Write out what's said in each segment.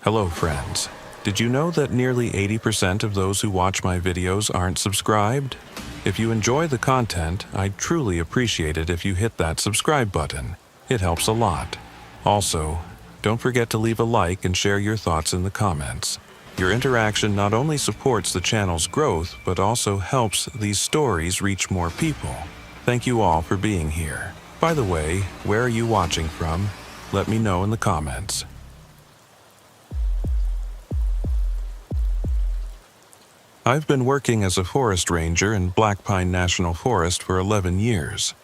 Hello friends. Did you know that nearly 80% of those who watch my videos aren't subscribed? If you enjoy the content, I'd truly appreciate it if you hit that subscribe button. It helps a lot. Also, don't forget to leave a like and share your thoughts in the comments. Your interaction not only supports the channel's growth, but also helps these stories reach more people. Thank you all for being here. By the way, where are you watching from? Let me know in the comments. I've been working as a forest ranger in Black Pine National Forest for 11 years.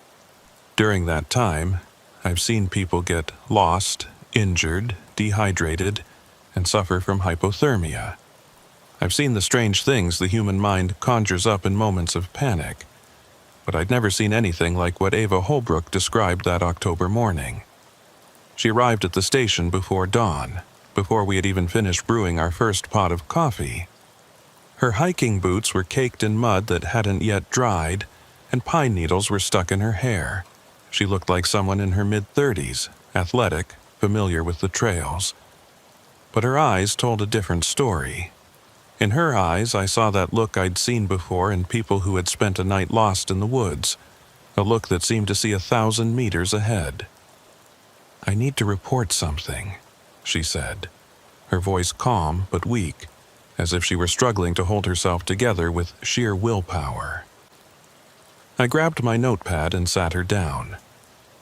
During that time, I've seen people get lost, injured, dehydrated, and suffer from hypothermia. I've seen the strange things the human mind conjures up in moments of panic, but I'd never seen anything like what Ava Holbrook described that October morning. She arrived at the station before dawn, before we had even finished brewing our first pot of coffee. Her hiking boots were caked in mud that hadn't yet dried, and pine needles were stuck in her hair. She looked like someone in her mid-30s, athletic, familiar with the trails. But her eyes told a different story. In her eyes, I saw that look I'd seen before in people who had spent a night lost in the woods, a look that seemed to see 1,000 meters ahead. "I need to report something," she said, her voice calm but weak, as if she were struggling to hold herself together with sheer willpower. I grabbed my notepad and sat her down.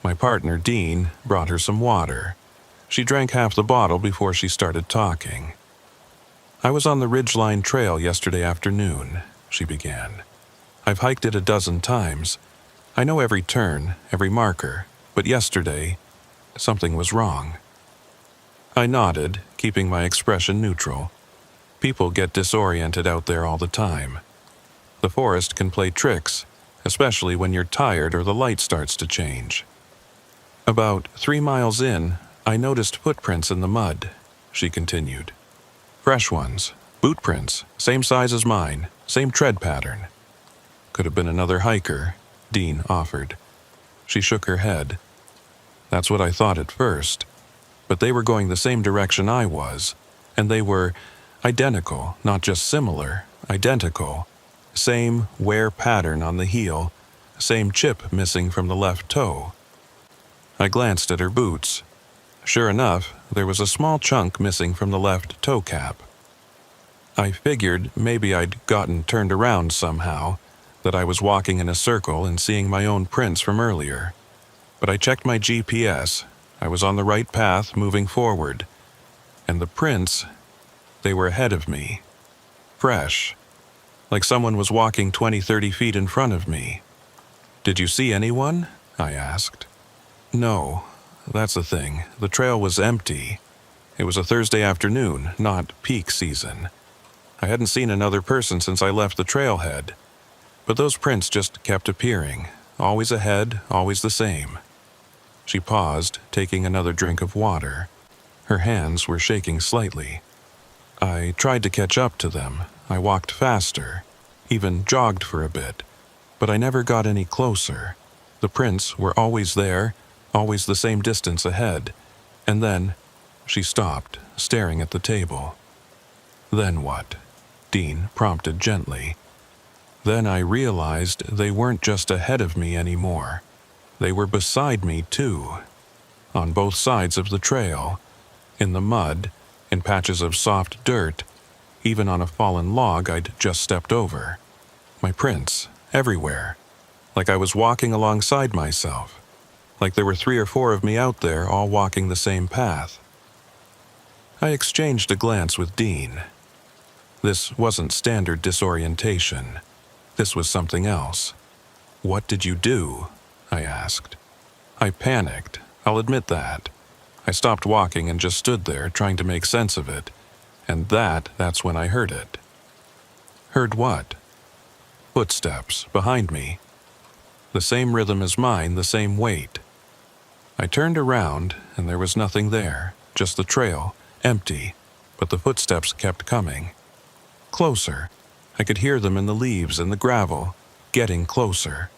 My partner, Dean, brought her some water. She drank half the bottle before she started talking. "I was on the Ridgeline Trail yesterday afternoon," she began. "I've hiked it a dozen times. I know every turn, every marker, but yesterday, something was wrong." I nodded, keeping my expression neutral. People get disoriented out there all the time. The forest can play tricks, especially when you're tired or the light starts to change. "About 3 miles in, I noticed footprints in the mud," she continued. "Fresh ones, boot prints, same size as mine, same tread pattern." "Could have been another hiker," Dean offered. She shook her head. "That's what I thought at first, but they were going the same direction I was, and they were identical, not just similar, identical. Same wear pattern on the heel, same chip missing from the left toe." I glanced at her boots. Sure enough, there was a small chunk missing from the left toe cap. I figured maybe I'd gotten turned around somehow, that I was walking in a circle and seeing my own prints from earlier. But I checked my GPS. I was on the right path, moving forward. And the prints, they were ahead of me. Fresh. Like someone was walking 20-30 feet in front of me. "Did you see anyone?" I asked. "No, that's the thing. The trail was empty. It was a Thursday afternoon, not peak season. I hadn't seen another person since I left the trailhead. But those prints just kept appearing, always ahead, always the same." She paused, taking another drink of water. Her hands were shaking slightly. "I tried to catch up to them. I walked faster, even jogged for a bit, but I never got any closer. The prints were always there, always the same distance ahead. And then," she stopped, staring at the table. "Then what?" Dean prompted gently. "Then I realized they weren't just ahead of me anymore. They were beside me too. On both sides of the trail, in the mud, in patches of soft dirt, even on a fallen log I'd just stepped over. My prints, everywhere. Like I was walking alongside myself. Like there were 3 or 4 of me out there all walking the same path." I exchanged a glance with Dean. This wasn't standard disorientation. This was something else. "What did you do?" I asked. "I panicked, I'll admit that. I stopped walking and just stood there trying to make sense of it, and that's when I heard it." "Heard what?" "Footsteps, behind me. The same rhythm as mine, the same weight." I turned around, and there was nothing there, just the trail, empty, but the footsteps kept coming. Closer. I could hear them in the leaves and the gravel, getting closer.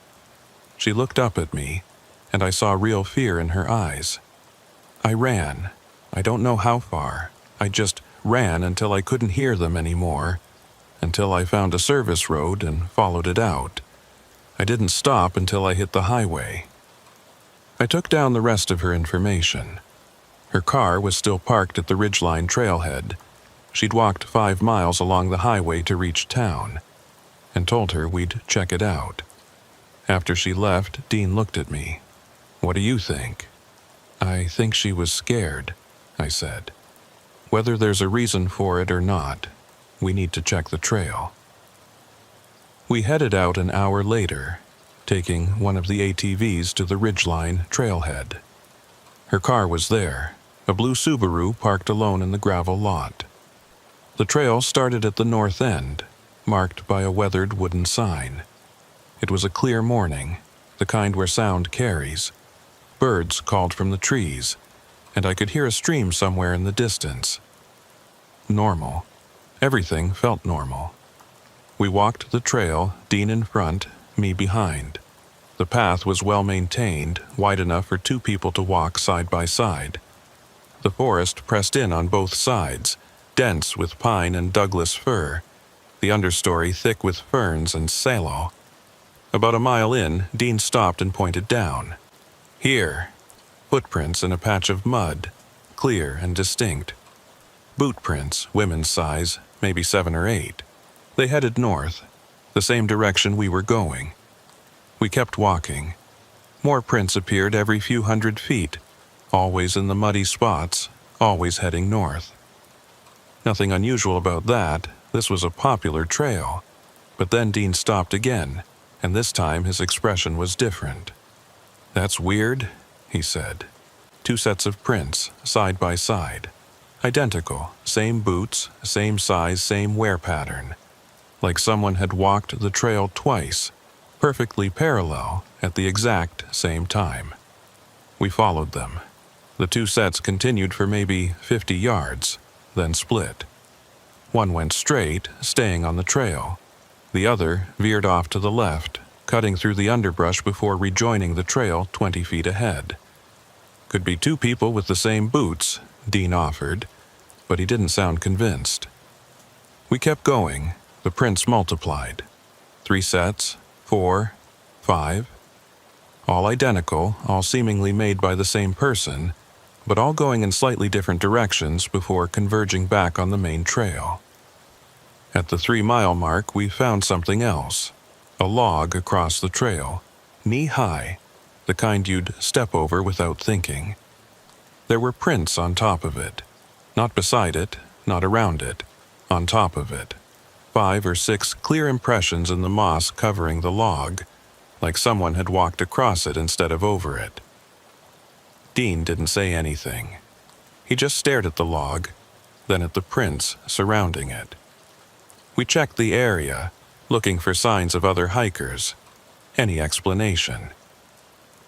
She looked up at me, and I saw real fear in her eyes. I ran. I don't know how far. I just ran until I couldn't hear them anymore, until I found a service road and followed it out. I didn't stop until I hit the highway. I took down the rest of her information. Her car was still parked at the Ridgeline trailhead. She'd walked 5 miles along the highway to reach town, and told her we'd check it out. After she left, Dean looked at me. "What do you think?" "I think she was scared," I said. "Whether there's a reason for it or not, we need to check the trail." We headed out an hour later, taking one of the ATVs to the Ridgeline trailhead. Her car was there, a blue Subaru parked alone in the gravel lot. The trail started at the north end, marked by a weathered wooden sign. It was a clear morning, the kind where sound carries. Birds called from the trees, and I could hear a stream somewhere in the distance. Normal. Everything felt normal. We walked the trail, Dean in front, me behind. The path was well maintained, wide enough for 2 people to walk side by side. The forest pressed in on both sides, dense with pine and Douglas fir, the understory thick with ferns and sallow. About a mile in, Dean stopped and pointed down. "Here." Footprints in a patch of mud, clear and distinct. Boot prints, women's size, maybe 7 or 8. They headed north, the same direction we were going. We kept walking. More prints appeared every few hundred feet, always in the muddy spots, always heading north. Nothing unusual about that. This was a popular trail. But then Dean stopped again, and this time his expression was different. "That's weird," he said. 2 sets of prints, side by side. Identical, same boots, same size, same wear pattern. Like someone had walked the trail twice, perfectly parallel, at the exact same time. We followed them. The 2 sets continued for maybe 50 yards, then split. One went straight, staying on the trail. The other veered off to the left, cutting through the underbrush before rejoining the trail 20 feet ahead. "Could be 2 people with the same boots," Dean offered, but he didn't sound convinced. We kept going. The prints multiplied. 3 sets, 4, 5. All identical, all seemingly made by the same person, but all going in slightly different directions before converging back on the main trail. At the 3-mile mark, we found something else. A log across the trail, knee-high, the kind you'd step over without thinking. There were prints on top of it. Not beside it, not around it, on top of it. 5 or 6 clear impressions in the moss covering the log, like someone had walked across it instead of over it. Dean didn't say anything. He just stared at the log, then at the prints surrounding it. We checked the area, looking for signs of other hikers. Any explanation.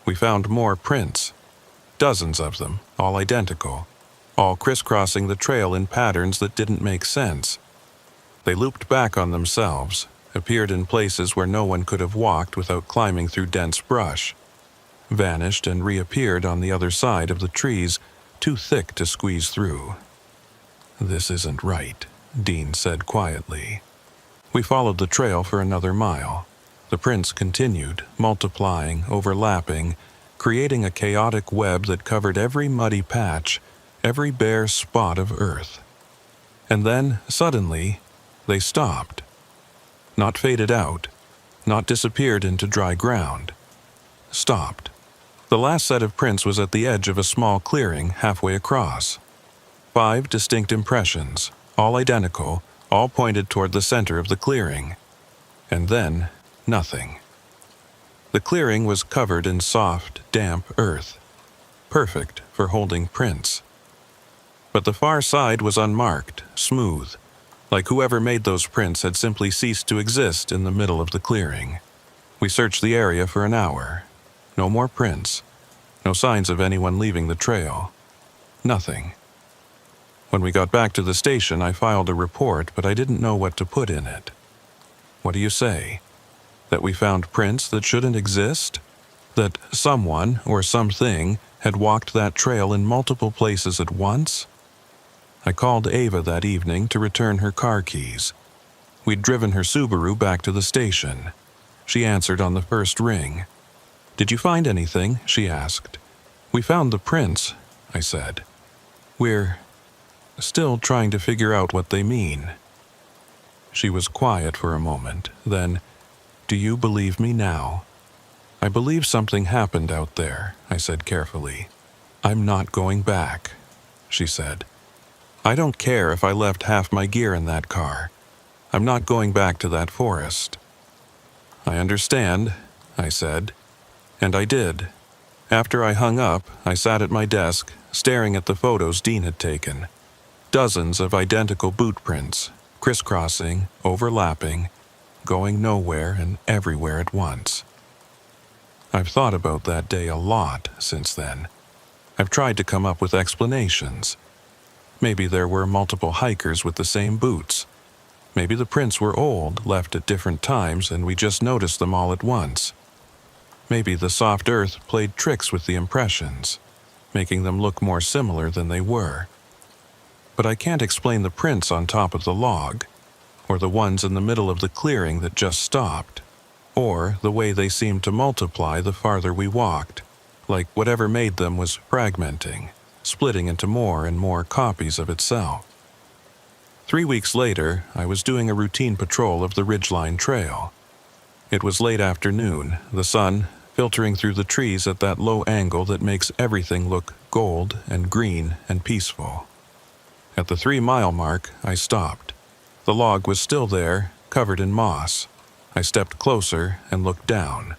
We found more prints. Dozens of them, all identical, all crisscrossing the trail in patterns that didn't make sense. They looped back on themselves, appeared in places where no one could have walked without climbing through dense brush, vanished and reappeared on the other side of the trees, too thick to squeeze through. "This isn't right," Dean said quietly. We followed the trail for another mile. The prints continued, multiplying, overlapping, creating a chaotic web that covered every muddy patch, every bare spot of earth. And then, suddenly, they stopped. Not faded out, not disappeared into dry ground. Stopped. The last set of prints was at the edge of a small clearing halfway across. 5 distinct impressions, all identical, all pointed toward the center of the clearing. And then, nothing. The clearing was covered in soft, damp earth, perfect for holding prints. But the far side was unmarked, smooth, like whoever made those prints had simply ceased to exist in the middle of the clearing. We searched the area for an hour. No more prints. No signs of anyone leaving the trail. Nothing. When we got back to the station, I filed a report, but I didn't know what to put in it. What do you say? That we found prints that shouldn't exist? That someone or something had walked that trail in multiple places at once? I called Ava that evening to return her car keys. We'd driven her Subaru back to the station. She answered on the first ring. "Did you find anything?" she asked. "We found the prints," I said. "We're still trying to figure out what they mean." She was quiet for a moment, then, "Do you believe me now?" "I believe something happened out there," I said carefully. "I'm not going back," she said. "I don't care if I left half my gear in that car. I'm not going back to that forest." "I understand," I said. And I did. After I hung up, I sat at my desk, staring at the photos Dean had taken. Dozens of identical boot prints, crisscrossing, overlapping, going nowhere and everywhere at once. I've thought about that day a lot since then. I've tried to come up with explanations. Maybe there were multiple hikers with the same boots. Maybe the prints were old, left at different times, and we just noticed them all at once. Maybe the soft earth played tricks with the impressions, making them look more similar than they were. But I can't explain the prints on top of the log, or the ones in the middle of the clearing that just stopped, or the way they seemed to multiply the farther we walked, like whatever made them was fragmenting, splitting into more and more copies of itself. 3 weeks later, I was doing a routine patrol of the Ridgeline Trail. It was late afternoon, the sun filtering through the trees at that low angle that makes everything look gold and green and peaceful. At the 3-mile mark, I stopped. The log was still there, covered in moss. I stepped closer and looked down.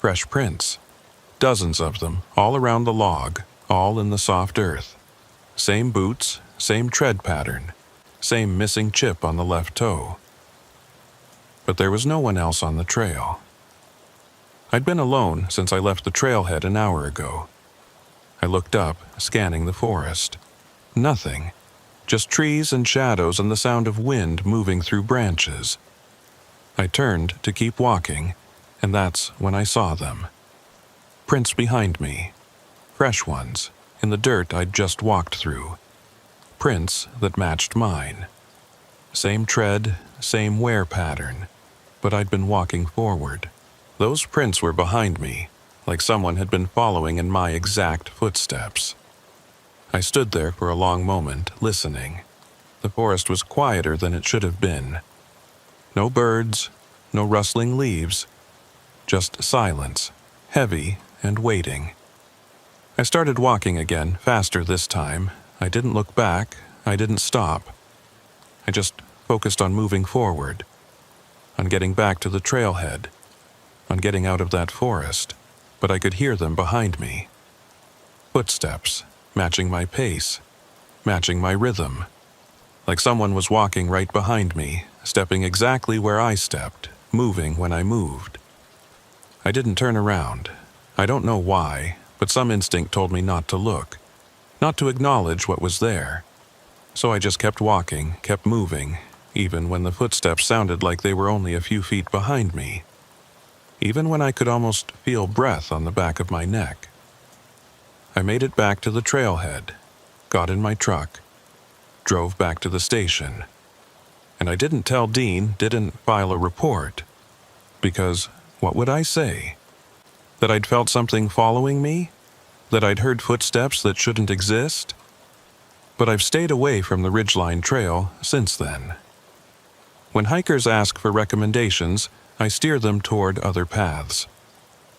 Fresh prints. Dozens of them, all around the log, all in the soft earth. Same boots, same tread pattern, same missing chip on the left toe. But there was no one else on the trail. I'd been alone since I left the trailhead an hour ago. I looked up, scanning the forest. Nothing. Just trees and shadows and the sound of wind moving through branches. I turned to keep walking, and that's when I saw them. Prints behind me. Fresh ones, in the dirt I'd just walked through. Prints that matched mine. Same tread, same wear pattern, but I'd been walking forward. Those prints were behind me, like someone had been following in my exact footsteps. I stood there for a long moment, listening. The forest was quieter than it should have been. No birds, no rustling leaves, just silence, heavy and waiting. I started walking again, faster this time. I didn't look back, I didn't stop. I just focused on moving forward, on getting back to the trailhead, on getting out of that forest, but I could hear them behind me. Footsteps, matching my pace, matching my rhythm. Like someone was walking right behind me, stepping exactly where I stepped, moving when I moved. I didn't turn around. I don't know why, but some instinct told me not to look, not to acknowledge what was there. So I just kept walking, kept moving, even when the footsteps sounded like they were only a few feet behind me. Even when I could almost feel breath on the back of my neck. I made it back to the trailhead, got in my truck, drove back to the station. And I didn't tell Dean, didn't file a report, because what would I say? That I'd felt something following me? That I'd heard footsteps that shouldn't exist? But I've stayed away from the Ridgeline Trail since then. When hikers ask for recommendations, I steer them toward other paths.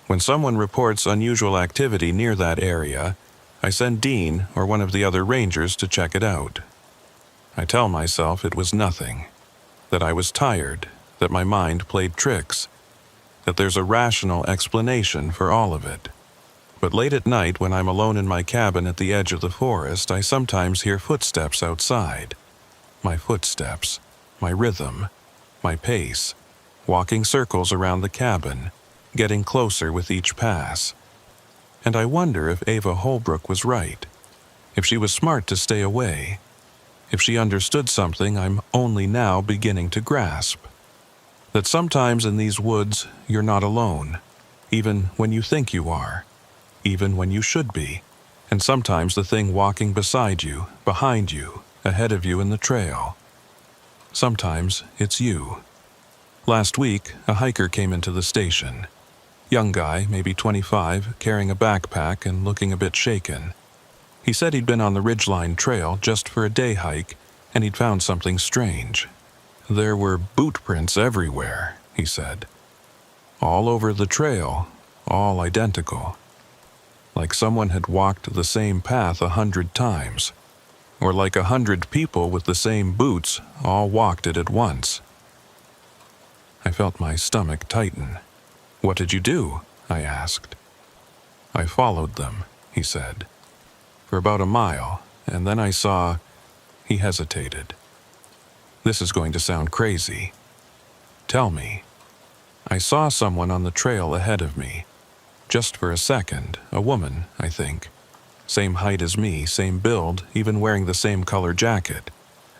When someone reports unusual activity near that area, I send Dean or one of the other rangers to check it out. I tell myself it was nothing, that I was tired, that my mind played tricks, that there's a rational explanation for all of it. But late at night, when I'm alone in my cabin at the edge of the forest, I sometimes hear footsteps outside. My footsteps, my rhythm, my pace, walking circles around the cabin, getting closer with each pass. And I wonder if Ava Holbrook was right, if she was smart to stay away, if she understood something I'm only now beginning to grasp. That sometimes in these woods you're not alone, even when you think you are, even when you should be. And sometimes the thing walking beside you, behind you, ahead of you in the trail. Sometimes it's you. Last week, a hiker came into the station. Young guy, maybe 25, carrying a backpack and looking a bit shaken. He said he'd been on the Ridgeline Trail just for a day hike, and he'd found something strange. There were boot prints everywhere, he said. All over the trail, all identical. Like someone had walked the same path 100 times. Or like 100 people with the same boots all walked it at once. I felt my stomach tighten. "What did you do?" I asked. "I followed them," he said. "For about a mile, and then I saw..." He hesitated. "This is going to sound crazy." "Tell me." "I saw someone on the trail ahead of me. Just for a second, a woman, I think. Same height as me, same build, even wearing the same color jacket.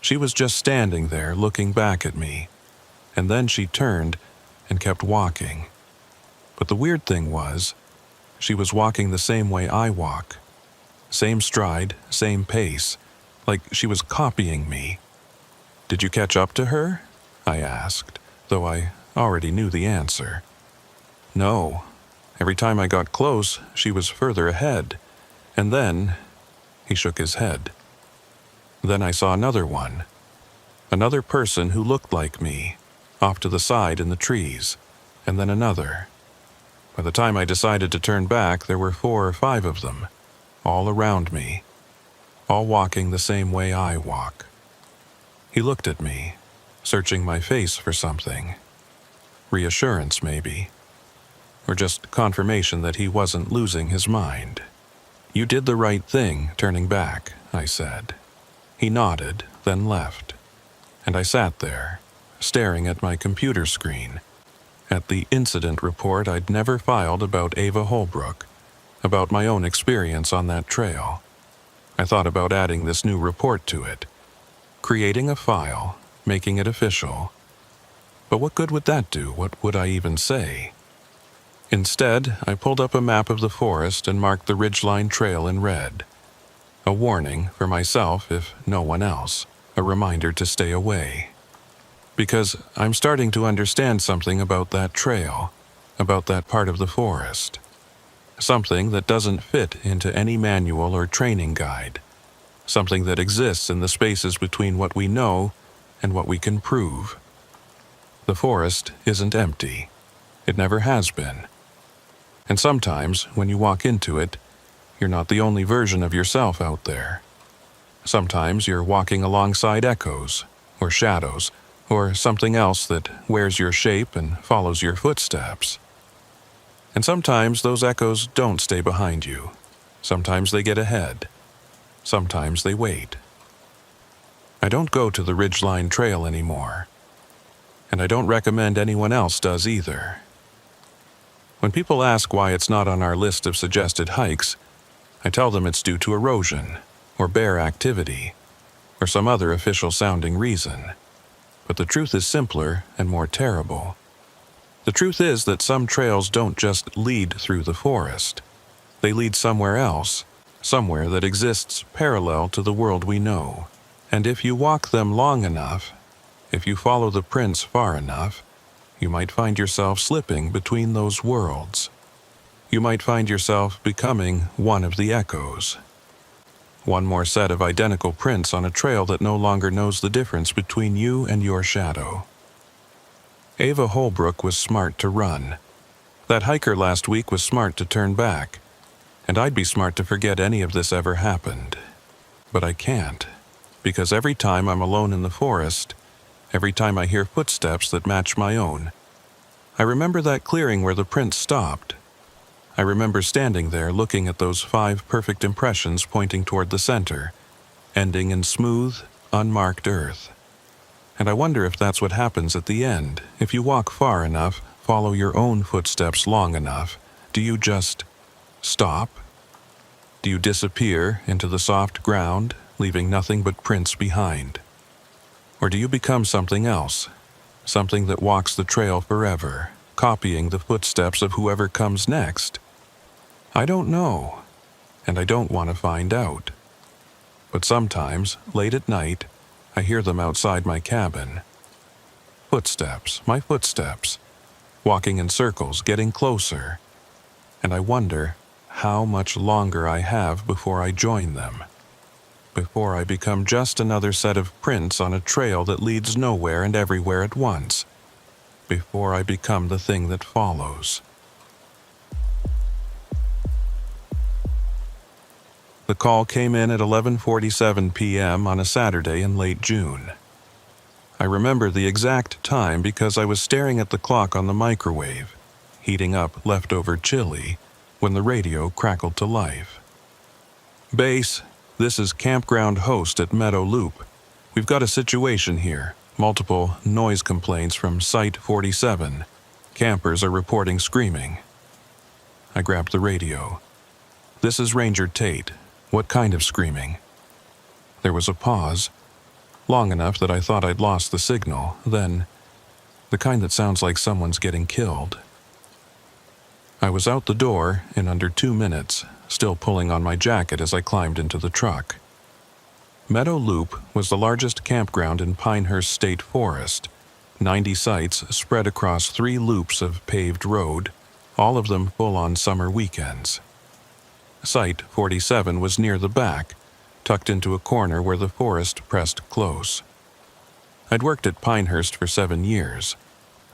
She was just standing there looking back at me. And then she turned and kept walking. But the weird thing was, she was walking the same way I walk. Same stride, same pace, like she was copying me." "Did you catch up to her?" I asked, though I already knew the answer. "No. Every time I got close, she was further ahead. And then..." He shook his head. "Then I saw another one. Another person who looked like me, off to the side in the trees. And then another. By the time I decided to turn back, there were 4 or 5 of them, all around me, all walking the same way I walk." He looked at me, searching my face for something. Reassurance, maybe. Or just confirmation that he wasn't losing his mind. "You did the right thing, turning back," I said. He nodded, then left. And I sat there, staring at my computer screen, at the incident report I'd never filed about Ava Holbrook, about my own experience on that trail. I thought about adding this new report to it, creating a file, making it official. But what good would that do? What would I even say? Instead, I pulled up a map of the forest and marked the Ridgeline Trail in red. A warning for myself, if no one else, a reminder to stay away. Because I'm starting to understand something about that trail, about that part of the forest. Something that doesn't fit into any manual or training guide. Something that exists in the spaces between what we know and what we can prove. The forest isn't empty. It never has been. And sometimes, when you walk into it, you're not the only version of yourself out there. Sometimes you're walking alongside echoes, or shadows, or something else that wears your shape and follows your footsteps. And sometimes those echoes don't stay behind you. Sometimes they get ahead. Sometimes they wait. I don't go to the Ridgeline Trail anymore. And I don't recommend anyone else does either. When people ask why it's not on our list of suggested hikes, I tell them it's due to erosion, or bear activity, or some other official-sounding reason. But the truth is simpler and more terrible. The truth is that some trails don't just lead through the forest. They lead somewhere else, somewhere that exists parallel to the world we know. And if you walk them long enough, if you follow the prints far enough, you might find yourself slipping between those worlds. You might find yourself becoming one of the echoes. One more set of identical prints on a trail that no longer knows the difference between you and your shadow. Ava Holbrook was smart to run. That hiker last week was smart to turn back. And I'd be smart to forget any of this ever happened. But I can't, because every time I'm alone in the forest, every time I hear footsteps that match my own, I remember that clearing where the prints stopped. I remember standing there looking at those 5 perfect impressions pointing toward the center, ending in smooth, unmarked earth. And I wonder if that's what happens at the end. If you walk far enough, follow your own footsteps long enough, do you just stop? Do you disappear into the soft ground, leaving nothing but prints behind? Or do you become something else, something that walks the trail forever, copying the footsteps of whoever comes next? I don't know, and I don't want to find out. but sometimes, late at night, I hear them outside my cabin. Footsteps, my footsteps, walking in circles, getting closer, and I wonder how much longer I have before I join them, before I become just another set of prints on a trail that leads nowhere and everywhere at once, before I become the thing that follows. The call came in at 11:47 p.m. on a Saturday in late June. I remember the exact time because I was staring at the clock on the microwave, heating up leftover chili, when the radio crackled to life. "Base, this is campground host at Meadow Loop. We've got a situation here. Multiple noise complaints from Site 47. Campers are reporting screaming." I grabbed the radio. "This is Ranger Tate. What kind of screaming?" There was a pause, long enough that I thought I'd lost the signal, then, "The kind that sounds like someone's getting killed." I was out the door in under 2 minutes, still pulling on my jacket as I climbed into the truck. Meadow Loop was the largest campground in Pinehurst State Forest, 90 sites spread across 3 loops of paved road, all of them full on summer weekends. Site 47 was near the back, tucked into a corner where the forest pressed close. I'd worked at Pinehurst for 7 years.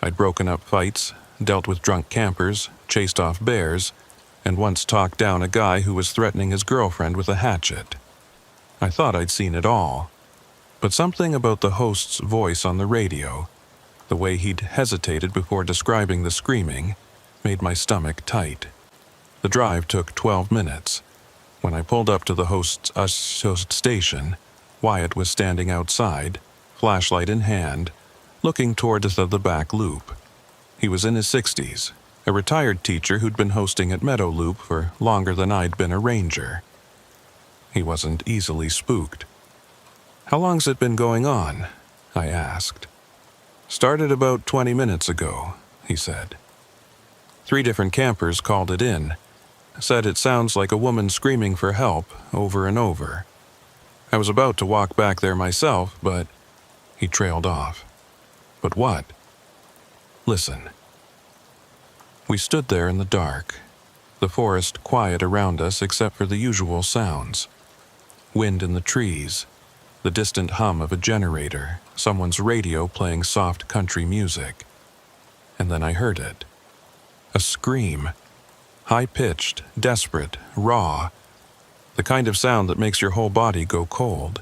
I'd broken up fights, dealt with drunk campers, chased off bears, and once talked down a guy who was threatening his girlfriend with a hatchet. I thought I'd seen it all, but something about the host's voice on the radio, the way he'd hesitated before describing the screaming, made my stomach tight. The drive took 12 minutes. When I pulled up to the host's station, Wyatt was standing outside, flashlight in hand, looking toward the back loop. He was in his 60s, a retired teacher who'd been hosting at Meadow Loop for longer than I'd been a ranger. He wasn't easily spooked. "How long's it been going on?" I asked. "Started about 20 minutes ago," he said. 3 different campers called it in. Said it sounds like a woman screaming for help over and over. I was about to walk back there myself, but he trailed off. "But what?" "Listen." We stood there in the dark, the forest quiet around us except for the usual sounds. Wind in the trees, the distant hum of a generator, someone's radio playing soft country music. And then I heard it. A scream. High-pitched, desperate, raw. The kind of sound that makes your whole body go cold.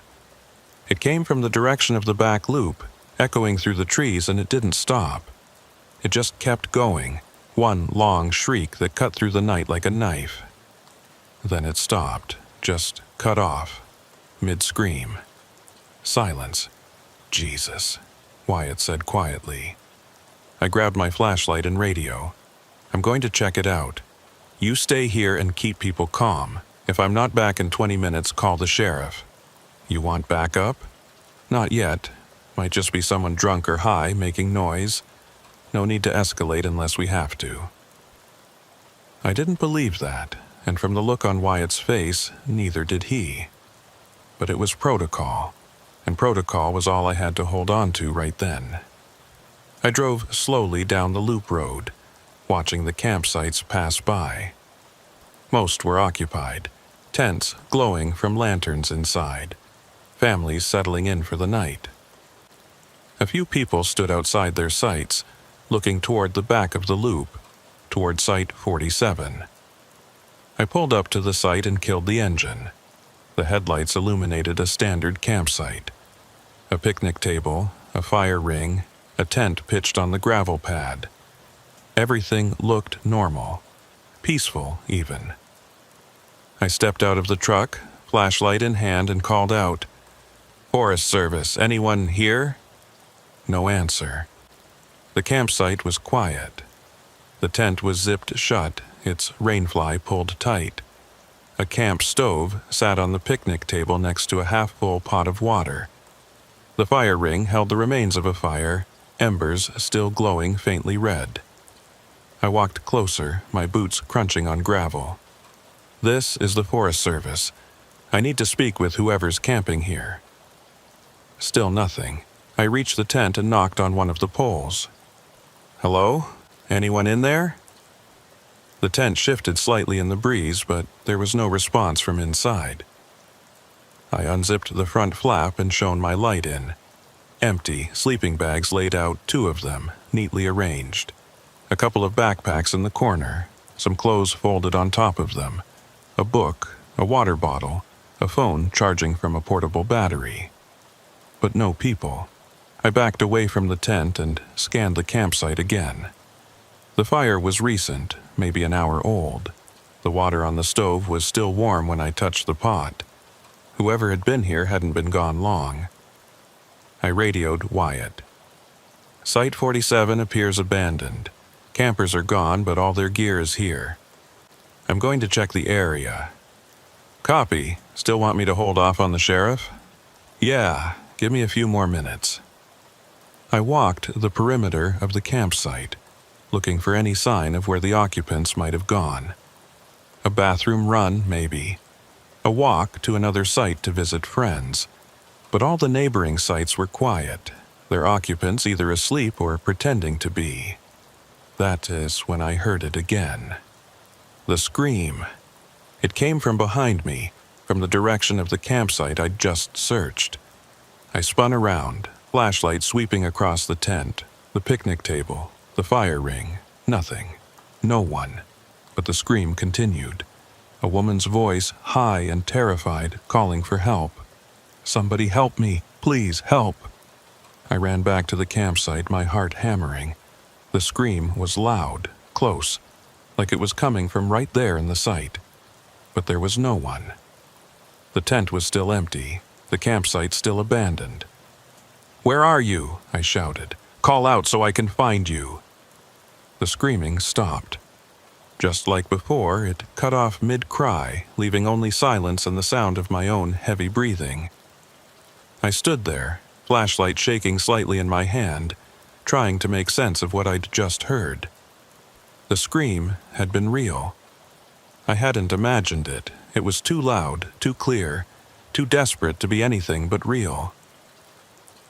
It came from the direction of the back loop, echoing through the trees, and it didn't stop. It just kept going, one long shriek that cut through the night like a knife. Then it stopped, just cut off, mid-scream. Silence. "Jesus," Wyatt said quietly. I grabbed my flashlight and radio. "I'm going to check it out. You stay here and keep people calm. If I'm not back in 20 minutes, call the sheriff." "You want backup?" "Not yet. Might just be someone drunk or high making noise. No need to escalate unless we have to." I didn't believe that, and from the look on Wyatt's face, neither did he. But it was protocol, and protocol was all I had to hold on to right then. I drove slowly down the loop road, watching the campsites pass by. Most were occupied, tents glowing from lanterns inside, families settling in for the night. A few people stood outside their sites, looking toward the back of the loop, toward Site 47. I pulled up to the site and killed the engine. The headlights illuminated a standard campsite. A picnic table, a fire ring, a tent pitched on the gravel pad. Everything looked normal, peaceful even. I stepped out of the truck, flashlight in hand, and called out, "Forest Service, anyone here?" No answer. The campsite was quiet. The tent was zipped shut, its rainfly pulled tight. A camp stove sat on the picnic table next to a half-full pot of water. The fire ring held the remains of a fire, embers still glowing faintly red. I walked closer, my boots crunching on gravel. "This is the Forest Service. I need to speak with whoever's camping here. Still nothing. I reached the tent and knocked on one of the poles. Hello? Anyone in there? The tent shifted slightly in the breeze, but there was no response from inside. I unzipped the front flap and shone my light in. Empty sleeping bags laid out, 2 of them, neatly arranged. A couple of backpacks in the corner, some clothes folded on top of them, a book, a water bottle, a phone charging from a portable battery. But no people. I backed away from the tent and scanned the campsite again. The fire was recent, maybe an hour old. The water on the stove was still warm when I touched the pot. Whoever had been here hadn't been gone long. I radioed Wyatt. Site 47 appears abandoned. Campers are gone, but all their gear is here. I'm going to check the area. Copy. Still want me to hold off on the sheriff? Yeah, give me a few more minutes. I walked the perimeter of the campsite, looking for any sign of where the occupants might have gone. A bathroom run, maybe. A walk to another site to visit friends. But all the neighboring sites were quiet, their occupants either asleep or pretending to be. That is when I heard it again. The scream. It came from behind me, from the direction of the campsite I'd just searched. I spun around, flashlight sweeping across the tent, the picnic table, the fire ring. Nothing. No one. But the scream continued. A woman's voice, high and terrified, calling for help. Somebody help me, please help. I ran back to the campsite, my heart hammering. The scream was loud, close, like it was coming from right there in the site. But there was no one. The tent was still empty, the campsite still abandoned. Where are you? I shouted. Call out so I can find you. The screaming stopped. Just like before, it cut off mid-cry, leaving only silence and the sound of my own heavy breathing. I stood there, flashlight shaking slightly in my hand, trying to make sense of what I'd just heard. The scream had been real. I hadn't imagined it. It was too loud, too clear, too desperate to be anything but real.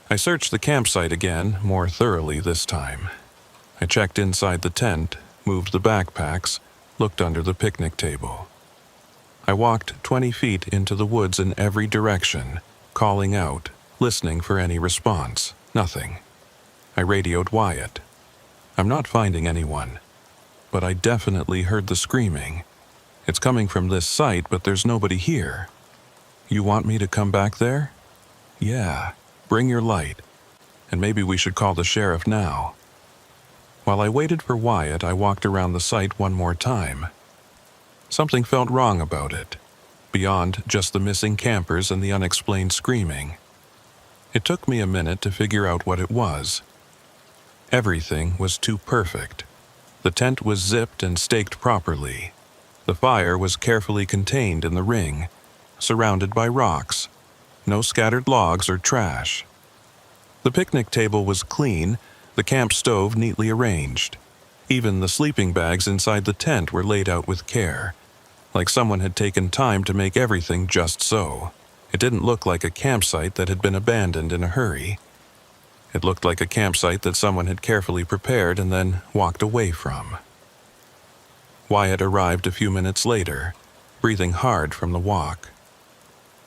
I searched the campsite again, more thoroughly this time. I checked inside the tent, moved the backpacks, looked under the picnic table. I walked 20 feet into the woods in every direction, calling out, listening for any response. Nothing. I radioed Wyatt. I'm not finding anyone, but I definitely heard the screaming. It's coming from this site, but there's nobody here. You want me to come back there? Yeah, bring your light, and maybe we should call the sheriff now. While I waited for Wyatt, I walked around the site one more time. Something felt wrong about it, beyond just the missing campers and the unexplained screaming. It took me a minute to figure out what it was. Everything was too perfect. The tent was zipped and staked properly. The fire was carefully contained in the ring, surrounded by rocks. No scattered logs or trash. The picnic table was clean, the camp stove neatly arranged. Even the sleeping bags inside the tent were laid out with care, like someone had taken time to make everything just so. It didn't look like a campsite that had been abandoned in a hurry. It looked like a campsite that someone had carefully prepared and then walked away from. Wyatt arrived a few minutes later, breathing hard from the walk.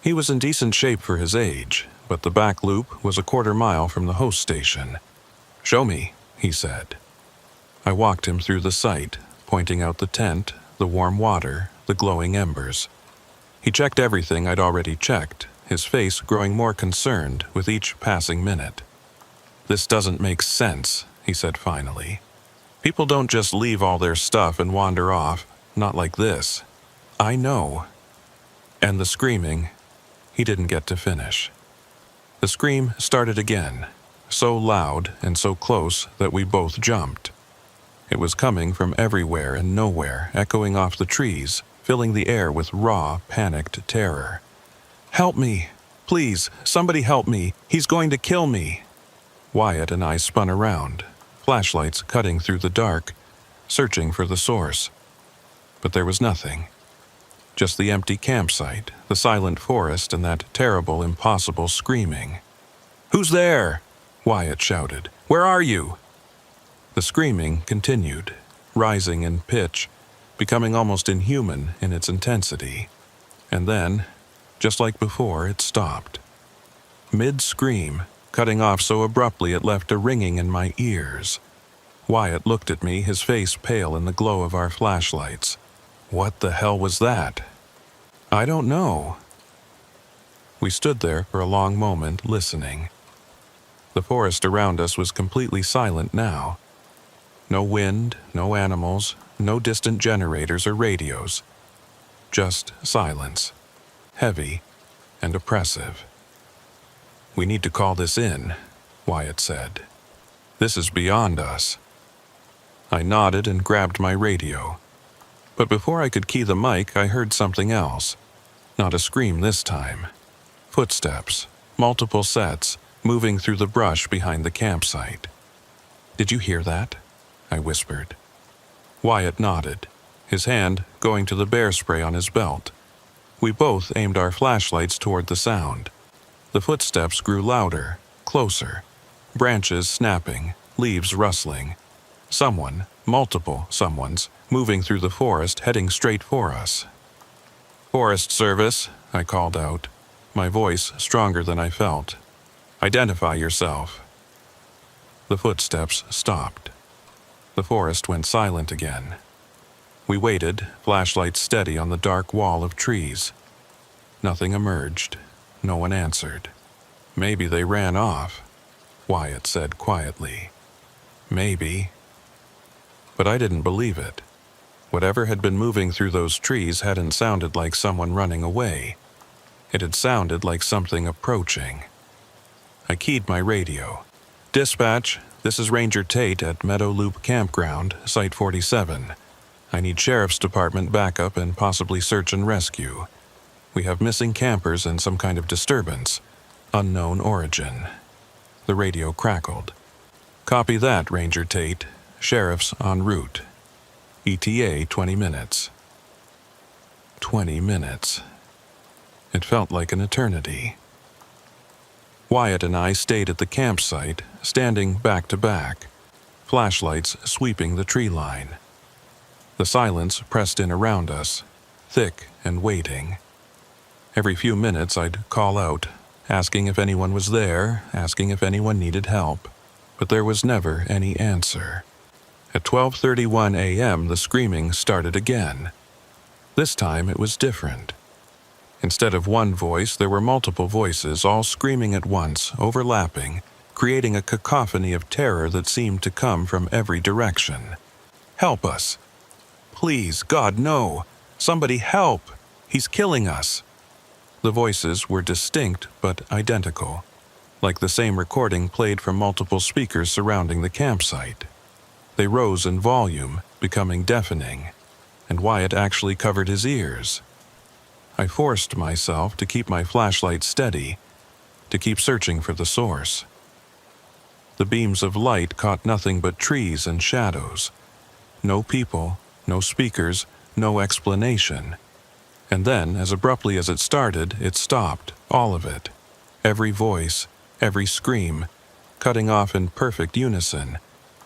He was in decent shape for his age, but the back loop was a quarter-mile from the host station. "Show me," he said. I walked him through the site, pointing out the tent, the warm water, the glowing embers. He checked everything I'd already checked, his face growing more concerned with each passing minute. "This doesn't make sense," he said finally. "People don't just leave all their stuff and wander off, not like this." "I know." And the screaming, he didn't get to finish. The scream started again, so loud and so close that we both jumped. It was coming from everywhere and nowhere, echoing off the trees, filling the air with raw, panicked terror. "Help me! Please, somebody help me! He's going to kill me!" Wyatt and I spun around, flashlights cutting through the dark, searching for the source. But there was nothing. Just the empty campsite, the silent forest, and that terrible, impossible screaming. "Who's there?" Wyatt shouted. "Where are you?" The screaming continued, rising in pitch, becoming almost inhuman in its intensity. And then, just like before, it stopped. Mid-scream, cutting off so abruptly it left a ringing in my ears. Wyatt looked at me, his face pale in the glow of our flashlights. What the hell was that? I don't know. We stood there for a long moment, listening. The forest around us was completely silent now. No wind, no animals, no distant generators or radios. Just silence, heavy and oppressive. "We need to call this in," Wyatt said. "This is beyond us." I nodded and grabbed my radio. But before I could key the mic, I heard something else. Not a scream this time. Footsteps, multiple sets, moving through the brush behind the campsite. "Did you hear that?" I whispered. Wyatt nodded, his hand going to the bear spray on his belt. We both aimed our flashlights toward the sound. The footsteps grew louder, closer, branches snapping, leaves rustling. Someone, multiple someones, moving through the forest, heading straight for us. "Forest Service," I called out, my voice stronger than I felt. "Identify yourself." The footsteps stopped. The forest went silent again. We waited, flashlights steady on the dark wall of trees. Nothing emerged. No one answered. "Maybe they ran off," Wyatt said quietly. "Maybe." But I didn't believe it. Whatever had been moving through those trees hadn't sounded like someone running away. It had sounded like something approaching. I keyed my radio. "Dispatch, this is Ranger Tate at Meadow Loop Campground, Site 47. I need Sheriff's Department backup and possibly search and rescue. We have missing campers and some kind of disturbance. Unknown origin." The radio crackled. "Copy that, Ranger Tate. Sheriff's en route. ETA 20 minutes. 20 minutes. It felt like an eternity. Wyatt and I stayed at the campsite, standing back to back, flashlights sweeping the tree line. The silence pressed in around us, thick and waiting. Every few minutes I'd call out, asking if anyone was there, asking if anyone needed help, but there was never any answer. At 12:31 a.m., the screaming started again. This time it was different. Instead of one voice, there were multiple voices, all screaming at once, overlapping, creating a cacophony of terror that seemed to come from every direction. "Help us! Please, God, no! Somebody help! He's killing us!" The voices were distinct but identical, like the same recording played from multiple speakers surrounding the campsite. They rose in volume, becoming deafening, and Wyatt actually covered his ears. I forced myself to keep my flashlight steady, to keep searching for the source. The beams of light caught nothing but trees and shadows. No people, no speakers, no explanation. And then, as abruptly as it started, it stopped, all of it. Every voice, every scream, cutting off in perfect unison,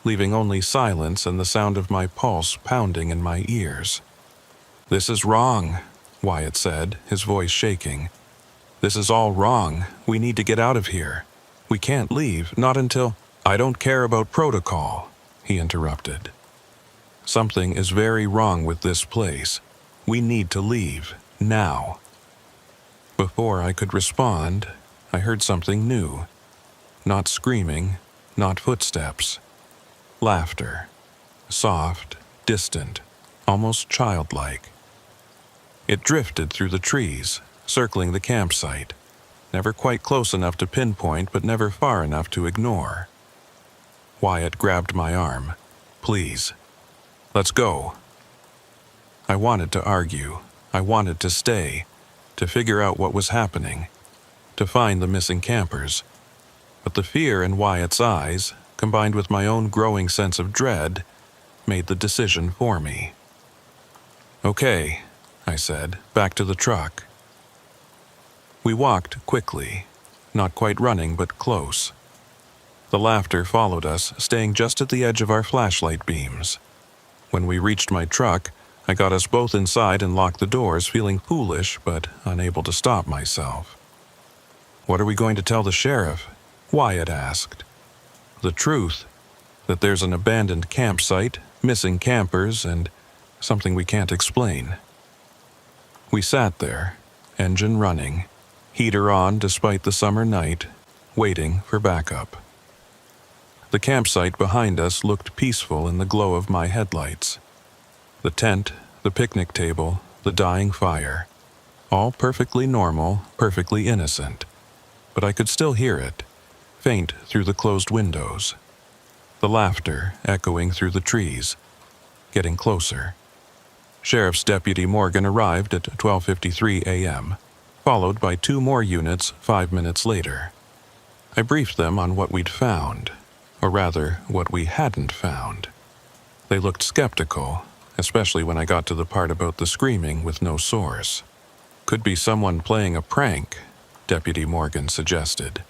leaving only silence and the sound of my pulse pounding in my ears. "This is wrong," Wyatt said, his voice shaking. "This is all wrong. We need to get out of here. We can't leave, not until—" "I don't care about protocol," he interrupted. "Something is very wrong with this place. We need to leave, now." Before I could respond, I heard something new. Not screaming, not footsteps. Laughter. Soft, distant, almost childlike. It drifted through the trees, circling the campsite, never quite close enough to pinpoint but never far enough to ignore. Wyatt grabbed my arm. "Please, let's go." I wanted to argue. I wanted to stay, to figure out what was happening, to find the missing campers. But the fear in Wyatt's eyes, combined with my own growing sense of dread, made the decision for me. "Okay," I said, back to the truck. We walked quickly, not quite running but close. The laughter followed us, staying just at the edge of our flashlight beams. When we reached my truck, I got us both inside and locked the doors, feeling foolish but unable to stop myself. "What are we going to tell the sheriff?" Wyatt asked. "The truth, that there's an abandoned campsite, missing campers, and something we can't explain." We sat there, engine running, heater on despite the summer night, waiting for backup. The campsite behind us looked peaceful in the glow of my headlights. The tent, the picnic table, the dying fire, all perfectly normal, perfectly innocent. But I could still hear it, faint through the closed windows. The laughter echoing through the trees, getting closer. Sheriff's Deputy Morgan arrived at 12:53 a.m., followed by 2 more units 5 minutes later. I briefed them on what we'd found, or rather, what we hadn't found. They looked skeptical, especially when I got to the part about the screaming with no source. "Could be someone playing a prank," Deputy Morgan suggested.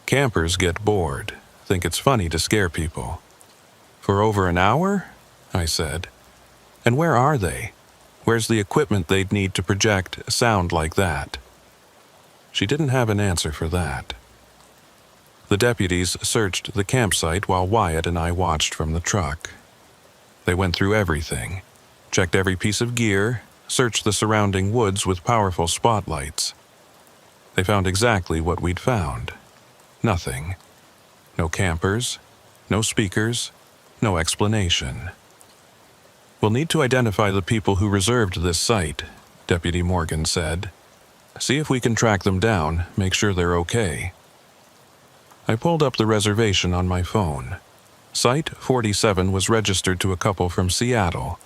"Campers get bored, think it's funny to scare people." "For over an hour?" I said. "And where are they? Where's the equipment they'd need to project sound like that?" She didn't have an answer for that. The deputies searched the campsite while Wyatt and I watched from the truck. They went through everything, checked every piece of gear, searched the surrounding woods with powerful spotlights. They found exactly what we'd found. Nothing. No campers, no speakers, no explanation. "We'll need to identify the people who reserved this site," Deputy Morgan said. "See if we can track them down, make sure they're okay." I pulled up the reservation on my phone. Site 47 was registered to a couple from Seattle,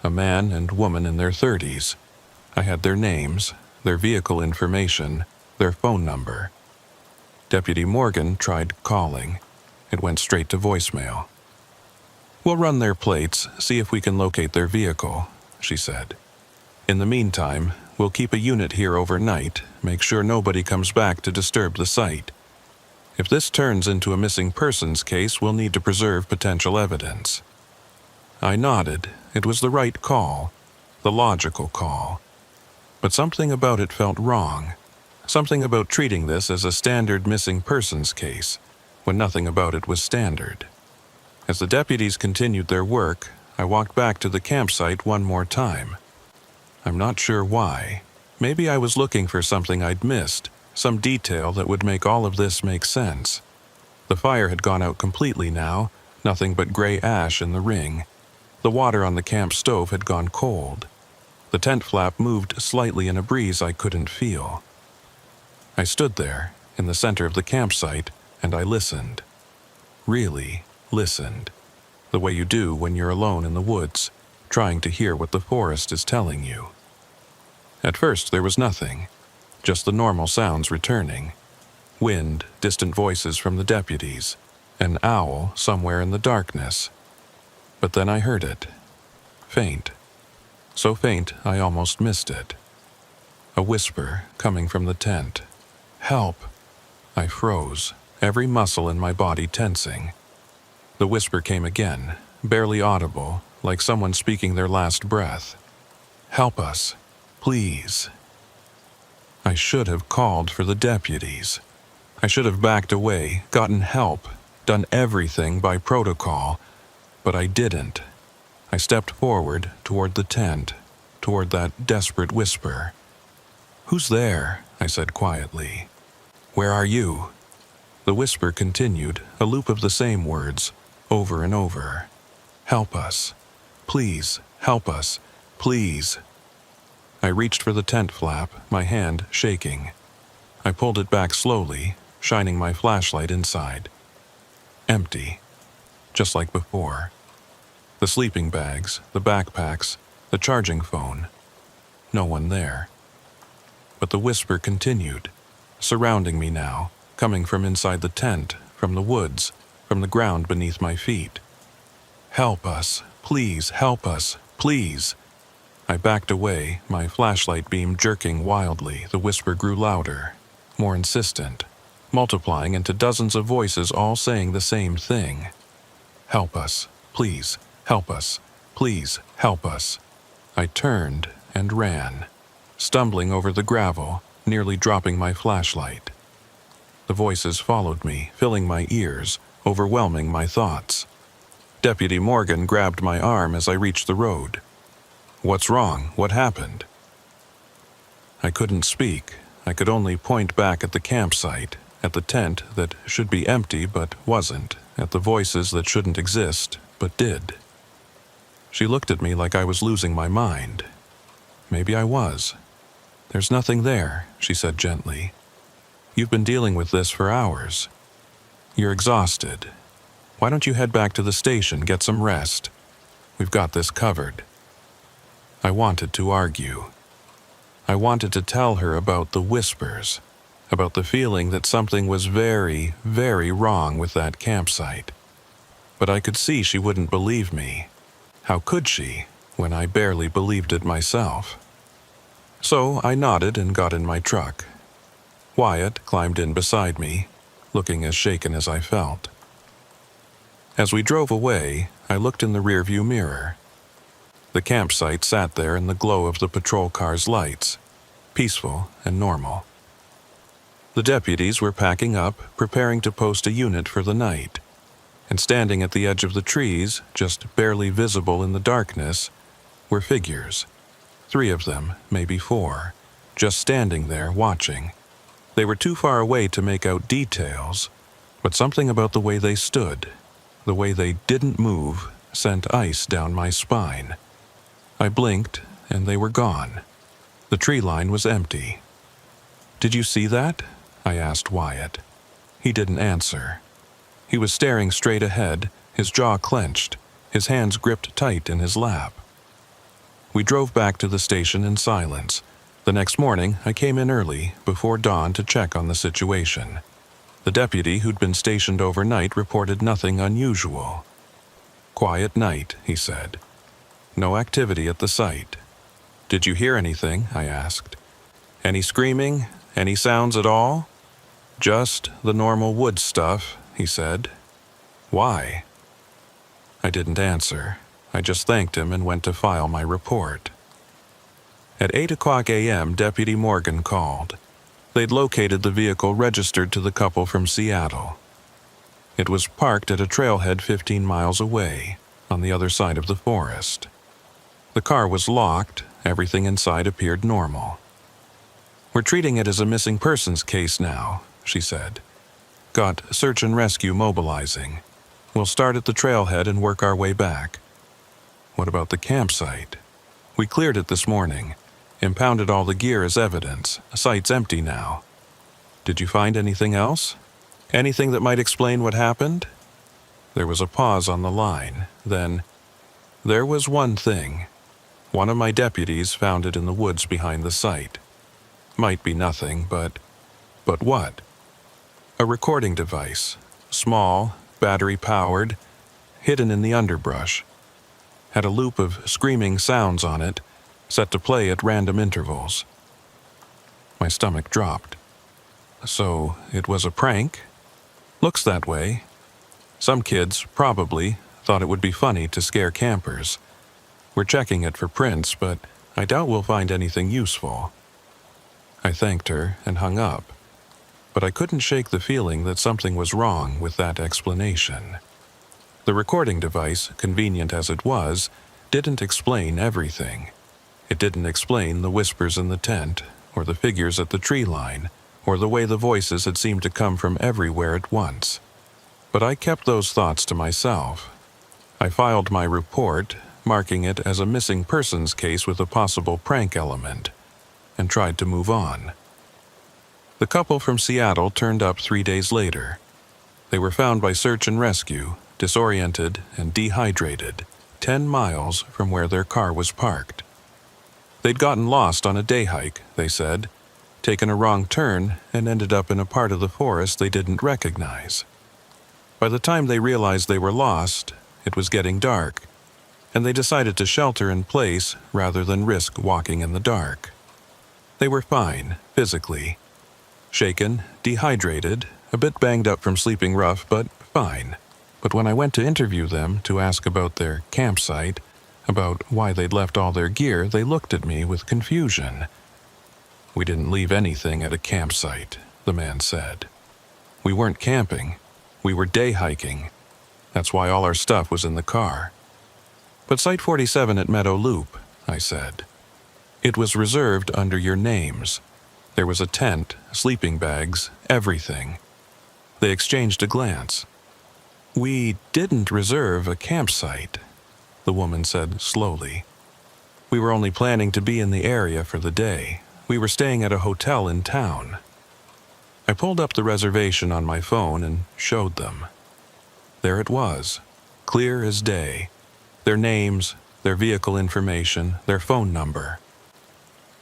a man and woman in their 30s. I had their names, their vehicle information, their phone number. Deputy Morgan tried calling. It went straight to voicemail. "We'll run their plates, see if we can locate their vehicle," she said. "In the meantime, we'll keep a unit here overnight, make sure nobody comes back to disturb the site. If this turns into a missing persons case, we'll need to preserve potential evidence." I nodded. It was the right call, the logical call. But something about it felt wrong. Something about treating this as a standard missing persons case, when nothing about it was standard. As the deputies continued their work, I walked back to the campsite one more time. I'm not sure why. Maybe I was looking for something I'd missed, some detail that would make all of this make sense. The fire had gone out completely now, nothing but gray ash in the ring. The water on the camp stove had gone cold. The tent flap moved slightly in a breeze I couldn't feel. I stood there, in the center of the campsite, and I listened. Really listened. The way you do when you're alone in the woods, trying to hear what the forest is telling you. At first there was nothing, just the normal sounds returning. Wind, distant voices from the deputies, an owl somewhere in the darkness. But then I heard it. Faint. So faint I almost missed it. A whisper coming from the tent. "Help!" I froze, every muscle in my body tensing. The whisper came again, barely audible, like someone speaking their last breath. "Help us, please." I should have called for the deputies. I should have backed away, gotten help, done everything by protocol, but I didn't. I stepped forward toward the tent, toward that desperate whisper. "Who's there?" I said quietly. "Where are you?" The whisper continued, a loop of the same words, over and over. "Help us. Please, help us. Please." I reached for the tent flap, my hand shaking. I pulled it back slowly, shining my flashlight inside. Empty. Just like before. The sleeping bags, the backpacks, the charging phone. No one there. But the whisper continued, surrounding me now, coming from inside the tent, from the woods, from the ground beneath my feet. "Help us. Please, help us. Please." I backed away, my flashlight beam jerking wildly. The whisper grew louder, more insistent, multiplying into dozens of voices all saying the same thing. "Help us. Please, help us. Please, help us." I turned and ran, stumbling over the gravel, nearly dropping my flashlight. The voices followed me, filling my ears, overwhelming my thoughts. Deputy Morgan grabbed my arm as I reached the road. "What's wrong? What happened?" I couldn't speak. I could only point back at the campsite, at the tent that should be empty but wasn't, at the voices that shouldn't exist but did. She looked at me like I was losing my mind. Maybe I was. "There's nothing there," she said gently. "You've been dealing with this for hours. You're exhausted. Why don't you head back to the station, get some rest? We've got this covered." I wanted to argue. I wanted to tell her about the whispers, about the feeling that something was very, very wrong with that campsite. But I could see she wouldn't believe me. How could she, when I barely believed it myself? So I nodded and got in my truck. Wyatt climbed in beside me, looking as shaken as I felt. As we drove away, I looked in the rearview mirror. The campsite sat there in the glow of the patrol car's lights, peaceful and normal. The deputies were packing up, preparing to post a unit for the night. And standing at the edge of the trees, just barely visible in the darkness, were figures. 3 of them, maybe 4, just standing there watching. They were too far away to make out details, but something about the way they stood, the way they didn't move, sent ice down my spine. I blinked, and they were gone. The tree line was empty. "Did you see that?" I asked Wyatt. He didn't answer. He was staring straight ahead, his jaw clenched, his hands gripped tight in his lap. We drove back to the station in silence. The next morning, I came in early, before dawn, to check on the situation. The deputy who'd been stationed overnight reported nothing unusual. "Quiet night," he said. "No activity at the site." "Did you hear anything?" I asked. "Any screaming? Any sounds at all?" "Just the normal wood stuff," he said. "Why?" I didn't answer. I just thanked him and went to file my report. At 8:00 a.m., Deputy Morgan called. They'd located the vehicle registered to the couple from Seattle. It was parked at a trailhead 15 miles away, on the other side of the forest. The car was locked, everything inside appeared normal. "We're treating it as a missing persons case now," she said. "Got search and rescue mobilizing. We'll start at the trailhead and work our way back." "What about the campsite?" "We cleared it this morning. Impounded all the gear as evidence. Site's empty now." "Did you find anything else? Anything that might explain what happened?" There was a pause on the line. Then, "There was one thing. One of my deputies found it in the woods behind the site. Might be nothing, but what? A recording device. Small, battery-powered, hidden in the underbrush. Had a loop of screaming sounds on it, set to play at random intervals." My stomach dropped. "So, it was a prank?" "Looks that way. Some kids, probably, thought it would be funny to scare campers. We're checking it for prints, but I doubt we'll find anything useful." I thanked her and hung up, but I couldn't shake the feeling that something was wrong with that explanation. The recording device, convenient as it was, didn't explain everything. It didn't explain the whispers in the tent, or the figures at the tree line, or the way the voices had seemed to come from everywhere at once. But I kept those thoughts to myself. I filed my report, marking it as a missing persons case with a possible prank element, and tried to move on. The couple from Seattle turned up 3 days later. They were found by search and rescue, disoriented and dehydrated, 10 miles from where their car was parked. They'd gotten lost on a day hike, they said, taken a wrong turn and ended up in a part of the forest they didn't recognize. By the time they realized they were lost, it was getting dark, and they decided to shelter in place rather than risk walking in the dark. They were fine, physically. Shaken, dehydrated, a bit banged up from sleeping rough, but fine. But when I went to interview them to ask about their campsite, about why they'd left all their gear, they looked at me with confusion. "We didn't leave anything at a campsite," the man said. "We weren't camping. We were day hiking. That's why all our stuff was in the car." "But Site 47 at Meadow Loop," I said. "It was reserved under your names. There was a tent, sleeping bags, everything." They exchanged a glance. "We didn't reserve a campsite," the woman said slowly. "We were only planning to be in the area for the day. We were staying at a hotel in town." I pulled up the reservation on my phone and showed them. There it was, clear as day. Their names, their vehicle information, their phone number.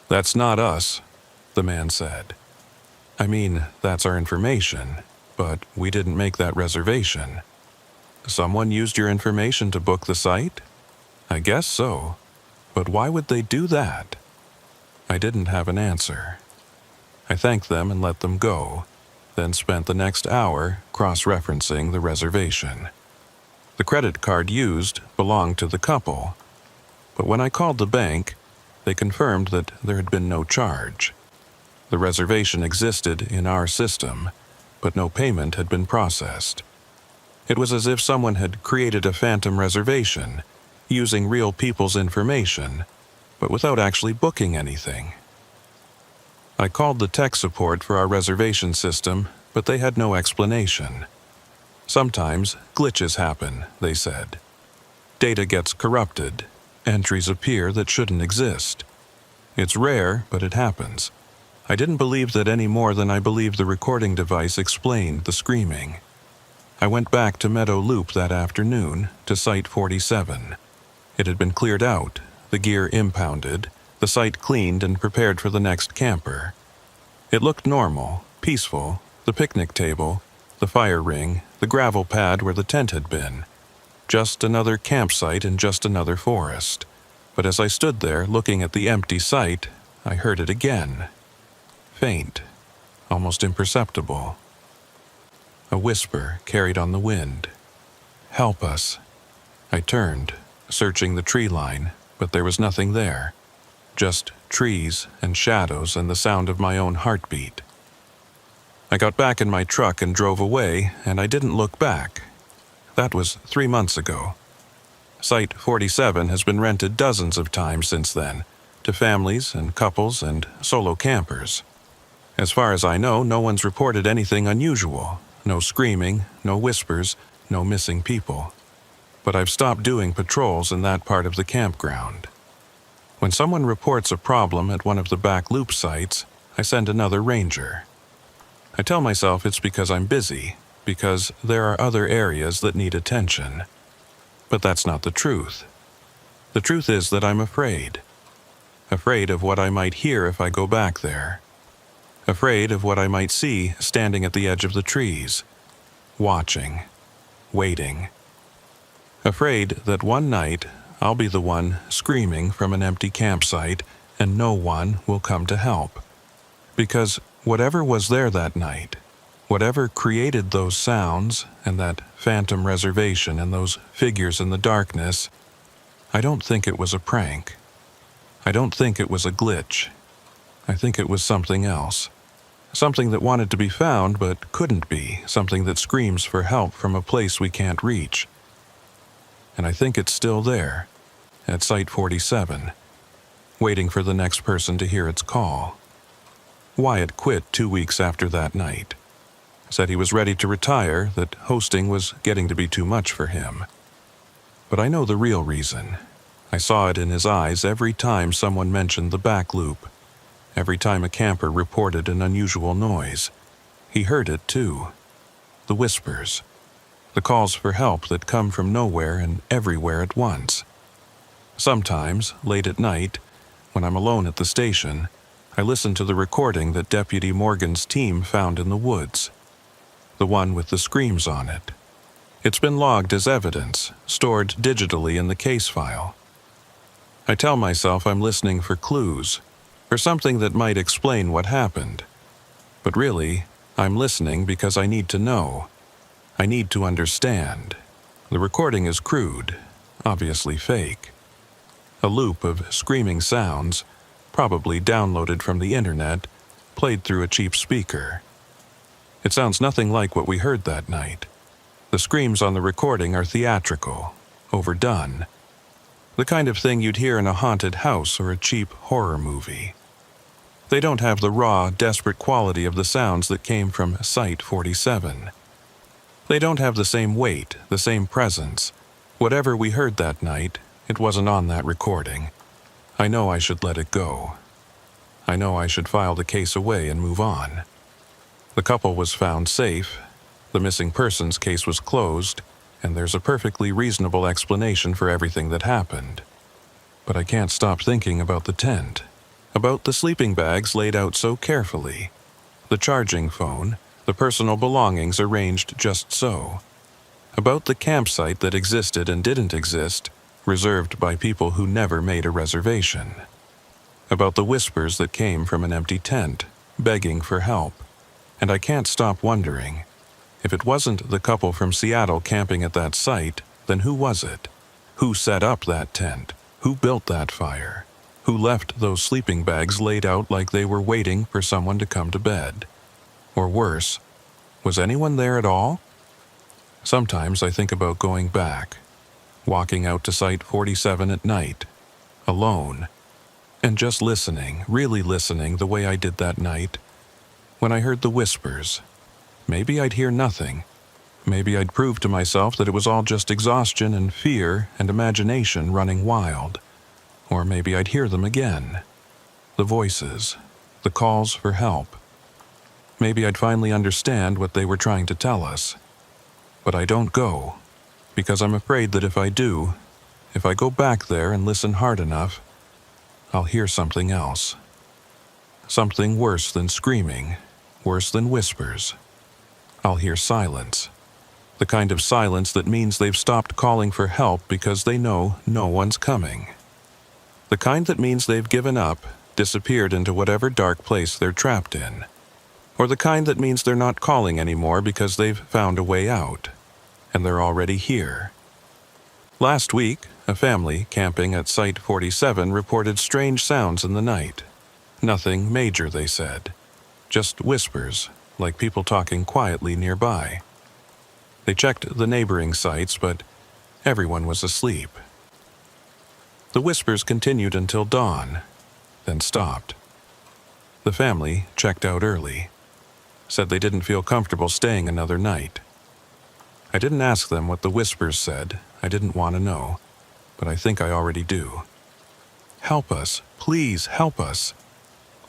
"That's not us," the man said. "I mean, that's our information, but we didn't make that reservation." "Someone used your information to book the site?" "I guess so. But why would they do that?" I didn't have an answer. I thanked them and let them go, then spent the next hour cross-referencing the reservation. The credit card used belonged to the couple, but when I called the bank, they confirmed that there had been no charge. The reservation existed in our system, but no payment had been processed. It was as if someone had created a phantom reservation, using real people's information, but without actually booking anything. I called the tech support for our reservation system, but they had no explanation. "Sometimes glitches happen," they said. "Data gets corrupted. Entries appear that shouldn't exist. It's rare, but it happens." I didn't believe that any more than I believed the recording device explained the screaming. I went back to Meadow Loop that afternoon, to Site 47. It had been cleared out, the gear impounded, the site cleaned and prepared for the next camper. It looked normal, peaceful, the picnic table, the fire ring, the gravel pad where the tent had been. Just another campsite in just another forest. But as I stood there looking at the empty site, I heard it again. Faint, almost imperceptible. A whisper carried on the wind. "Help us." I turned, searching the tree line, but there was nothing there. Just trees and shadows and the sound of my own heartbeat. I got back in my truck and drove away, and I didn't look back. That was 3 months ago. Site 47 has been rented dozens of times since then, to families and couples and solo campers. As far as I know, no one's reported anything unusual. No screaming, no whispers, no missing people. But I've stopped doing patrols in that part of the campground. When someone reports a problem at one of the back loop sites, I send another ranger. I tell myself it's because I'm busy, because there are other areas that need attention. But that's not the truth. The truth is that I'm afraid. Afraid of what I might hear if I go back there. Afraid of what I might see standing at the edge of the trees. Watching. Waiting. Afraid that one night I'll be the one screaming from an empty campsite and no one will come to help. Because whatever was there that night, whatever created those sounds and that phantom reservation and those figures in the darkness, I don't think it was a prank. I don't think it was a glitch. I think it was something else. Something that wanted to be found but couldn't be, something that screams for help from a place we can't reach. And I think it's still there, at Site 47, waiting for the next person to hear its call. Wyatt quit 2 weeks after that night. Said he was ready to retire, that hosting was getting to be too much for him. But I know the real reason. I saw it in his eyes every time someone mentioned the back loop. Every time a camper reported an unusual noise. He heard it too. The whispers. The calls for help that come from nowhere and everywhere at once. Sometimes, late at night, when I'm alone at the station, I listen to the recording that Deputy Morgan's team found in the woods. The one with the screams on it. It's been logged as evidence, stored digitally in the case file. I tell myself I'm listening for clues, for something that might explain what happened. But really, I'm listening because I need to know. I need to understand. The recording is crude, obviously fake. A loop of screaming sounds, probably downloaded from the internet, played through a cheap speaker. It sounds nothing like what we heard that night. The screams on the recording are theatrical, overdone. The kind of thing you'd hear in a haunted house or a cheap horror movie. They don't have the raw, desperate quality of the sounds that came from Site 47. They don't have the same weight, the same presence. Whatever we heard that night, it wasn't on that recording. I know I should let it go. I know I should file the case away and move on. The couple was found safe, the missing persons case was closed, and there's a perfectly reasonable explanation for everything that happened. But I can't stop thinking about the tent, about the sleeping bags laid out so carefully, the charging phone, the personal belongings arranged just so, about the campsite that existed and didn't exist, reserved by people who never made a reservation, about the whispers that came from an empty tent, begging for help. And I can't stop wondering, if it wasn't the couple from Seattle camping at that site, then who was it? Who set up that tent? Who built that fire? Who left those sleeping bags laid out like they were waiting for someone to come to bed? Or worse, was anyone there at all? Sometimes I think about going back, walking out to Site 47 at night, alone, and just listening, really listening the way I did that night. When I heard the whispers, maybe I'd hear nothing. Maybe I'd prove to myself that it was all just exhaustion and fear and imagination running wild. Or maybe I'd hear them again. The voices, the calls for help. Maybe I'd finally understand what they were trying to tell us. But I don't go, because I'm afraid that if I do, if I go back there and listen hard enough, I'll hear something else. Something worse than screaming, worse than whispers. I'll hear silence. The kind of silence that means they've stopped calling for help because they know no one's coming. The kind that means they've given up, disappeared into whatever dark place they're trapped in. Or the kind that means they're not calling anymore because they've found a way out, and they're already here. Last week, a family camping at Site 47 reported strange sounds in the night. Nothing major, they said. Just whispers, like people talking quietly nearby. They checked the neighboring sites, but everyone was asleep. The whispers continued until dawn, then stopped. The family checked out early, said they didn't feel comfortable staying another night. I didn't ask them what the whispers said. I didn't want to know, but I think I already do. Help us, please help us.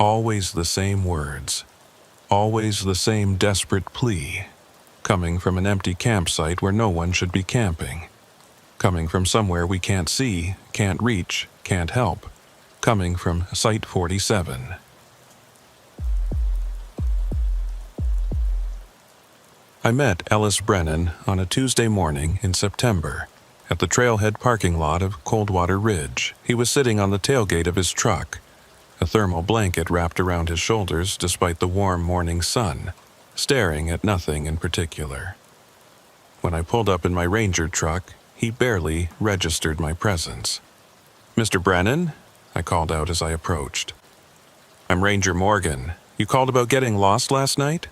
Always the same words. Always the same desperate plea. Coming from an empty campsite where no one should be camping. Coming from somewhere we can't see, can't reach, can't help. Coming from Site 47. I met Ellis Brennan on a Tuesday morning in September at the trailhead parking lot of Coldwater Ridge. He was sitting on the tailgate of his truck, a thermal blanket wrapped around his shoulders despite the warm morning sun, staring at nothing in particular. When I pulled up in my Ranger truck, he barely registered my presence. "Mr. Brennan?" I called out as I approached. "I'm Ranger Morgan. You called about getting lost last night?"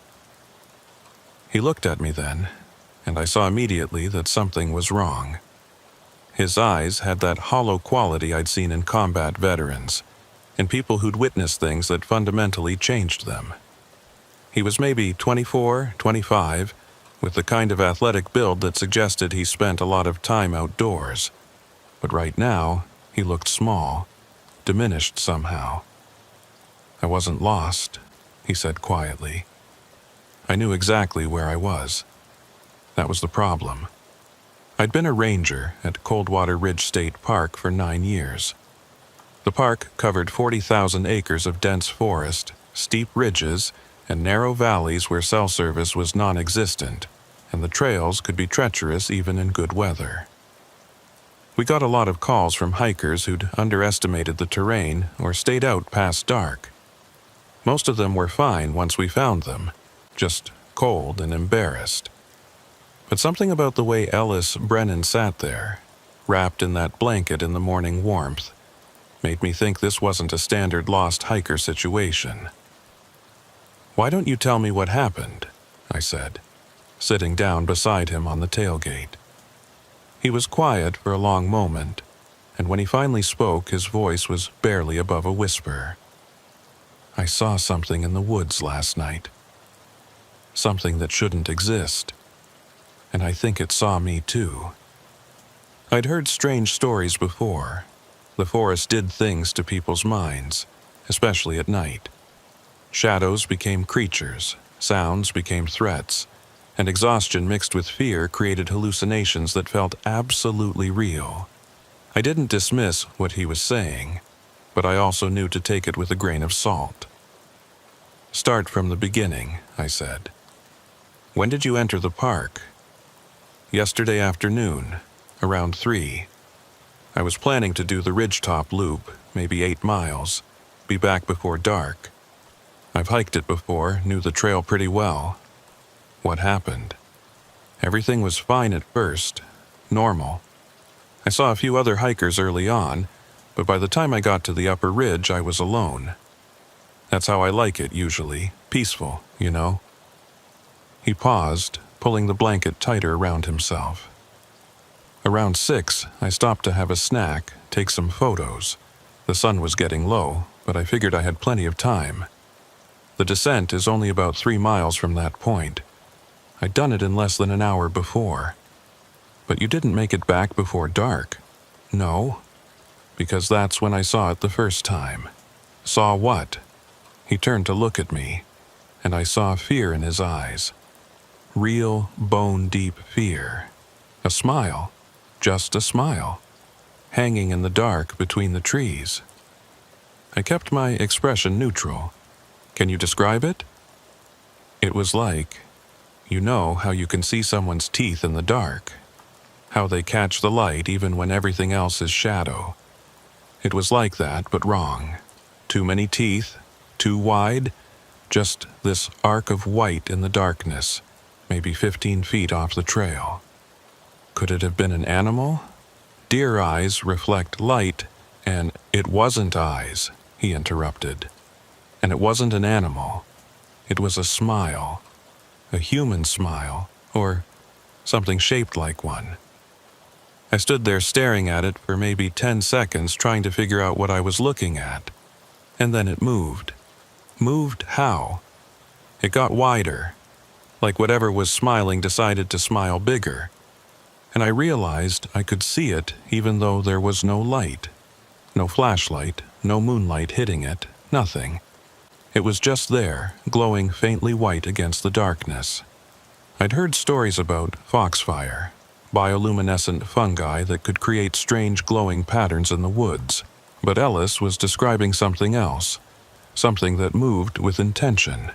He looked at me then, and I saw immediately that something was wrong. His eyes had that hollow quality I'd seen in combat veterans, in people who'd witnessed things that fundamentally changed them. He was maybe 24, 25, with the kind of athletic build that suggested he spent a lot of time outdoors. But right now, he looked small, diminished somehow. "I wasn't lost," he said quietly. I knew exactly where I was. That was the problem. I'd been a ranger at Coldwater Ridge State Park for 9 years. The park covered 40,000 acres of dense forest, steep ridges, and narrow valleys where cell service was non-existent, and the trails could be treacherous even in good weather. We got a lot of calls from hikers who'd underestimated the terrain or stayed out past dark. Most of them were fine once we found them, just cold and embarrassed. But something about the way Ellis Brennan sat there, wrapped in that blanket in the morning warmth, made me think this wasn't a standard lost hiker situation. "Why don't you tell me what happened?" I said, sitting down beside him on the tailgate. He was quiet for a long moment, and when he finally spoke, his voice was barely above a whisper. "I saw something in the woods last night. Something that shouldn't exist. And I think it saw me too." I'd heard strange stories before. The forest did things to people's minds, especially at night. Shadows became creatures, sounds became threats, and exhaustion mixed with fear created hallucinations that felt absolutely real. I didn't dismiss what he was saying, but I also knew to take it with a grain of salt. "Start from the beginning," I said. "When did you enter the park?" "Yesterday afternoon, around 3. I was planning to do the ridgetop loop, maybe 8 miles, be back before dark. I've hiked it before, knew the trail pretty well." "What happened?" "Everything was fine at first, normal. I saw a few other hikers early on, but by the time I got to the upper ridge, I was alone. That's how I like it usually, peaceful, you know." He paused, pulling the blanket tighter around himself. "Around 6, I stopped to have a snack, take some photos. The sun was getting low, but I figured I had plenty of time. The descent is only about 3 miles from that point. I'd done it in less than an hour before." "But you didn't make it back before dark." "No, because that's when I saw it the first time." "Saw what?" He turned to look at me, and I saw fear in his eyes. Real, bone-deep fear. A smile, just a smile, hanging in the dark between the trees. I kept my expression neutral. "Can you describe it?" "It was like, you know how you can see someone's teeth in the dark, how they catch the light even when everything else is shadow. It was like that, but wrong. Too many teeth, too wide, just this arc of white in the darkness, maybe 15 feet off the trail. Could it have been an animal? Deer eyes reflect light, and it wasn't eyes," he interrupted. "And it wasn't an animal. It was a smile. A human smile, or something shaped like one." I stood there staring at it for maybe 10 seconds trying to figure out what I was looking at. And then it moved. Moved how? It got wider, like whatever was smiling decided to smile bigger. And I realized I could see it even though there was no light. No flashlight, no moonlight hitting it, nothing. It was just there, glowing faintly white against the darkness. I'd heard stories about foxfire, bioluminescent fungi that could create strange glowing patterns in the woods, but Ellis was describing something else, something that moved with intention.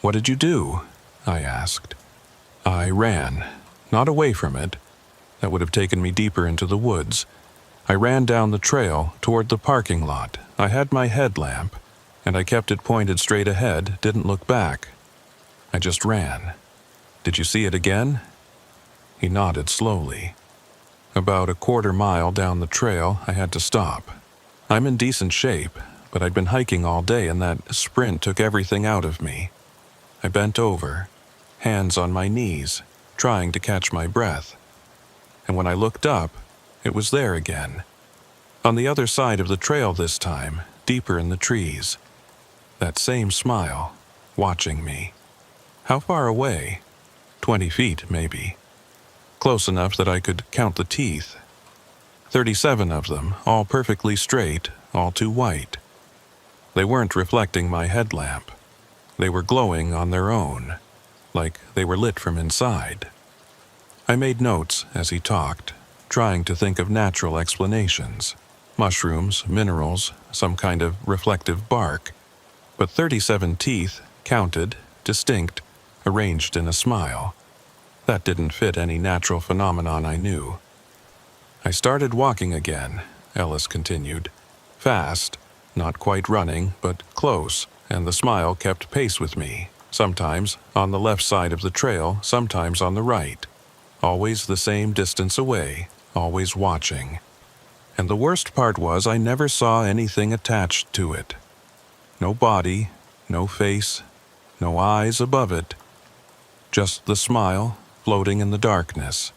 "What did you do?" I asked. "I ran, not away from it. That would have taken me deeper into the woods. I ran down the trail toward the parking lot. I had my headlamp, and I kept it pointed straight ahead, didn't look back. I just ran." "Did you see it again?" He nodded slowly. "About a quarter mile down the trail, I had to stop. I'm in decent shape, but I'd been hiking all day and that sprint took everything out of me. I bent over, hands on my knees, trying to catch my breath. And when I looked up, it was there again. On the other side of the trail this time, deeper in the trees. That same smile, watching me. How far away? 20 feet, maybe. Close enough that I could count the teeth. 37 of them, all perfectly straight, all too white. They weren't reflecting my headlamp. They were glowing on their own, like they were lit from inside." I made notes as he talked, trying to think of natural explanations. Mushrooms, minerals, some kind of reflective bark. But 37 teeth, counted, distinct, arranged in a smile. That didn't fit any natural phenomenon I knew. I started walking again, Ellis continued. Fast, not quite running, but close, and the smile kept pace with me, sometimes on the left side of the trail, sometimes on the right. Always the same distance away, always watching. And the worst part was I never saw anything attached to it. No body, no face, no eyes above it. Just the smile floating in the darkness.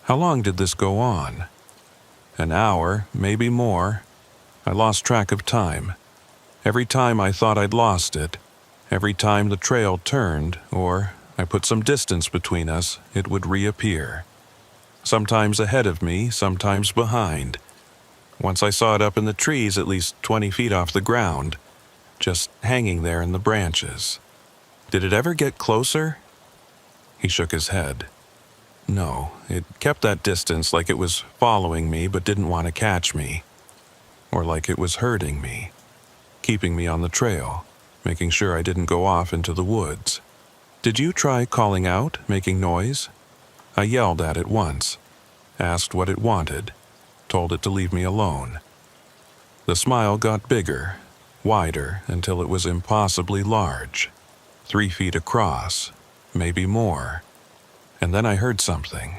How long did this go on? An hour, maybe more. I lost track of time. Every time I thought I'd lost it, every time the trail turned, or I put some distance between us, it would reappear. Sometimes ahead of me, sometimes behind. Once I saw it up in the trees at least 20 feet off the ground, just hanging there in the branches. Did it ever get closer? He shook his head. No, it kept that distance like it was following me but didn't want to catch me. Or like it was herding me, keeping me on the trail, making sure I didn't go off into the woods. Did you try calling out, making noise? I yelled at it once, asked what it wanted, told it to leave me alone. The smile got bigger, wider, until it was impossibly large, 3 feet across, maybe more. And then I heard something.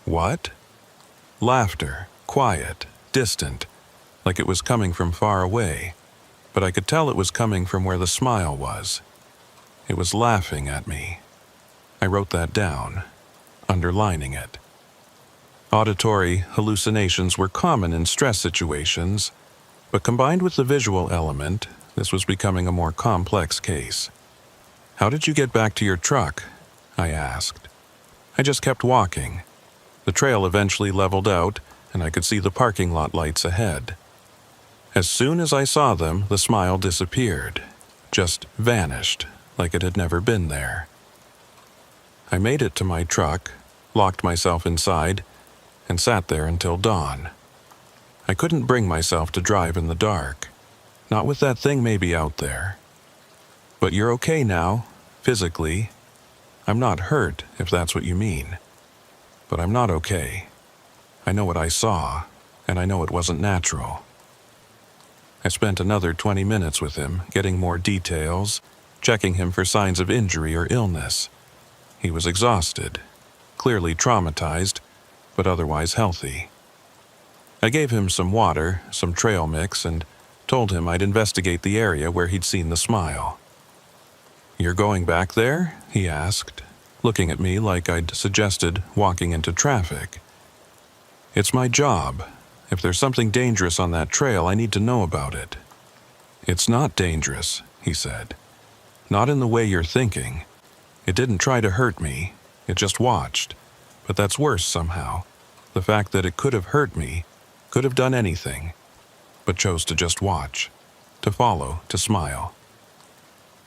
What? Laughter, quiet, distant, like it was coming from far away, but I could tell it was coming from where the smile was. It was laughing at me. I wrote that down, underlining it. Auditory hallucinations were common in stress situations, but combined with the visual element, this was becoming a more complex case. How did you get back to your truck? I asked. I just kept walking. The trail eventually leveled out, and I could see the parking lot lights ahead. As soon as I saw them, the smile disappeared, just vanished, like it had never been there. I made it to my truck, locked myself inside, and sat there until dawn. I couldn't bring myself to drive in the dark, not with that thing maybe out there. But you're okay now, physically. I'm not hurt, if that's what you mean. But I'm not okay. I know what I saw, and I know it wasn't natural. I spent another 20 minutes with him, getting more details, checking him for signs of injury or illness. He was exhausted, clearly traumatized, but otherwise healthy. I gave him some water, some trail mix, and told him I'd investigate the area where he'd seen the smile. "You're going back there?" he asked, looking at me like I'd suggested walking into traffic. "It's my job. If there's something dangerous on that trail, I need to know about it." "It's not dangerous," he said. "Not in the way you're thinking. It didn't try to hurt me. It just watched. But that's worse somehow. The fact that it could have hurt me, could have done anything, but chose to just watch, to follow, to smile."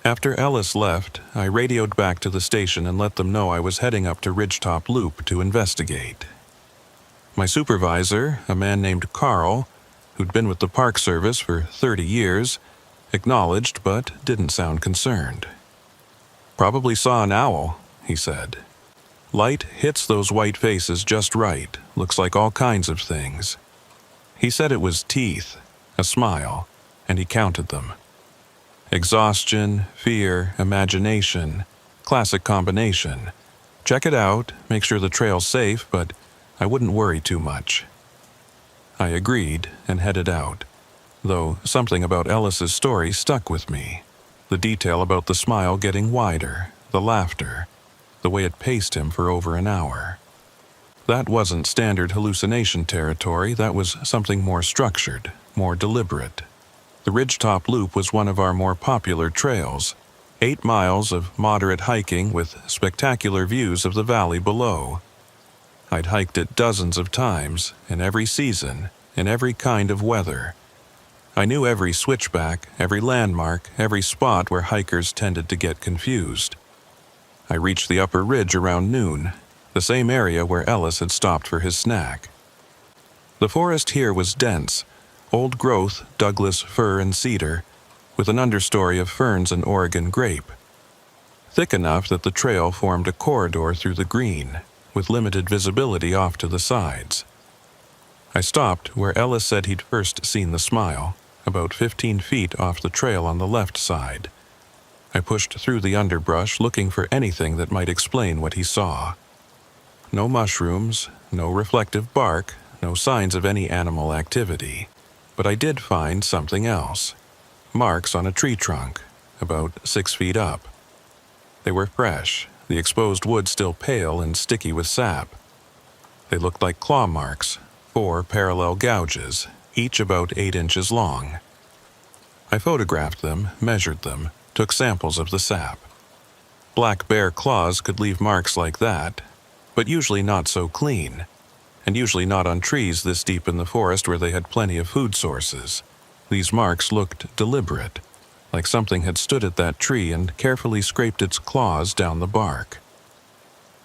After Ellis left, I radioed back to the station and let them know I was heading up to Ridgetop Loop to investigate. My supervisor, a man named Carl, who'd been with the Park Service for 30 years, acknowledged but didn't sound concerned. "Probably saw an owl," he said. "Light hits those white faces just right, looks like all kinds of things." He said it was teeth, a smile, and he counted them. Exhaustion, fear, imagination, classic combination. Check it out, make sure the trail's safe, but I wouldn't worry too much. I agreed and headed out, though something about Ellis's story stuck with me. The detail about the smile getting wider, the laughter, the way it paced him for over an hour. That wasn't standard hallucination territory, that was something more structured, more deliberate. The Ridgetop Loop was one of our more popular trails, 8 miles of moderate hiking with spectacular views of the valley below. I'd hiked it dozens of times, in every season, in every kind of weather. I knew every switchback, every landmark, every spot where hikers tended to get confused. I reached the upper ridge around noon, the same area where Ellis had stopped for his snack. The forest here was dense, old growth Douglas fir and cedar, with an understory of ferns and Oregon grape. thick enough that the trail formed a corridor through the green, with limited visibility off to the sides. I stopped where Ellis said he'd first seen the smile, about 15 feet off the trail on the left side. I pushed through the underbrush looking for anything that might explain what he saw. No mushrooms, no reflective bark, no signs of any animal activity. But I did find something else. Marks on a tree trunk, about 6 feet up. They were fresh, the exposed wood still pale and sticky with sap. They looked like claw marks, 4 parallel gouges, each about 8 inches long. I photographed them, measured them, took samples of the sap. Black bear claws could leave marks like that, but usually not so clean, and usually not on trees this deep in the forest where they had plenty of food sources. These marks looked deliberate, like something had stood at that tree and carefully scraped its claws down the bark.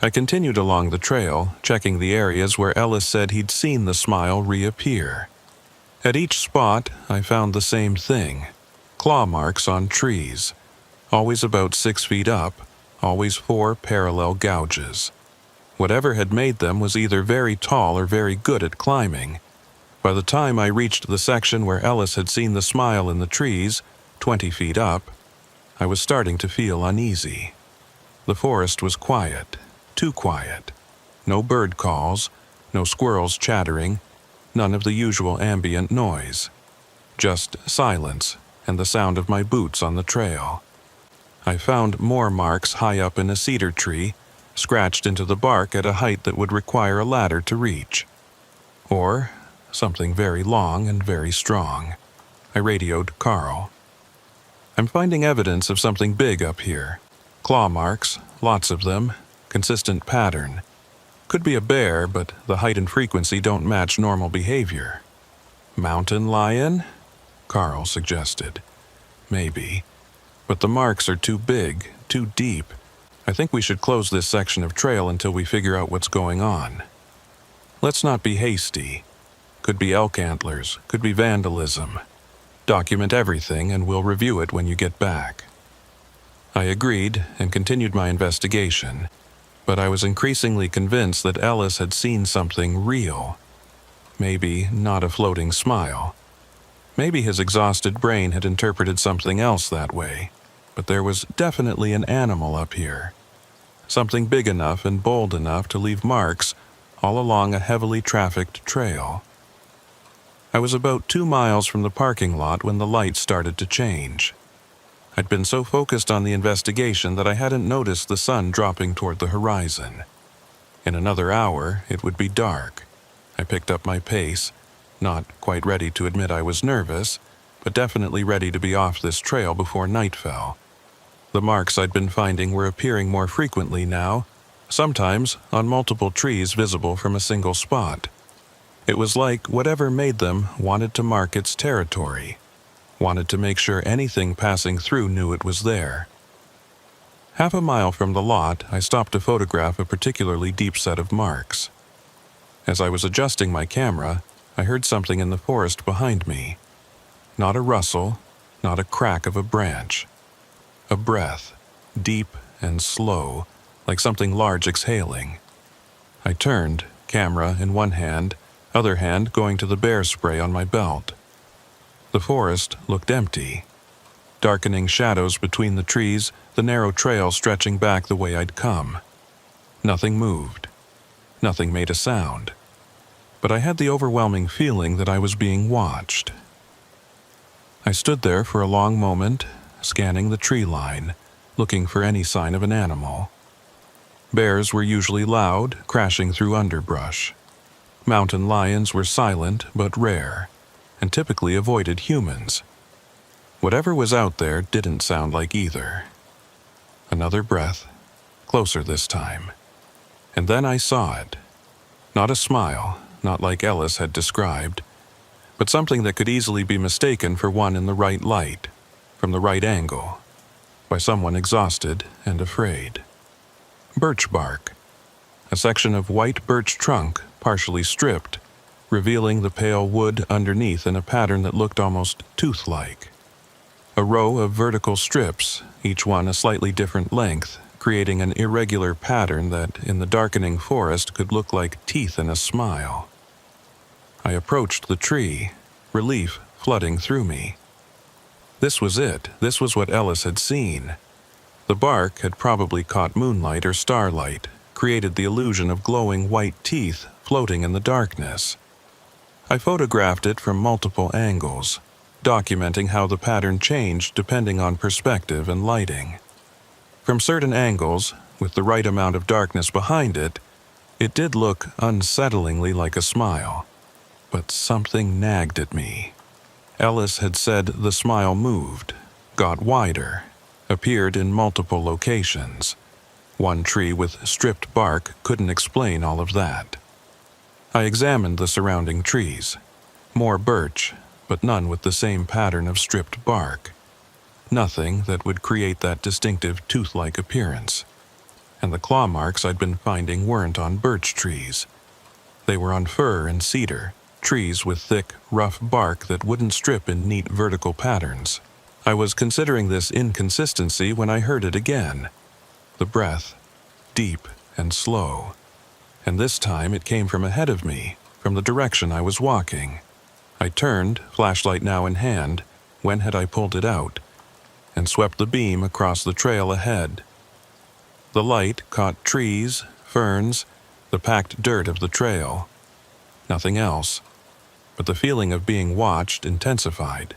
I continued along the trail, checking the areas where Ellis said he'd seen the smile reappear. At each spot, I found the same thing: claw marks on trees, always about 6 feet up, always 4 parallel gouges. Whatever had made them was either very tall or very good at climbing. By the time I reached the section where Ellis had seen the smile in the trees, 20 feet up, I was starting to feel uneasy. The forest was quiet, too quiet. No bird calls, no squirrels chattering, none of the usual ambient noise. Just silence and the sound of my boots on the trail. I found more marks high up in a cedar tree, scratched into the bark at a height that would require a ladder to reach. Or something very long and very strong. I radioed Carl. "I'm finding evidence of something big up here. Claw marks, lots of them, consistent pattern. Could be a bear, but the height and frequency don't match normal behavior." "Mountain lion?" Carl suggested. "Maybe. But the marks are too big, too deep. I think we should close this section of trail until we figure out what's going on. Let's not be hasty. Could be elk antlers, could be vandalism. Document everything and we'll review it when you get back." I agreed and continued my investigation, but I was increasingly convinced that Ellis had seen something real. Maybe not a floating smile. Maybe his exhausted brain had interpreted something else that way, but there was definitely an animal up here. Something big enough and bold enough to leave marks all along a heavily trafficked trail. I was about 2 miles from the parking lot when the light started to change. I'd been so focused on the investigation that I hadn't noticed the sun dropping toward the horizon. In another hour, it would be dark. I picked up my pace, not quite ready to admit I was nervous, but definitely ready to be off this trail before night fell. The marks I'd been finding were appearing more frequently now, sometimes on multiple trees visible from a single spot. It was like whatever made them wanted to mark its territory, wanted to make sure anything passing through knew it was there. Half a mile from the lot, I stopped to photograph a particularly deep set of marks. As I was adjusting my camera, I heard something in the forest behind me. Not a rustle, not a crack of a branch. A breath, deep and slow, like something large exhaling. I turned, camera in one hand, other hand going to the bear spray on my belt. The forest looked empty. Darkening shadows between the trees, the narrow trail stretching back the way I'd come. Nothing moved. Nothing made a sound. But I had the overwhelming feeling that I was being watched. I stood there for a long moment, scanning the tree line, looking for any sign of an animal. Bears were usually loud, crashing through underbrush. Mountain lions were silent but rare, and typically avoided humans. Whatever was out there didn't sound like either. Another breath, closer this time. And then I saw it. Not a smile, not like Ellis had described, but something that could easily be mistaken for one in the right light, from the right angle, by someone exhausted and afraid. Birch bark. A section of white birch trunk, partially stripped, revealing the pale wood underneath in a pattern that looked almost tooth-like. A row of vertical strips, each one a slightly different length, creating an irregular pattern that, in the darkening forest, could look like teeth in a smile. I approached the tree, relief flooding through me. This was it. This was what Ellis had seen. The bark had probably caught moonlight or starlight, created the illusion of glowing white teeth floating in the darkness. I photographed it from multiple angles, documenting how the pattern changed depending on perspective and lighting. From certain angles, with the right amount of darkness behind it, it did look unsettlingly like a smile. But something nagged at me. Ellis had said the smile moved, got wider, appeared in multiple locations. One tree with stripped bark couldn't explain all of that. I examined the surrounding trees. More birch, but none with the same pattern of stripped bark. Nothing that would create that distinctive tooth-like appearance. And the claw marks I'd been finding weren't on birch trees. They were on fir and cedar, trees with thick, rough bark that wouldn't strip in neat vertical patterns. I was considering this inconsistency when I heard it again. The breath, deep and slow. And this time it came from ahead of me, from the direction I was walking. I turned, flashlight now in hand, when had I pulled it out, and swept the beam across the trail ahead. The light caught trees, ferns, the packed dirt of the trail. Nothing else, but the feeling of being watched intensified.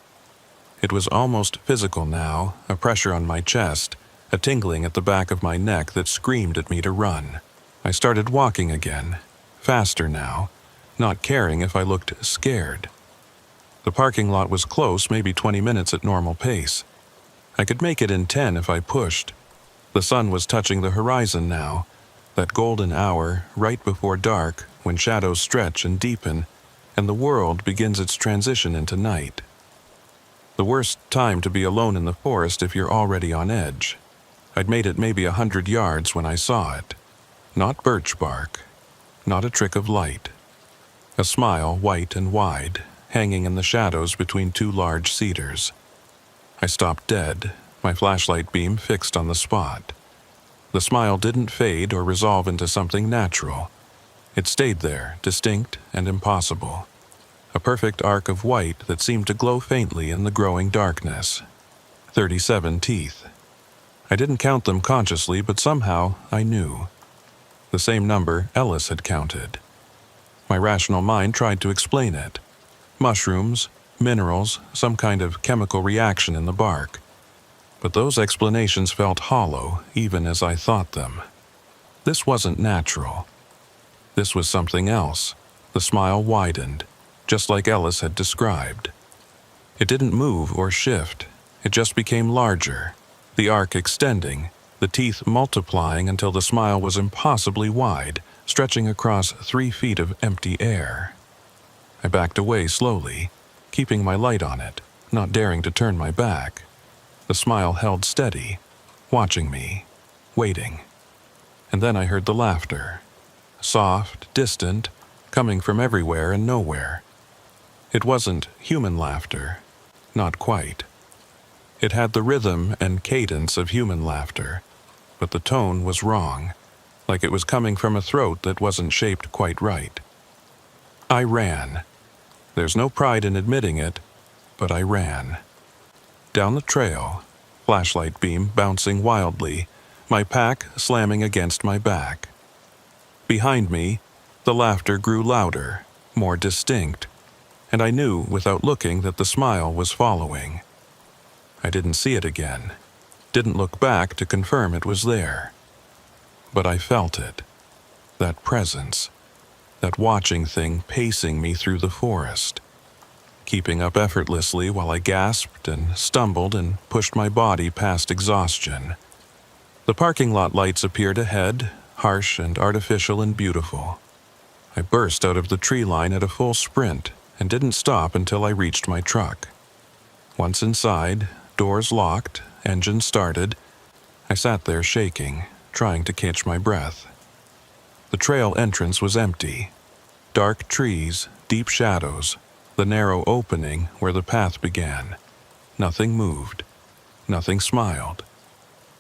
It was almost physical now, a pressure on my chest, a tingling at the back of my neck that screamed at me to run. I started walking again, faster now, not caring if I looked scared. The parking lot was close, maybe 20 minutes at normal pace. I could make it in 10 if I pushed. The sun was touching the horizon now, that golden hour right before dark when shadows stretch and deepen and the world begins its transition into night. The worst time to be alone in the forest if you're already on edge. I'd made it maybe 100 yards when I saw it. Not birch bark, not a trick of light. A smile, white and wide, hanging in the shadows between two large cedars. I stopped dead, my flashlight beam fixed on the spot. The smile didn't fade or resolve into something natural. It stayed there, distinct and impossible. A perfect arc of white that seemed to glow faintly in the growing darkness. 37 teeth. I didn't count them consciously, but somehow I knew. The same number Ellis had counted. My rational mind tried to explain it. Mushrooms, minerals, some kind of chemical reaction in the bark. But those explanations felt hollow, even as I thought them. This wasn't natural. This was something else. The smile widened, just like Ellis had described. It didn't move or shift. It just became larger, the arc extending, the teeth multiplying until the smile was impossibly wide, stretching across 3 feet of empty air. I backed away slowly, keeping my light on it, not daring to turn my back. The smile held steady, watching me, waiting. And then I heard the laughter. Soft, distant, coming from everywhere and nowhere. It wasn't human laughter, not quite. It had the rhythm and cadence of human laughter, but the tone was wrong, like it was coming from a throat that wasn't shaped quite right. I ran. There's no pride in admitting it, but I ran. Down the trail, flashlight beam bouncing wildly, my pack slamming against my back. Behind me, the laughter grew louder, more distinct, and I knew without looking that the smile was following. I didn't see it again, didn't look back to confirm it was there. But I felt it, that presence, that watching thing pacing me through the forest, keeping up effortlessly while I gasped and stumbled and pushed my body past exhaustion. The parking lot lights appeared ahead, harsh and artificial and beautiful. I burst out of the tree line at a full sprint and didn't stop until I reached my truck. Once inside, doors locked, engine started, I sat there shaking, trying to catch my breath. The trail entrance was empty. Dark trees, deep shadows, the narrow opening where the path began. Nothing moved, Nothing smiled.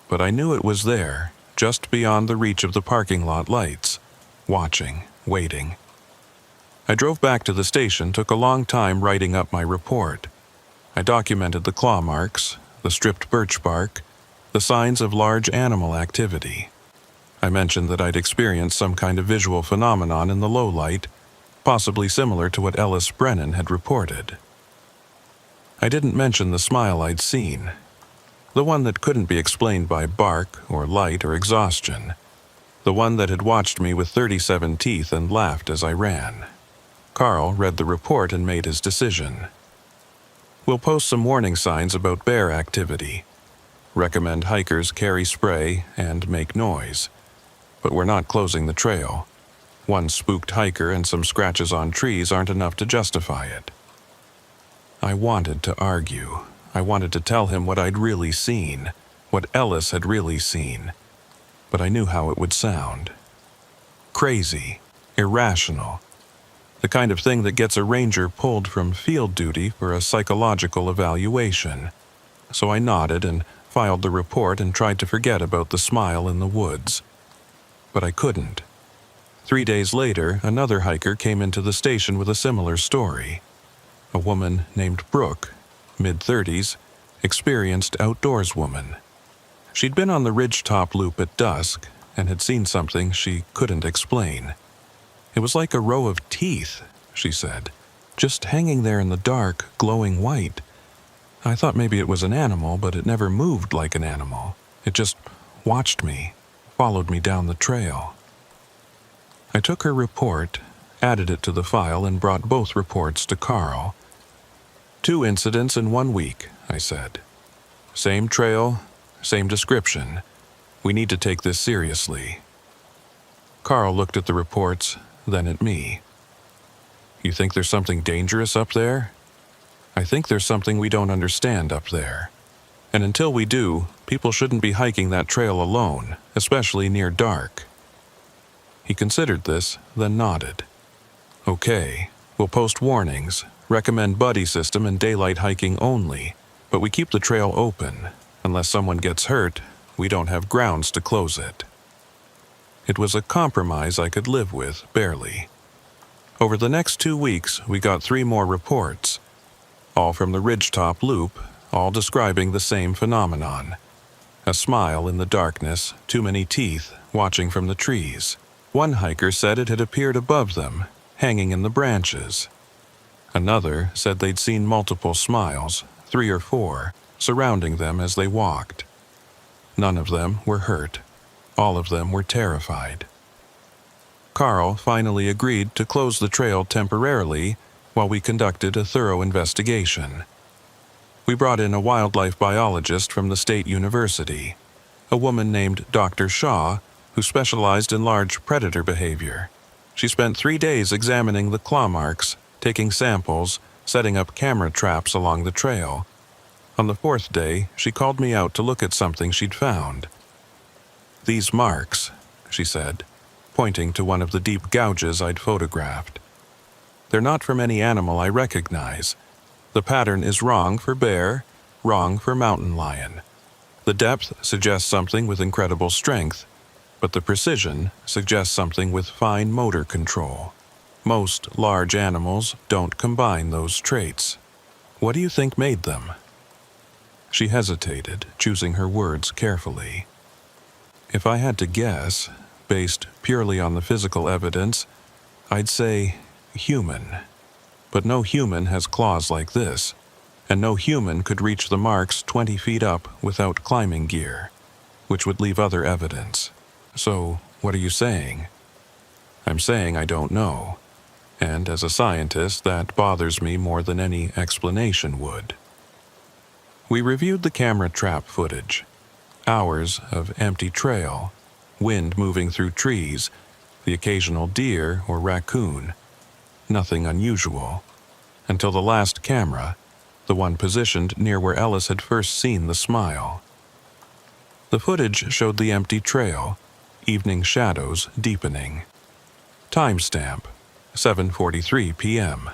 But I knew it was there, just beyond the reach of the parking lot lights, watching, waiting. I drove back to the station, took a long time writing up my report. I documented the claw marks, the stripped birch bark, the signs of large animal activity. I mentioned that I'd experienced some kind of visual phenomenon in the low light, possibly similar to what Ellis Brennan had reported. I didn't mention the smile I'd seen, the one that couldn't be explained by bark or light or exhaustion, the one that had watched me with 37 teeth and laughed as I ran. Carl read the report and made his decision. We'll post some warning signs about bear activity. Recommend hikers carry spray and make noise. But we're not closing the trail. One spooked hiker and some scratches on trees aren't enough to justify it. I wanted to argue. I wanted to tell him what I'd really seen, what Ellis had really seen. But I knew how it would sound. Crazy, irrational. The kind of thing that gets a ranger pulled from field duty for a psychological evaluation. So I nodded and filed the report and tried to forget about the smile in the woods. But I couldn't. 3 days later, another hiker came into the station with a similar story. A woman named Brooke, mid-30s, experienced outdoors woman. She'd been on the ridgetop loop at dusk and had seen something she couldn't explain. It was like a row of teeth, she said, just hanging there in the dark, glowing white. I thought maybe it was an animal, but it never moved like an animal. It just watched me, followed me down the trail. I took her report, added it to the file, and brought both reports to Carl. 2 incidents in 1 week, I said. Same trail, same description. We need to take this seriously. Carl looked at the reports, then at me. You think there's something dangerous up there? I think there's something we don't understand up there. And until we do, people shouldn't be hiking that trail alone, especially near dark. He considered this, then nodded. Okay, we'll post warnings, recommend buddy system and daylight hiking only, but we keep the trail open. Unless someone gets hurt, we don't have grounds to close it. It was a compromise I could live with, barely. Over the next 2 weeks, we got 3 more reports, all from the ridgetop loop, all describing the same phenomenon. A smile in the darkness, too many teeth, watching from the trees. One hiker said it had appeared above them, hanging in the branches. Another said they'd seen multiple smiles, 3 or 4, surrounding them as they walked. None of them were hurt. All of them were terrified. Carl finally agreed to close the trail temporarily while we conducted a thorough investigation. We brought in a wildlife biologist from the state university, a woman named Dr. Shaw, who specialized in large predator behavior. She spent 3 days examining the claw marks, taking samples, setting up camera traps along the trail. On the 4th day, she called me out to look at something she'd found. These marks, she said, pointing to one of the deep gouges I'd photographed. They're not from any animal I recognize. The pattern is wrong for bear, wrong for mountain lion. The depth suggests something with incredible strength, but the precision suggests something with fine motor control. Most large animals don't combine those traits. What do you think made them? She hesitated, choosing her words carefully. If I had to guess, based purely on the physical evidence, I'd say human. But no human has claws like this, and no human could reach the marks 20 feet up without climbing gear, which would leave other evidence. So, what are you saying? I'm saying I don't know, and as a scientist, that bothers me more than any explanation would. We reviewed the camera trap footage. Hours of empty trail, wind moving through trees, the occasional deer or raccoon. Nothing unusual. Until the last camera, the one positioned near where Ellis had first seen the smile. The footage showed the empty trail, evening shadows deepening. Timestamp, 7:43 p.m.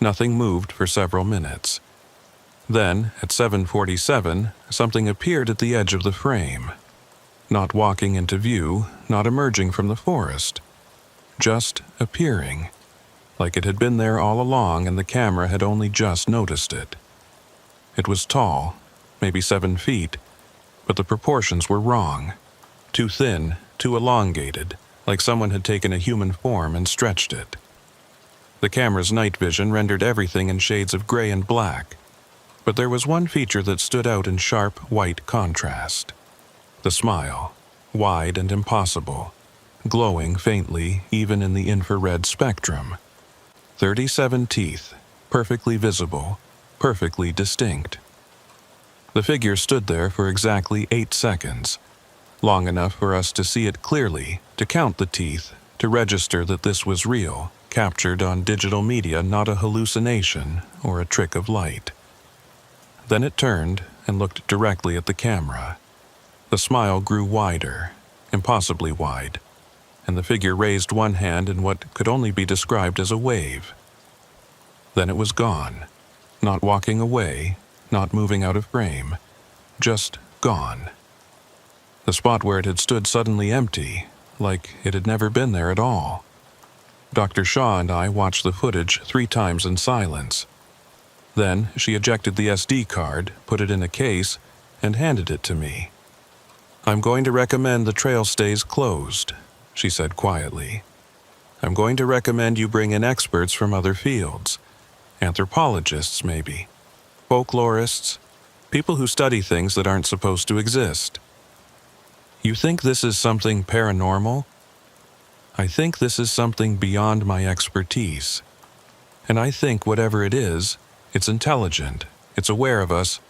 Nothing moved for several minutes. Then, at 7:47, something appeared at the edge of the frame. Not walking into view, not emerging from the forest. Just appearing, like it had been there all along and the camera had only just noticed it. It was tall, maybe 7 feet, but the proportions were wrong. Too thin, too elongated, like someone had taken a human form and stretched it. The camera's night vision rendered everything in shades of gray and black, but there was one feature that stood out in sharp white contrast. The smile, wide and impossible, glowing faintly even in the infrared spectrum. 37 teeth, perfectly visible, perfectly distinct. The figure stood there for exactly 8 seconds, long enough for us to see it clearly, to count the teeth, to register that this was real, captured on digital media, not a hallucination or a trick of light. Then it turned and looked directly at the camera. The smile grew wider, impossibly wide, and the figure raised one hand in what could only be described as a wave. Then it was gone, not walking away, not moving out of frame, just gone. The spot where it had stood suddenly empty, like it had never been there at all. Dr. Shaw and I watched the footage 3 times in silence. Then she ejected the SD card, put it in a case, and handed it to me. "I'm going to recommend the trail stays closed," she said quietly. "I'm going to recommend you bring in experts from other fields. Anthropologists, maybe. Folklorists. People who study things that aren't supposed to exist. You think this is something paranormal? I think this is something beyond my expertise. And I think whatever it is, it's intelligent, it's aware of us,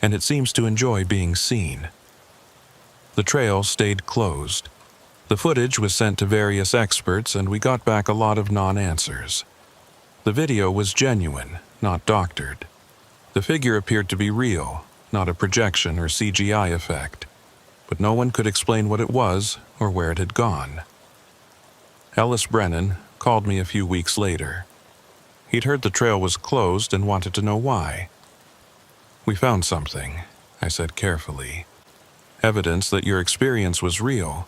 and it seems to enjoy being seen." The trail stayed closed. The footage was sent to various experts, and we got back a lot of non-answers. The video was genuine, not doctored. The figure appeared to be real, not a projection or CGI effect, but no one could explain what it was or where it had gone. Ellis Brennan called me a few weeks later. He'd heard the trail was closed and wanted to know why. "We found something," I said carefully. "Evidence that your experience was real,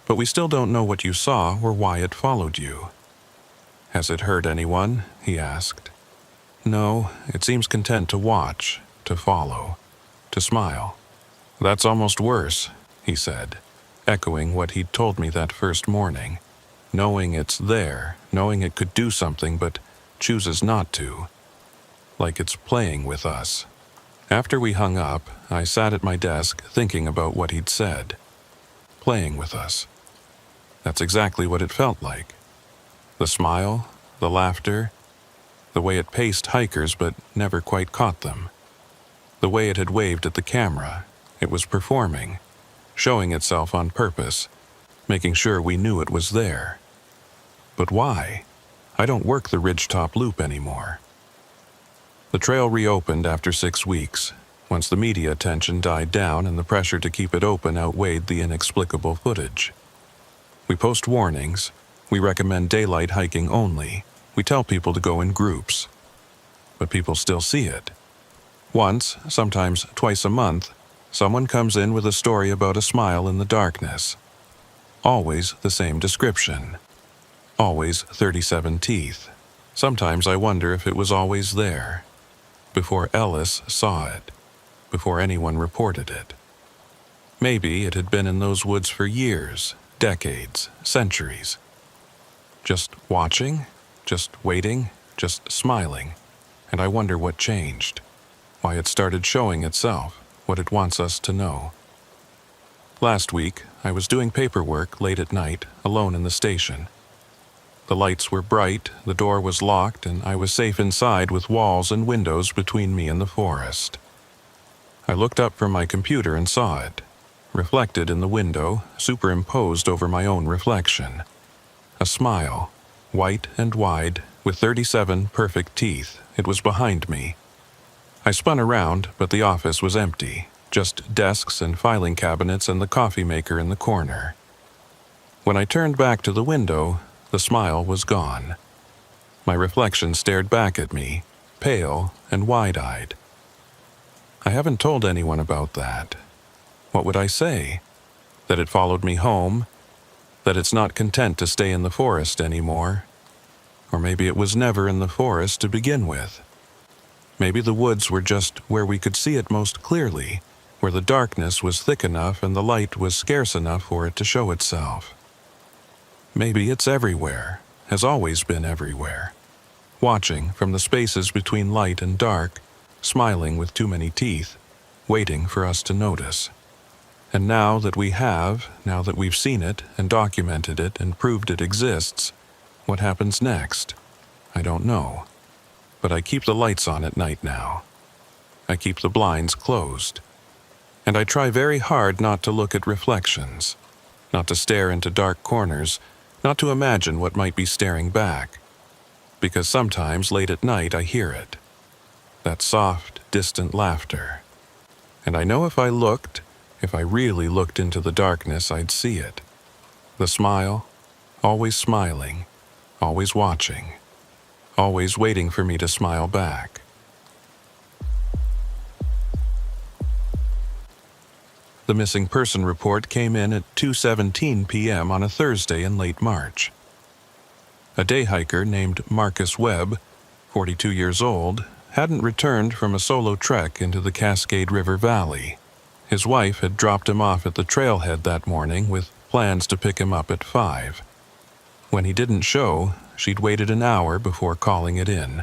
but we still don't know what you saw or why it followed you." "Has it hurt anyone?" he asked. "No, it seems content to watch, to follow, to smile." "That's almost worse," he said, echoing what he'd told me that first morning. Knowing it's there, knowing it could do something but chooses not to. Like it's playing with us. After we hung up, I sat at my desk thinking about what he'd said. Playing with us. That's exactly what it felt like. The smile, the laughter, the way it paced hikers but never quite caught them. The way it had waved at the camera. It was performing, showing itself on purpose, making sure we knew it was there. But why? I don't work the Ridgetop Loop anymore. The trail reopened after 6 weeks, once the media attention died down and the pressure to keep it open outweighed the inexplicable footage. We post warnings. We recommend daylight hiking only. We tell people to go in groups. But people still see it. Once, sometimes twice a month, someone comes in with a story about a smile in the darkness. Always the same description. Always 37 teeth. Sometimes I wonder if it was always there. Before Ellis saw it. Before anyone reported it. Maybe it had been in those woods for years, decades, centuries. Just watching, just waiting, just smiling. And I wonder what changed. Why it started showing itself, what it wants us to know. Last week, I was doing paperwork late at night, alone in the station. The lights were bright, the door was locked, and I was safe inside with walls and windows between me and the forest. I looked up from my computer and saw it, reflected in the window, superimposed over my own reflection. A smile, white and wide, with 37 perfect teeth. It was behind me. I spun around, but the office was empty, just desks and filing cabinets and the coffee maker in the corner. When I turned back to the window, the smile was gone. My reflection stared back at me, pale and wide-eyed. I haven't told anyone about that. What would I say? That it followed me home? That it's not content to stay in the forest anymore? Or maybe it was never in the forest to begin with. Maybe the woods were just where we could see it most clearly, where the darkness was thick enough and the light was scarce enough for it to show itself. Maybe it's everywhere, has always been everywhere, watching from the spaces between light and dark, smiling with too many teeth, waiting for us to notice. And now that we've seen it and documented it and proved it exists, what happens next? I don't know. But I keep the lights on at night now. I keep the blinds closed. And I try very hard not to look at reflections, not to stare into dark corners, not to imagine what might be staring back. Because sometimes late at night I hear it. That soft, distant laughter. And I know if I really looked into the darkness, I'd see it. The smile, always smiling, always watching, always waiting for me to smile back. The missing person report came in at 2:17 p.m. on a Thursday in late March. A day hiker named Marcus Webb, 42 years old, hadn't returned from a solo trek into the Cascade River Valley. His wife had dropped him off at the trailhead that morning with plans to pick him up at 5. When he didn't show, she'd waited an hour before calling it in.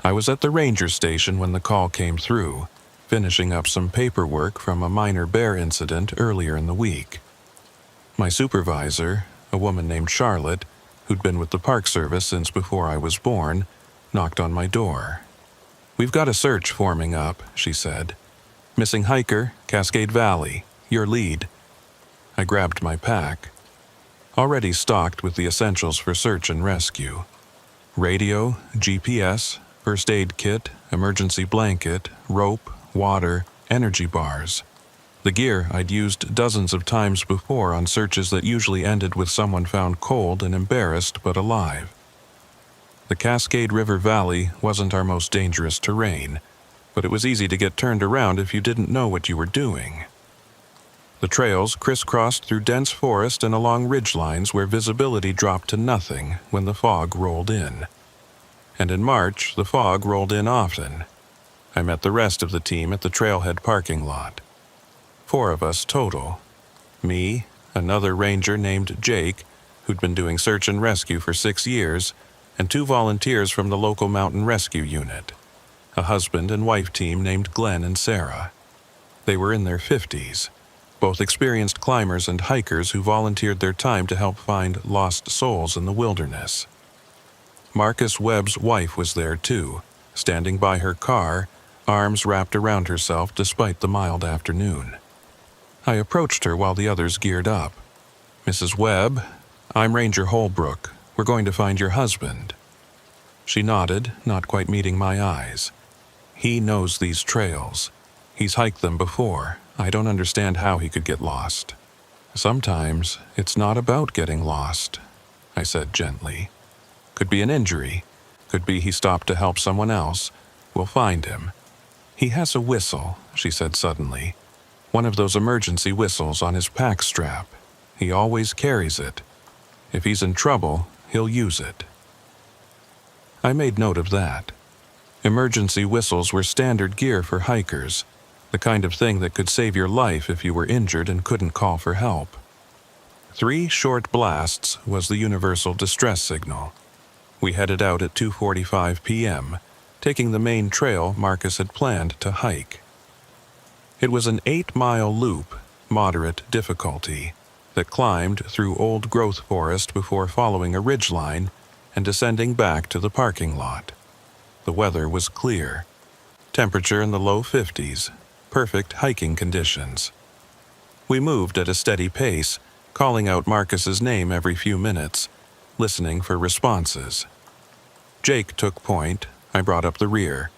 I was at the ranger station when the call came through, finishing up some paperwork from a minor bear incident earlier in the week. My supervisor, a woman named Charlotte, who'd been with the Park Service since before I was born, knocked on my door. "We've got a search forming up," she said. "Missing hiker, Cascade Valley, your lead." I grabbed my pack, already stocked with the essentials for search and rescue. Radio, GPS, first aid kit, emergency blanket, rope, water, energy bars. The gear I'd used dozens of times before on searches that usually ended with someone found cold and embarrassed but alive. The Cascade River Valley wasn't our most dangerous terrain, but it was easy to get turned around if you didn't know what you were doing. The trails crisscrossed through dense forest and along ridgelines where visibility dropped to nothing when the fog rolled in. And in March, the fog rolled in often. I met the rest of the team at the trailhead parking lot. 4 of us total. Me, another ranger named Jake, who'd been doing search and rescue for 6 years, and 2 volunteers from the local mountain rescue unit. A husband and wife team named Glenn and Sarah. They were in their 50s, both experienced climbers and hikers who volunteered their time to help find lost souls in the wilderness. Marcus Webb's wife was there too, standing by her car, arms wrapped around herself despite the mild afternoon. I approached her while the others geared up. "Mrs. Webb, I'm Ranger Holbrook. We're going to find your husband." She nodded, not quite meeting my eyes. "He knows these trails. He's hiked them before. I don't understand how he could get lost." "Sometimes it's not about getting lost," I said gently. "Could be an injury. Could be he stopped to help someone else. We'll find him." "He has a whistle," she said suddenly. "One of those emergency whistles on his pack strap. He always carries it. If he's in trouble, he'll use it." I made note of that. Emergency whistles were standard gear for hikers, the kind of thing that could save your life if you were injured and couldn't call for help. 3 short blasts was the universal distress signal. We headed out at 2:45 p.m., taking the main trail Marcus had planned to hike. It was an 8-mile loop, moderate difficulty, that climbed through old-growth forest before following a ridgeline and descending back to the parking lot. The weather was clear. Temperature in the low 50s, perfect hiking conditions. We moved at a steady pace, calling out Marcus's name every few minutes, listening for responses. Jake took point, I brought up the rear,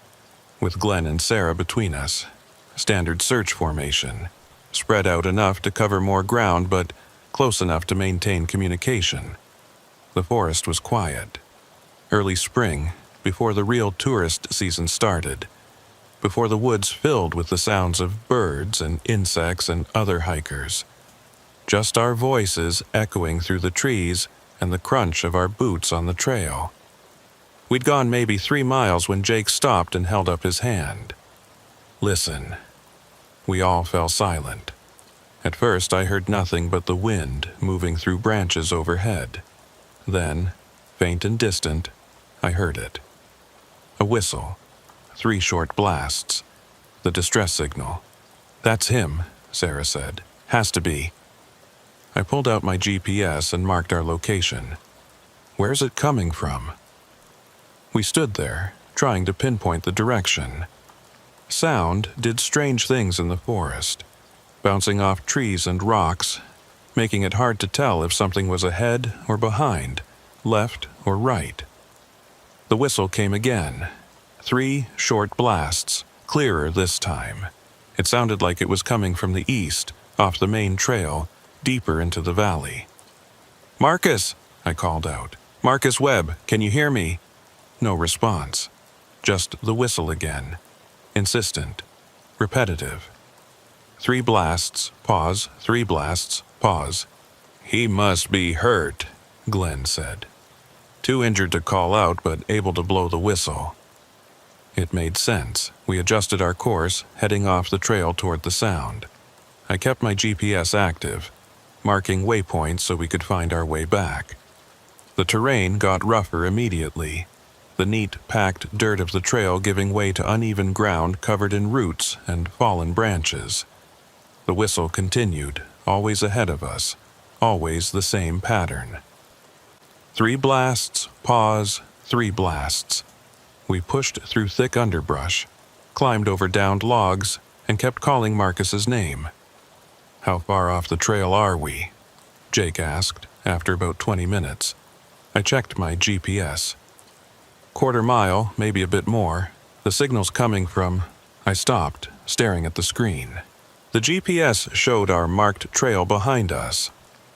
with Glenn and Sarah between us. Standard search formation, spread out enough to cover more ground but close enough to maintain communication. The forest was quiet. Early spring, before the real tourist season started. before the woods filled with the sounds of birds and insects and other hikers. Just our voices echoing through the trees and the crunch of our boots on the trail. We'd gone maybe 3 miles when Jake stopped and held up his hand. "Listen." We all fell silent. At first I heard nothing but the wind moving through branches overhead. Then, faint and distant, I heard it. A whistle. 3 short blasts. The distress signal. "That's him," Sarah said. "Has to be." I pulled out my GPS and marked our location. "Where's it coming from?" We stood there, trying to pinpoint the direction. Sound did strange things in the forest, bouncing off trees and rocks, making it hard to tell if something was ahead or behind, left or right. The whistle came again. 3 short blasts, clearer this time. It sounded like it was coming from the east, off the main trail, deeper into the valley. "Marcus!" I called out. "Marcus Webb, can you hear me?" No response. Just the whistle again. Insistent. Repetitive. 3 blasts, pause, 3 blasts, pause. "He must be hurt," Glenn said. Too injured to call out, but able to blow the whistle. It made sense. We adjusted our course, heading off the trail toward the sound. I kept my GPS active, marking waypoints so we could find our way back. The terrain got rougher immediately, the neat, packed dirt of the trail giving way to uneven ground covered in roots and fallen branches. The whistle continued, always ahead of us, always the same pattern. 3 blasts, pause, 3 blasts. We pushed through thick underbrush, climbed over downed logs, and kept calling Marcus's name. "How far off the trail are we?" Jake asked, after about 20 minutes. I checked my GPS. 1/4 mile, maybe a bit more. The signal's coming from... I stopped, staring at the screen. The GPS showed our marked trail behind us,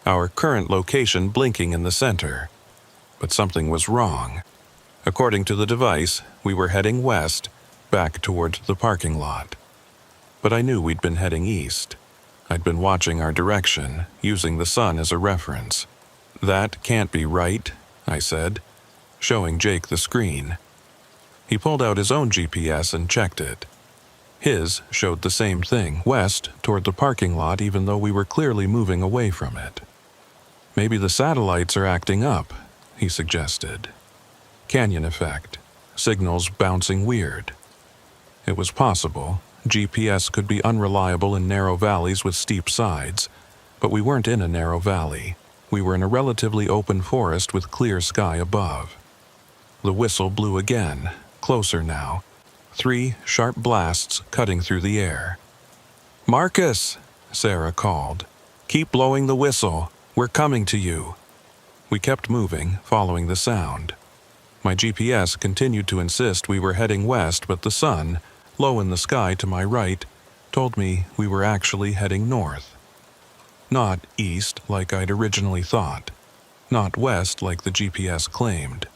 our current location blinking in the center. But something was wrong. According to the device, we were heading west, back toward the parking lot. But I knew we'd been heading east. I'd been watching our direction, using the sun as a reference. "That can't be right," I said, showing Jake the screen. He pulled out his own GPS and checked it. His showed the same thing, west toward the parking lot, even though we were clearly moving away from it. "Maybe the satellites are acting up," he suggested. "Canyon effect. Signals bouncing weird." It was possible. GPS could be unreliable in narrow valleys with steep sides, but we weren't in a narrow valley. We were in a relatively open forest with clear sky above. The whistle blew again, closer now. 3 sharp blasts cutting through the air. "Marcus!" Sarah called. "Keep blowing the whistle. We're coming to you." We kept moving, following the sound. My GPS continued to insist we were heading west, but the sun, low in the sky to my right, told me we were actually heading north. Not east like I'd originally thought. Not west like the GPS claimed.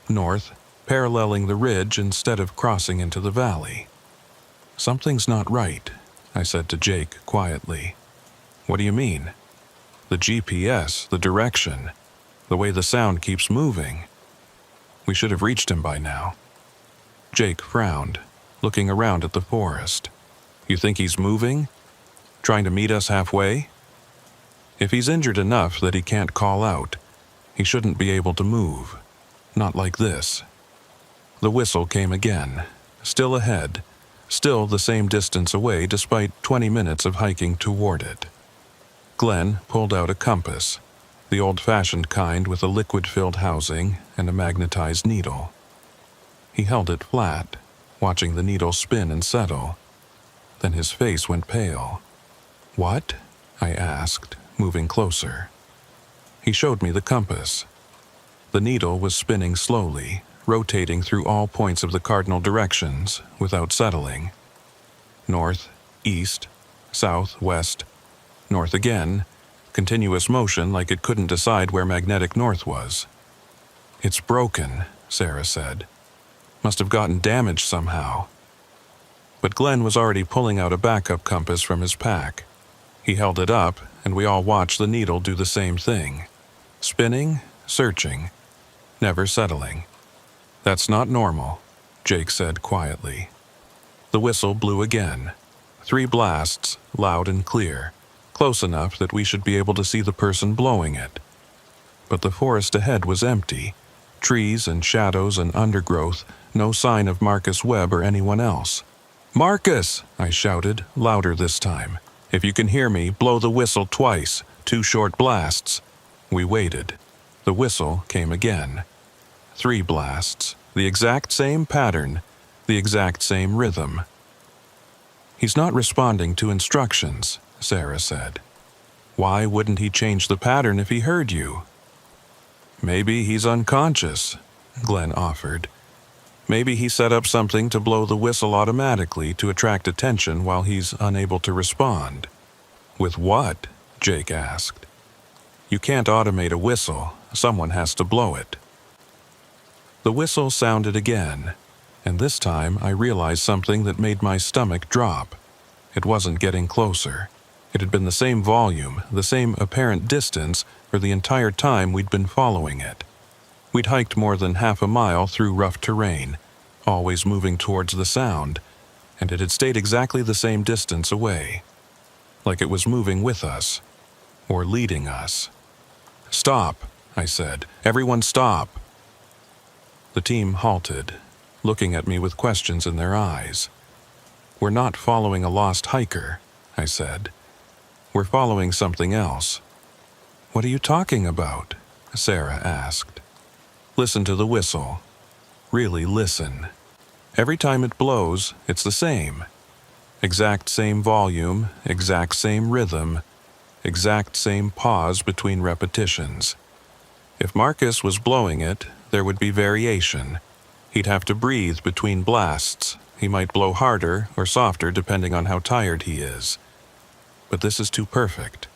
North, paralleling the ridge instead of crossing into the valley. "Something's not right," I said to Jake quietly. "What do you mean?" "The GPS, the direction, the way the sound keeps moving. We should have reached him by now." Jake frowned, looking around at the forest. "You think he's moving? Trying to meet us halfway?" "If he's injured enough that he can't call out, he shouldn't be able to move. Not like this." The whistle came again, still ahead, still the same distance away despite 20 minutes of hiking toward it. Glenn pulled out a compass, the old-fashioned kind with a liquid-filled housing and a magnetized needle. He held it flat, watching the needle spin and settle. Then his face went pale. "What?" I asked, moving closer. He showed me the compass. The needle was spinning slowly, rotating through all points of the cardinal directions without settling. North, east, south, west, north again, continuous motion like it couldn't decide where magnetic north was. "It's broken," Sarah said. "Must have gotten damaged somehow." but Glenn was already pulling out a backup compass from his pack. He held it up, and we all watched the needle do the same thing. Spinning, searching, never settling. "That's not normal," Jake said quietly. The whistle blew again. 3 blasts, loud and clear, close enough that we should be able to see the person blowing it. But the forest ahead was empty. Trees and shadows and undergrowth, no sign of Marcus Webb or anyone else. "Marcus!" I shouted, louder this time. "If you can hear me, blow the whistle twice, 2 short blasts." We waited. The whistle came again. 3 blasts, the exact same pattern, the exact same rhythm. "He's not responding to instructions," Sarah said. "Why wouldn't he change the pattern if he heard you?" "Maybe he's unconscious," Glenn offered. "Maybe he set up something to blow the whistle automatically to attract attention while he's unable to respond." "With what?" Jake asked. "You can't automate a whistle. Someone has to blow it." The whistle sounded again, and this time I realized something that made my stomach drop. It wasn't getting closer. It had been the same volume, the same apparent distance for the entire time we'd been following it. We'd hiked more than half a mile through rough terrain, always moving towards the sound, and it had stayed exactly the same distance away, like it was moving with us, or leading us. "Stop," I said. "Everyone stop." The team halted, looking at me with questions in their eyes. "We're not following a lost hiker," I said. "We're following something else." "What are you talking about?" Sarah asked. "Listen to the whistle. Really listen. Every time it blows, it's the same. Exact same volume, exact same rhythm, exact same pause between repetitions. If Marcus was blowing it, there would be variation. He'd have to breathe between blasts. He might blow harder or softer depending on how tired he is. But this is too perfect,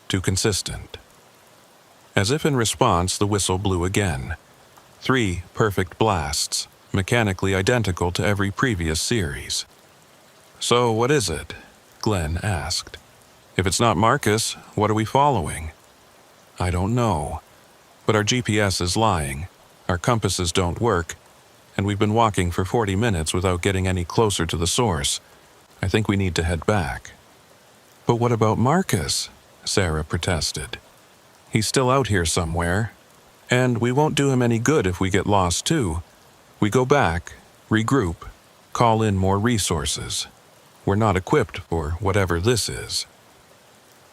too consistent." As if in response, the whistle blew again. 3 perfect blasts, mechanically identical to every previous series. "So what is it?" Glenn asked. "If it's not Marcus, what are we following?" "I don't know. But our GPS is lying. Our compasses don't work, and we've been walking for 40 minutes without getting any closer to the source. I think we need to head back." "But what about Marcus?" Sarah protested. "He's still out here somewhere. And we won't do him any good if we get lost too. We go back, regroup, call in more resources. We're not equipped for whatever this is."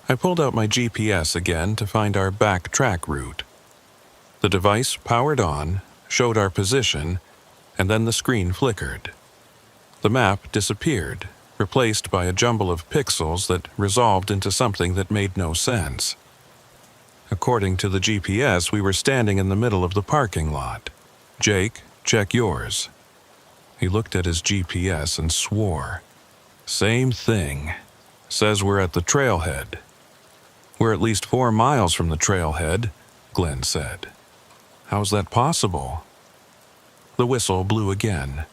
I pulled out my GPS again to find our back track route. The device powered on, showed our position, and then the screen flickered. The map disappeared, replaced by a jumble of pixels that resolved into something that made no sense. According to the GPS, we were standing in the middle of the parking lot. "Jake, check yours." He looked at his GPS and swore. "Same thing. Says we're at the trailhead." "We're at least 4 miles from the trailhead," Glenn said. "How's that possible?" The whistle blew again,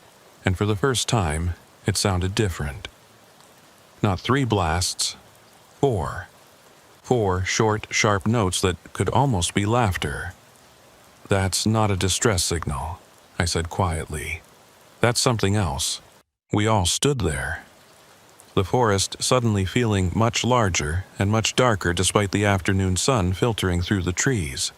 and for the first time, it sounded different. Not 3 blasts, 4. 4 short, sharp notes that could almost be laughter. "That's not a distress signal," I said quietly. "That's something else." We all stood there. The forest suddenly feeling much larger and much darker despite the afternoon sun filtering through the trees.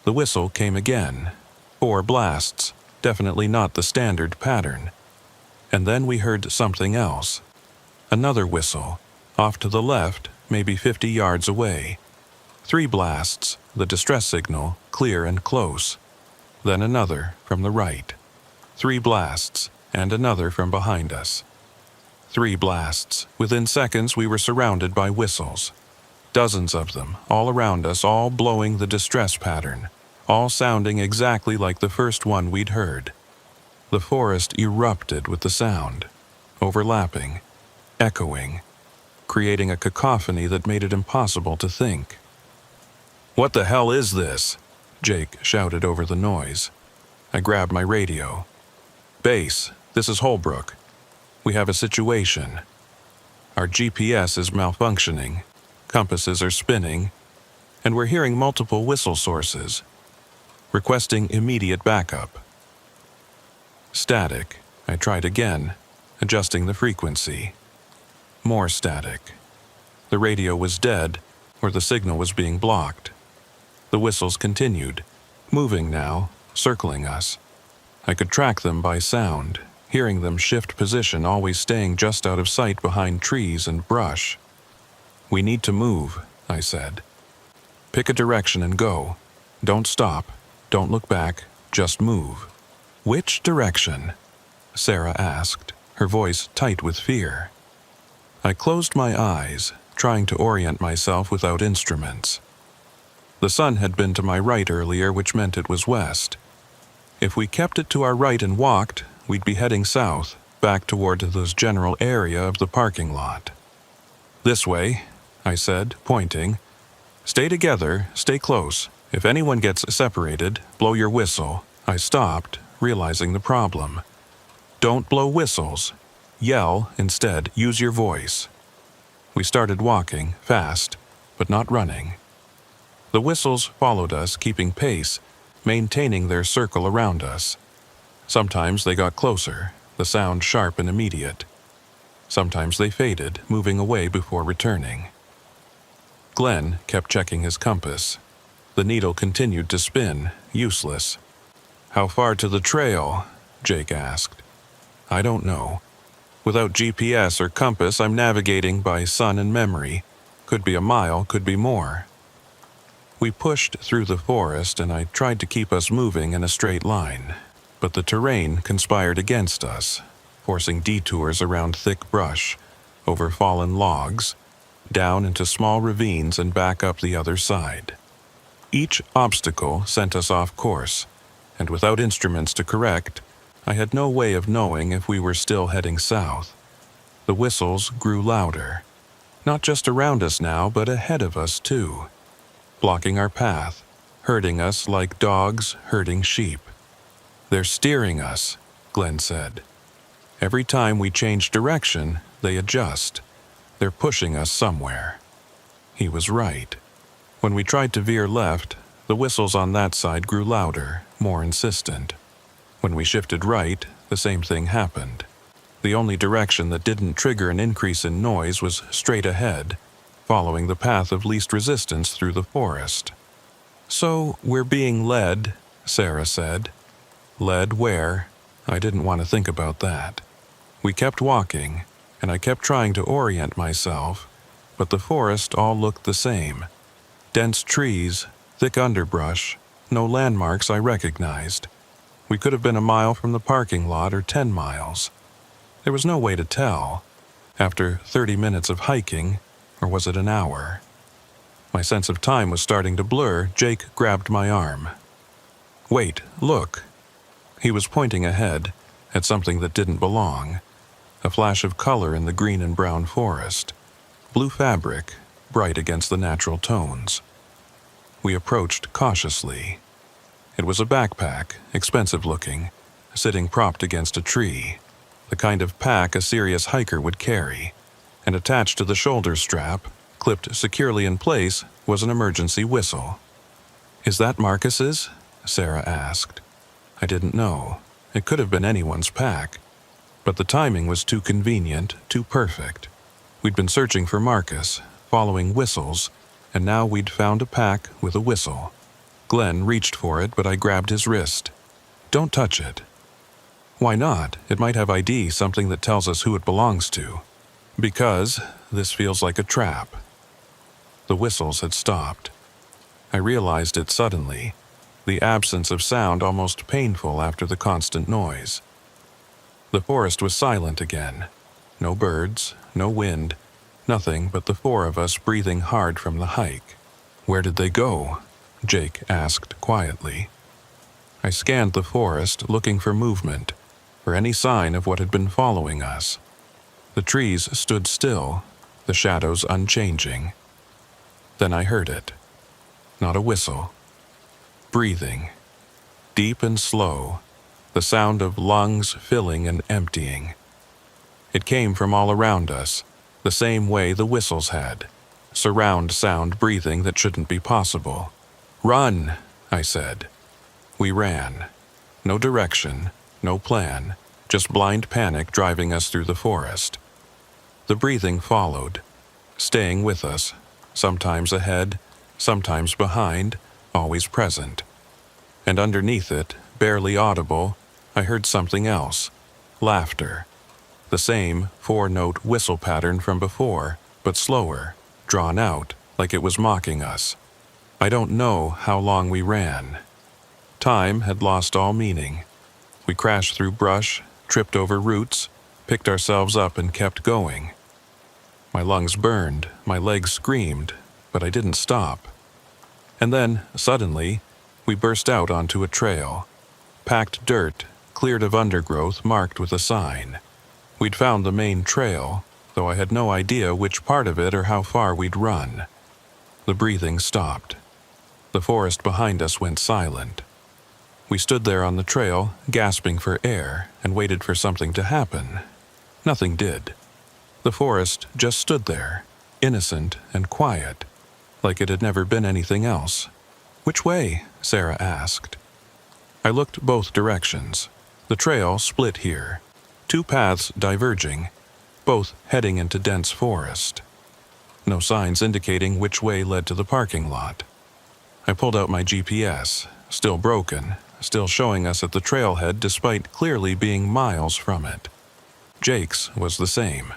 The whistle came again. 4 blasts, definitely not the standard pattern. And then we heard something else. Another whistle, off to the left, maybe 50 yards away. 3 blasts, the distress signal, clear and close. Then another from the right. 3 blasts, and another from behind us. 3 blasts. Within seconds we were surrounded by whistles. Dozens of them, all around us, all blowing the distress pattern, all sounding exactly like the first one we'd heard. The forest erupted with the sound, overlapping, echoing, creating a cacophony that made it impossible to think. "What the hell is this?" Jake shouted over the noise. I grabbed my radio. "Base, this is Holbrook." We have a situation. Our GPS is malfunctioning, compasses are spinning, and we're hearing multiple whistle sources, requesting immediate backup. Static. I tried again, adjusting the frequency. More static. The radio was dead, or the signal was being blocked. The whistles continued, moving now, circling us. I could track them by sound, hearing them shift position, always staying just out of sight behind trees and brush. "We need to move," I said. "Pick a direction and go. Don't stop. Don't look back. Just move." "Which direction?" Sarah asked, her voice tight with fear. I closed my eyes, trying to orient myself without instruments. The sun had been to my right earlier, which meant it was west. If we kept it to our right and walked, we'd be heading south, back toward this general area of the parking lot. "This way," I said, pointing. "Stay together, stay close. If anyone gets separated, blow your whistle." I stopped, realizing the problem. "Don't blow whistles. Yell instead, use your voice." We started walking, fast, but not running. The whistles followed us, keeping pace, maintaining their circle around us. Sometimes they got closer, the sound sharp and immediate. Sometimes they faded, moving away before returning. Glenn kept checking his compass. The needle continued to spin, useless. "How far to the trail?" Jake asked. "I don't know. Without GPS or compass, I'm navigating by sun and memory. Could be a mile, could be more." We pushed through the forest, and I tried to keep us moving in a straight line, but the terrain conspired against us, forcing detours around thick brush, over fallen logs, down into small ravines and back up the other side. Each obstacle sent us off course, and without instruments to correct, I had no way of knowing if we were still heading south. The whistles grew louder, not just around us now, but ahead of us too, blocking our path, herding us like dogs herding sheep. "They're steering us," Glenn said. "Every time we change direction, they adjust. They're pushing us somewhere." He was right. When we tried to veer left, the whistles on that side grew louder, more insistent. When we shifted right, the same thing happened. The only direction that didn't trigger an increase in noise was straight ahead, following the path of least resistance through the forest. "So we're being led," Sarah said. "Led where?" I didn't want to think about that. We kept walking, and I kept trying to orient myself, but the forest all looked the same. Dense trees, thick underbrush, no landmarks I recognized. We could have been a mile from the parking lot or 10 miles. There was no way to tell. After 30 minutes of hiking, or was it an hour? My sense of time was starting to blur. Jake grabbed my arm. "Wait, look." He was pointing ahead, at something that didn't belong. A flash of color in the green and brown forest. Blue fabric, bright against the natural tones. We approached cautiously. It was a backpack, expensive looking, sitting propped against a tree, the kind of pack a serious hiker would carry, and attached to the shoulder strap, clipped securely in place, was an emergency whistle. "Is that Marcus's?" Sarah asked. I didn't know. It could have been anyone's pack. But the timing was too convenient, too perfect. We'd been searching for Marcus, following whistles, and now we'd found a pack with a whistle. Glenn reached for it, but I grabbed his wrist. "Don't touch it." "Why not? It might have ID, something that tells us who it belongs to." "Because this feels like a trap." The whistles had stopped. I realized it suddenly, the absence of sound almost painful after the constant noise. The forest was silent again. No birds, no wind, nothing but the four of us breathing hard from the hike. "Where did they go?" Jake asked quietly. I scanned the forest, looking for movement, for any sign of what had been following us. The trees stood still, the shadows unchanging. Then I heard it. Not a whistle. Breathing. Deep and slow, the sound of lungs filling and emptying. It came from all around us, the same way the whistles had. Surround sound breathing that shouldn't be possible. "Run," I said. We ran. No direction, no plan, just blind panic driving us through the forest. The breathing followed, staying with us, sometimes ahead, sometimes behind, always present. And underneath it, barely audible, I heard something else. Laughter. The same four-note whistle pattern from before, but slower, drawn out, like it was mocking us. I don't know how long we ran. Time had lost all meaning. We crashed through brush, tripped over roots, picked ourselves up and kept going. My lungs burned, my legs screamed, but I didn't stop. And then, suddenly, we burst out onto a trail. Packed dirt, cleared of undergrowth marked with a sign. We'd found the main trail, though I had no idea which part of it or how far we'd run. The breathing stopped. The forest behind us went silent. We stood there on the trail, gasping for air, and waited for something to happen. Nothing did. The forest just stood there, innocent and quiet, like it had never been anything else. "Which way?" Sarah asked. I looked both directions. The trail split here, two paths diverging, both heading into dense forest. No signs indicating which way led to the parking lot. I pulled out my GPS, still broken, still showing us at the trailhead despite clearly being miles from it. Jake's was the same.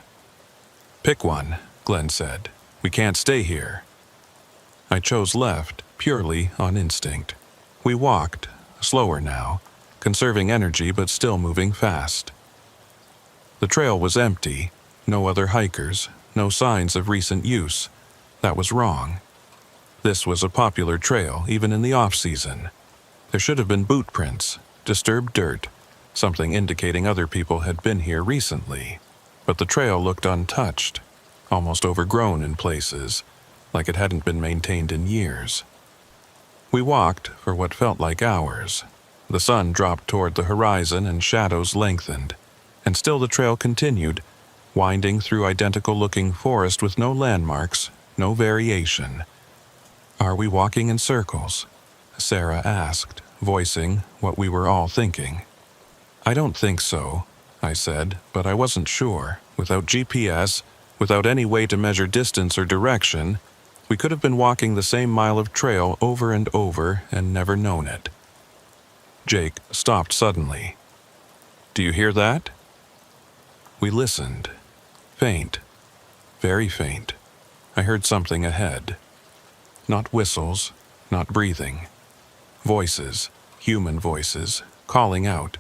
"Pick one," Glenn said. "We can't stay here." I chose left, purely on instinct. We walked, slower now, conserving energy but still moving fast. The trail was empty, no other hikers, no signs of recent use. That was wrong. This was a popular trail, even in the off-season. There should have been boot prints, disturbed dirt, something indicating other people had been here recently. But the trail looked untouched, almost overgrown in places, like it hadn't been maintained in years. We walked for what felt like hours. The sun dropped toward the horizon and shadows lengthened, and still the trail continued, winding through identical-looking forest with no landmarks, no variation. "Are we walking in circles?" Sarah asked, voicing what we were all thinking. "I don't think so," I said, but I wasn't sure. Without GPS, without any way to measure distance or direction, we could have been walking the same mile of trail over and over and never known it. Jake stopped suddenly. "Do you hear that?" We listened. Faint. Very faint. I heard something ahead. Not whistles, not breathing. Voices, human voices, calling out.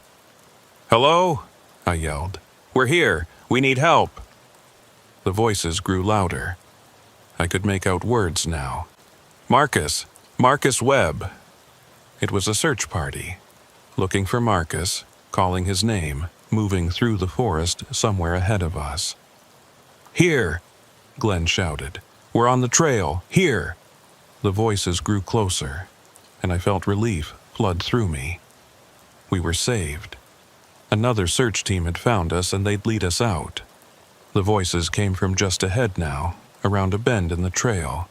"Hello?" I yelled. "We're here. We need help." The voices grew louder. I could make out words now. "Marcus! Marcus Webb!" It was a search party. Looking for Marcus, calling his name, moving through the forest somewhere ahead of us. "Here!" Glenn shouted. "We're on the trail! Here!" The voices grew closer, and I felt relief flood through me. We were saved. Another search team had found us and they'd lead us out. The voices came from just ahead now, around a bend in the trail.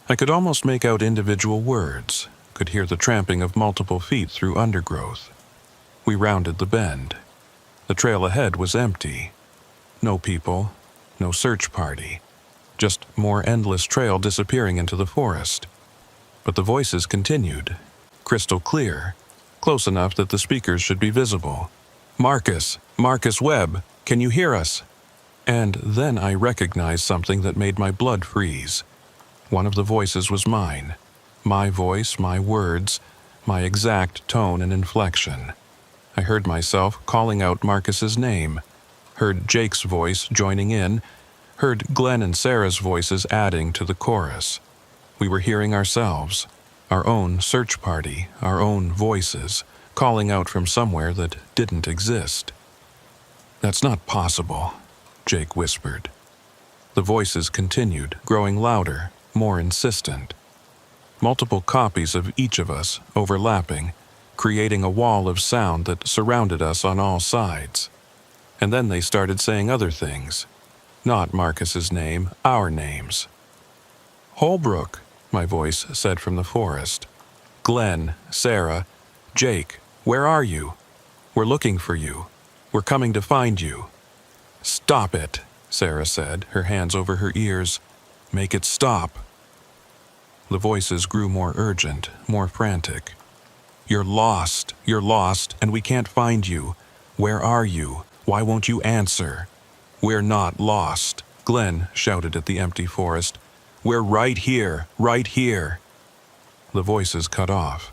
I could almost make out individual words, could hear the tramping of multiple feet through undergrowth. We rounded the bend. The trail ahead was empty. No people, no search party. Just more endless trail disappearing into the forest. But the voices continued, crystal clear, close enough that the speakers should be visible. "Marcus! Marcus Webb! Can you hear us?" And then I recognized something that made my blood freeze. One of the voices was mine. My voice, my words, my exact tone and inflection. I heard myself calling out Marcus's name, heard Jake's voice joining in, heard Glenn and Sarah's voices adding to the chorus. We were hearing ourselves, our own search party, our own voices, calling out from somewhere that didn't exist. "That's not possible," Jake whispered. The voices continued, growing louder, more insistent. Multiple copies of each of us, overlapping, creating a wall of sound that surrounded us on all sides. And then they started saying other things. Not Marcus's name, our names. Holbrook, my voice said from the forest. Glenn, Sarah, Jake, where are you? We're looking for you. We're coming to find you. Stop it, Sarah said, her hands over her ears. Make it stop. The voices grew more urgent, more frantic. You're lost, and we can't find you. Where are you? Why won't you answer? We're not lost, Glenn shouted at the empty forest. We're right here, right here. The voices cut off.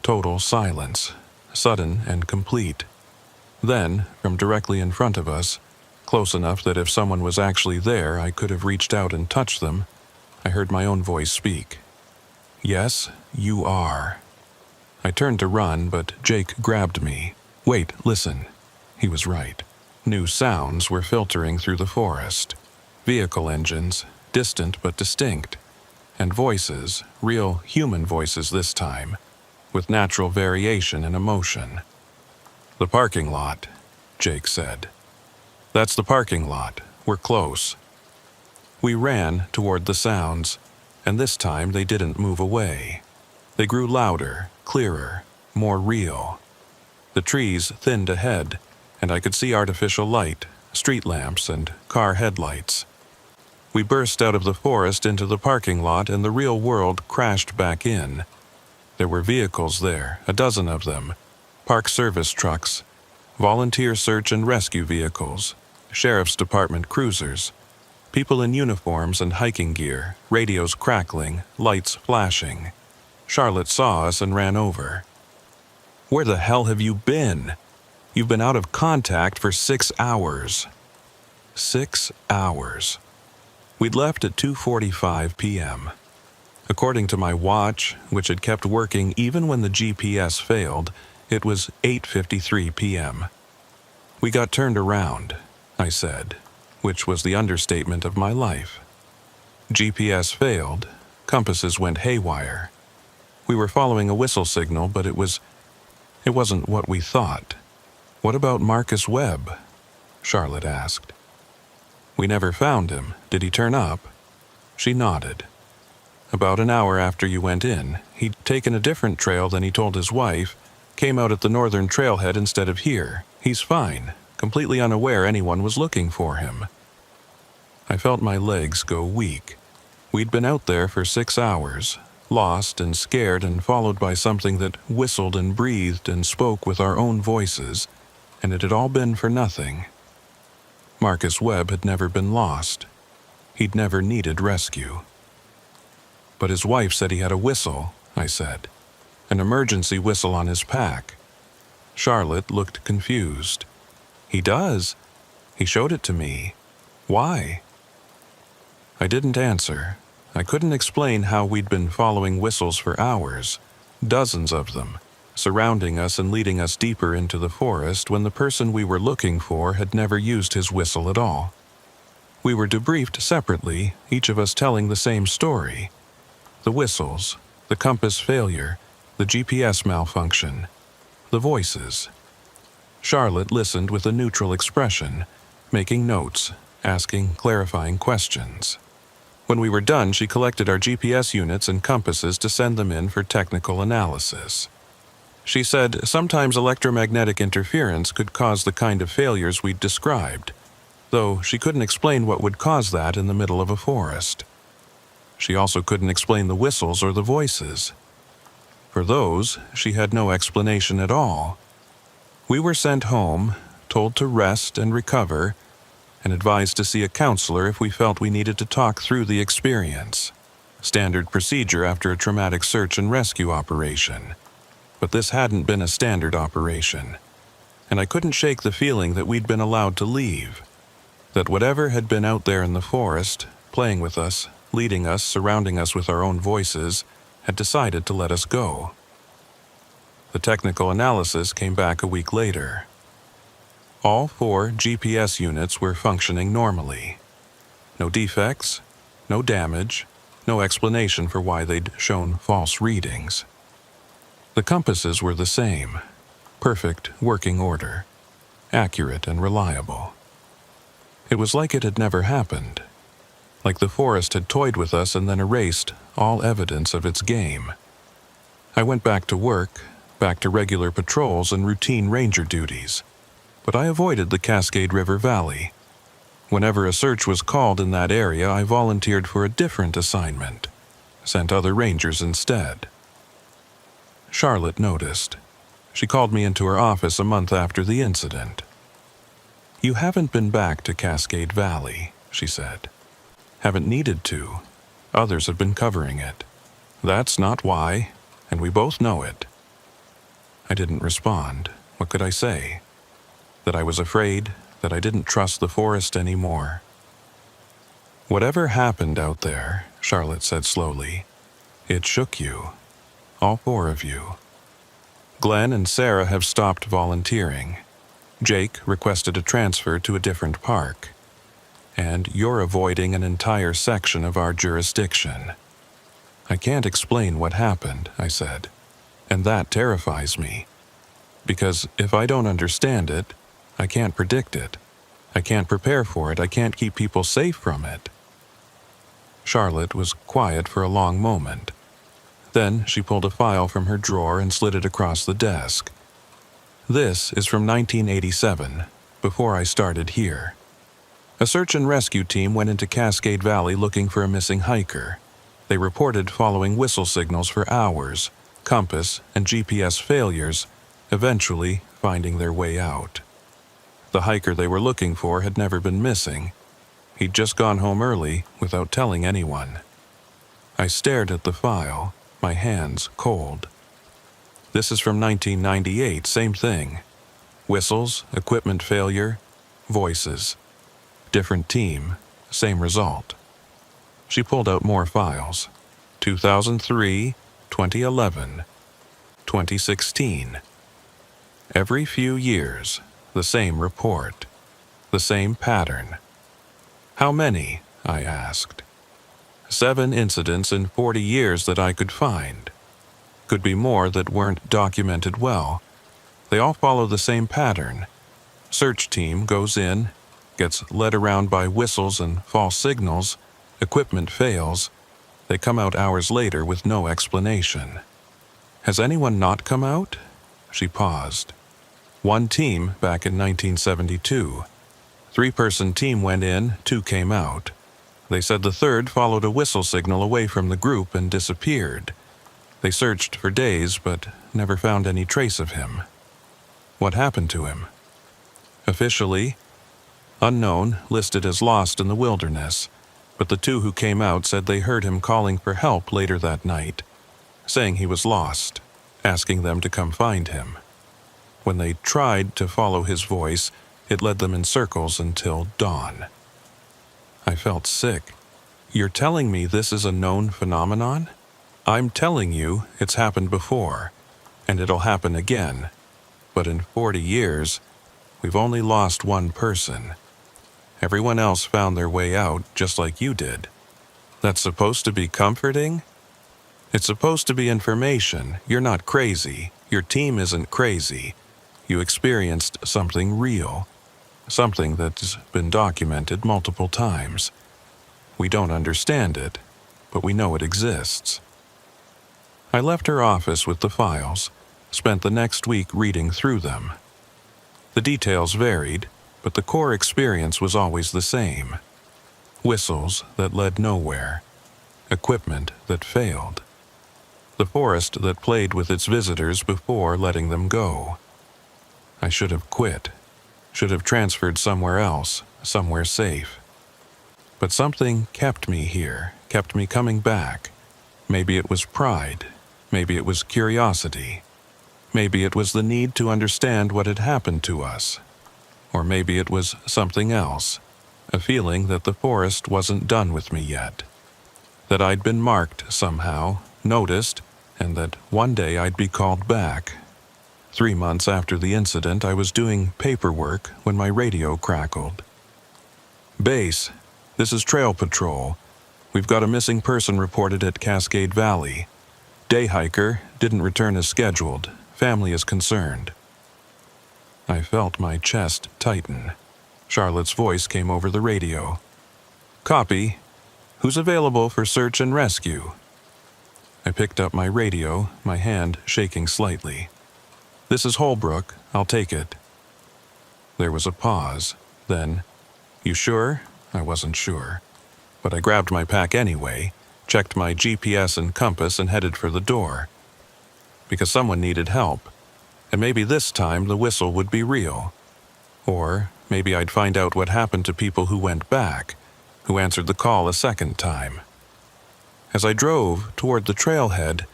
Total silence, sudden and complete. Then, from directly in front of us, close enough that if someone was actually there I could have reached out and touched them, I heard my own voice speak. Yes, you are. I turned to run, but Jake grabbed me. Wait, listen. He was right. New sounds were filtering through the forest. Vehicle engines, distant but distinct. And voices, real human voices this time, with natural variation and emotion. The parking lot, Jake said. That's the parking lot. We're close. We ran toward the sounds, and this time they didn't move away. They grew louder, clearer, more real. The trees thinned ahead, and I could see artificial light, street lamps, and car headlights. We burst out of the forest into the parking lot, and the real world crashed back in. There were vehicles there, a dozen of them, park service trucks, volunteer search and rescue vehicles, sheriff's department cruisers, people in uniforms and hiking gear, radios crackling, lights flashing. Charlotte saw us and ran over. Where the hell have you been? You've been out of contact for 6 hours. 6 hours. We'd left at 2:45 p.m. According to my watch, which had kept working even when the GPS failed, it was 8:53 p.m. We got turned around, I said, which was the understatement of my life. GPS failed, compasses went haywire. We were following a whistle signal, but it wasn't what we thought. What about Marcus Webb? Charlotte asked. We never found him. Did he turn up? She nodded. About an hour after you went in, he'd taken a different trail than he told his wife, came out at the northern trailhead instead of here. He's fine, completely unaware anyone was looking for him. I felt my legs go weak. We'd been out there for 6 hours, lost and scared and followed by something that whistled and breathed and spoke with our own voices, and it had all been for nothing. Marcus Webb had never been lost. He'd never needed rescue. But his wife said he had a whistle, I said. An emergency whistle on his pack. Charlotte looked confused. He does. He showed it to me. Why? I didn't answer. I couldn't explain how we'd been following whistles for hours, dozens of them, surrounding us and leading us deeper into the forest when the person we were looking for had never used his whistle at all. We were debriefed separately, each of us telling the same story. The whistles, the compass failure, the GPS malfunction, the voices. Charlotte listened with a neutral expression, making notes, asking clarifying questions. When we were done, she collected our GPS units and compasses to send them in for technical analysis. She said sometimes electromagnetic interference could cause the kind of failures we'd described, though she couldn't explain what would cause that in the middle of a forest. She also couldn't explain the whistles or the voices. For those, she had no explanation at all. We were sent home, told to rest and recover, and advised to see a counselor if we felt we needed to talk through the experience. Standard procedure after a traumatic search and rescue operation. But this hadn't been a standard operation, and I couldn't shake the feeling that we'd been allowed to leave, that whatever had been out there in the forest, playing with us, leading us, surrounding us with our own voices, had decided to let us go. The technical analysis came back a week later. All 4 GPS units were functioning normally. No defects, no damage, no explanation for why they'd shown false readings. The compasses were the same, perfect working order. accurate and reliable. It was like it had never happened, like the forest had toyed with us and then erased all evidence of its game. I went back to work, back to regular patrols and routine ranger duties, but I avoided the Cascade River Valley. Whenever a search was called in that area, I volunteered for a different assignment, sent other rangers instead. Charlotte noticed. She called me into her office a month after the incident. "You haven't been back to Cascade Valley," she said. "Haven't needed to. Others have been covering it. That's not why, and we both know it." I didn't respond. What could I say? That I was afraid, that I didn't trust the forest anymore. "Whatever happened out there," Charlotte said slowly, "it shook you. All four of you. Glenn and Sarah have stopped volunteering. Jake requested a transfer to a different park. And you're avoiding an entire section of our jurisdiction." "I can't explain what happened," I said, "and that terrifies me. Because if I don't understand it, I can't predict it. I can't prepare for it. I can't keep people safe from it." Charlotte was quiet for a long moment. Then she pulled a file from her drawer and slid it across the desk. "This is from 1987, before I started here. A search and rescue team went into Cascade Valley looking for a missing hiker. They reported following whistle signals for hours, compass and GPS failures, eventually finding their way out. The hiker they were looking for had never been missing. He'd just gone home early without telling anyone." I stared at the file, my hands cold. "This is from 1998, same thing. Whistles, equipment failure, voices. Different team, same result." She pulled out more files. 2003, 2011, 2016. Every few years, the same report, the same pattern. "How many?" I asked. 7 incidents in 40 years that I could find. Could be more that weren't documented well. They all follow the same pattern. Search team goes in, gets led around by whistles and false signals, equipment fails. They come out hours later with no explanation. Has anyone not come out?" She paused. "One team back in 1972. 3-person team went in, 2 came out. They said the third followed a whistle signal away from the group and disappeared. They searched for days but never found any trace of him." "What happened to him?" "Officially, unknown, listed as lost in the wilderness, but the 2 who came out said they heard him calling for help later that night, saying he was lost, asking them to come find him. When they tried to follow his voice, it led them in circles until dawn." I felt sick. "You're telling me this is a known phenomenon? I'm telling you it's happened before, and it'll happen again. But in 40 years, we've only lost 1 person. Everyone else found their way out just like you did. That's supposed to be comforting? It's supposed to be information. You're not crazy. Your team isn't crazy. You experienced something real. Something that's been documented multiple times. We don't understand it, but we know it exists." I left her office with the files, spent the next week reading through them. The details varied, but the core experience was always the same. Whistles that led nowhere. Equipment that failed. The forest that played with its visitors before letting them go. I should have quit. Should have transferred somewhere else, somewhere safe. But something kept me here, kept me coming back. Maybe it was pride. Maybe it was curiosity. Maybe it was the need to understand what had happened to us. Or maybe it was something else, a feeling that the forest wasn't done with me yet. That I'd been marked somehow, noticed, and that one day I'd be called back. 3 months after the incident, I was doing paperwork when my radio crackled. "Base, this is Trail Patrol. We've got a missing person reported at Cascade Valley. Day hiker didn't return as scheduled. Family is concerned." I felt my chest tighten. Charlotte's voice came over the radio. "Copy. Who's available for search and rescue?" I picked up my radio, my hand shaking slightly. "This is Holbrook. I'll take it." There was a pause. Then, "You sure?" I wasn't sure. But I grabbed my pack anyway, checked my GPS and compass, and headed for the door. Because someone needed help. And maybe this time the whistle would be real. Or maybe I'd find out what happened to people who went back, who answered the call a second time. As I drove toward the trailhead,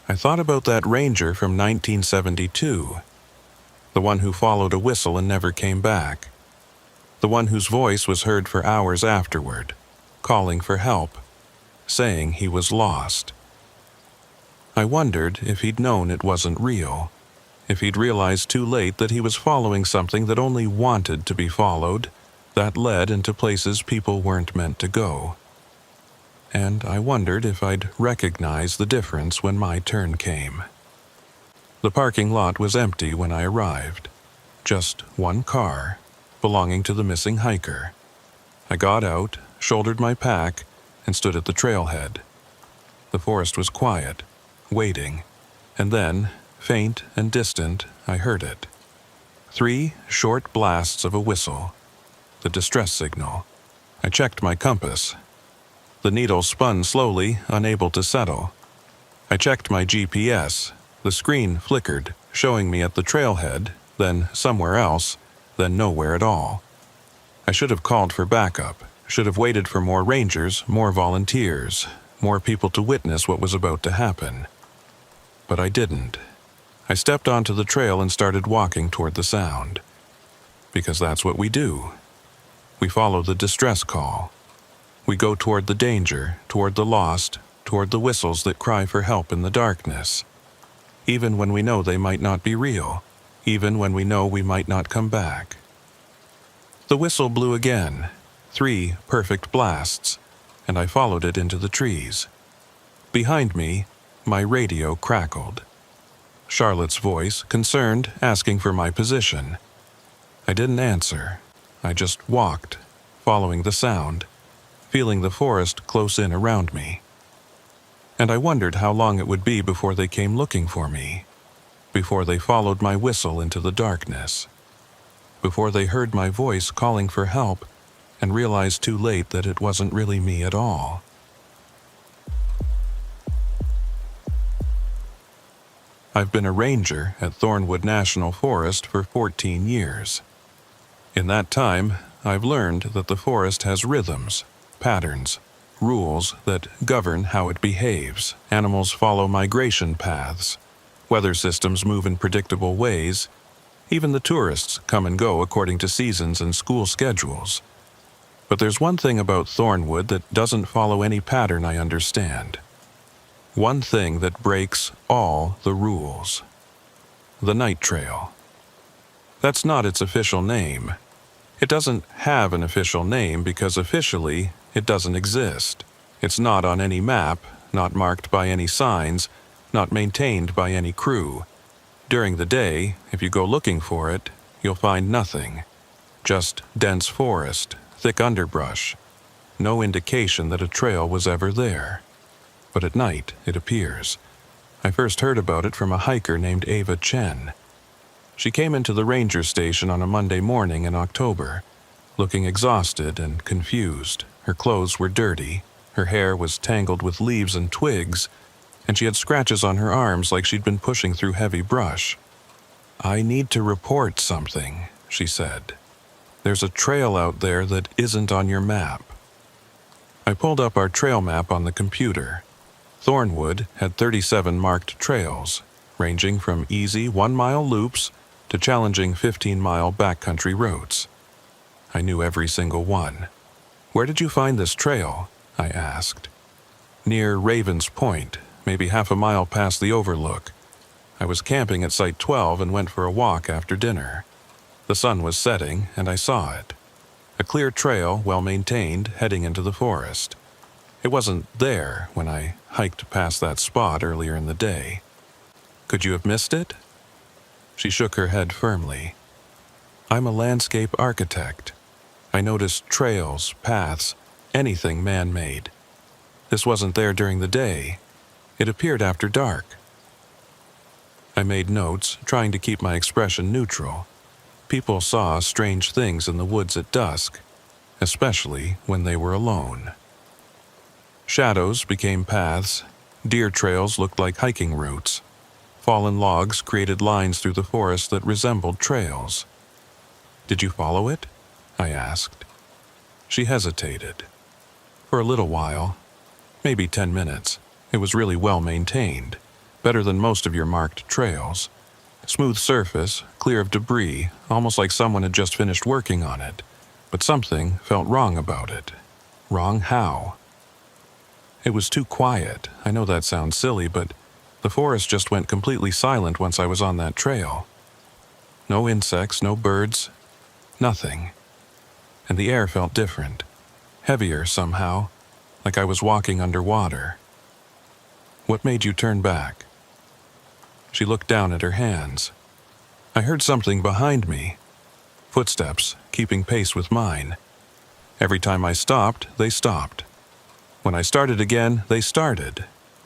I thought about that ranger from 1972. The one who followed a whistle and never came back. The one whose voice was heard for hours afterward, calling for help, saying he was lost. I wondered if he'd known it wasn't real, if he'd realized too late that he was following something that only wanted to be followed, that led into places people weren't meant to go. And I wondered if I'd recognize the difference when my turn came. The parking lot was empty when I arrived. Just one car, belonging to the missing hiker. I got out, shouldered my pack, and stood at the trailhead. The forest was quiet, waiting, and then, faint and distant, I heard it. 3 short blasts of a whistle. The distress signal. I checked my compass. The needle spun slowly, unable to settle. I checked my GPS. The screen flickered, showing me at the trailhead, then somewhere else, then nowhere at all. I should have called for backup, should have waited for more rangers, more volunteers, more people to witness what was about to happen. But I didn't. I stepped onto the trail and started walking toward the sound. Because that's what we do. We follow the distress call. We go toward the danger, toward the lost, toward the whistles that cry for help in the darkness. Even when we know they might not be real, even when we know we might not come back. The whistle blew again, 3 perfect blasts, and I followed it into the trees. Behind me, my radio crackled. Charlotte's voice, concerned, asking for my position. I didn't answer. I just walked, following the sound, feeling the forest close in around me. And I wondered how long it would be before they came looking for me, before they followed my whistle into the darkness, before they heard my voice calling for help and realized too late that it wasn't really me at all. I've been a ranger at Thornwood National Forest for 14 years. In that time, I've learned that the forest has rhythms, patterns, rules that govern how it behaves. Animals follow migration paths. Weather systems move in predictable ways. Even the tourists come and go according to seasons and school schedules. But there's one thing about Thornwood that doesn't follow any pattern I understand. One thing that breaks all the rules. The night trail. That's not its official name. It doesn't have an official name because officially it doesn't exist. It's not on any map, not marked by any signs, not maintained by any crew. During the day, if you go looking for it, you'll find nothing. Just dense forest, thick underbrush. No indication that a trail was ever there. But at night, it appears. I first heard about it from a hiker named Ava Chen. She came into the ranger station on a Monday morning in October, looking exhausted and confused. Her clothes were dirty, her hair was tangled with leaves and twigs, and she had scratches on her arms like she'd been pushing through heavy brush. "I need to report something," she said. "There's a trail out there that isn't on your map." I pulled up our trail map on the computer. Thornwood had 37 marked trails, ranging from easy 1-mile loops to challenging 15-mile backcountry routes. I knew every single one. "Where did you find this trail?" I asked. "Near Raven's Point, maybe half a mile past the overlook. I was camping at Site 12 and went for a walk after dinner. The sun was setting, and I saw it. A clear trail, well-maintained, heading into the forest. It wasn't there when I hiked past that spot earlier in the day. Could you have missed it?" She shook her head firmly. I'm a landscape architect. I noticed trails, paths, anything man-made. This wasn't there during the day. It appeared after dark. I made notes, trying to keep my expression neutral. People saw strange things in the woods at dusk, especially when they were alone. Shadows became paths. Deer trails looked like hiking routes. Fallen logs created lines through the forest that resembled trails. "Did you follow it?" I asked. She hesitated. For a little while, maybe 10 minutes. It was really well maintained, better than most of your marked trails. Smooth surface, clear of debris, almost like someone had just finished working on it. But something felt wrong about it. Wrong how? It was too quiet. I know that sounds silly, but the forest just went completely silent once I was on that trail. No insects, no birds, nothing. And the air felt different, heavier somehow, like I was walking underwater. "What made you turn back?" She looked down at her hands. I heard something behind me. Footsteps, keeping pace with mine. Every time I stopped, they stopped. When I started again, they started.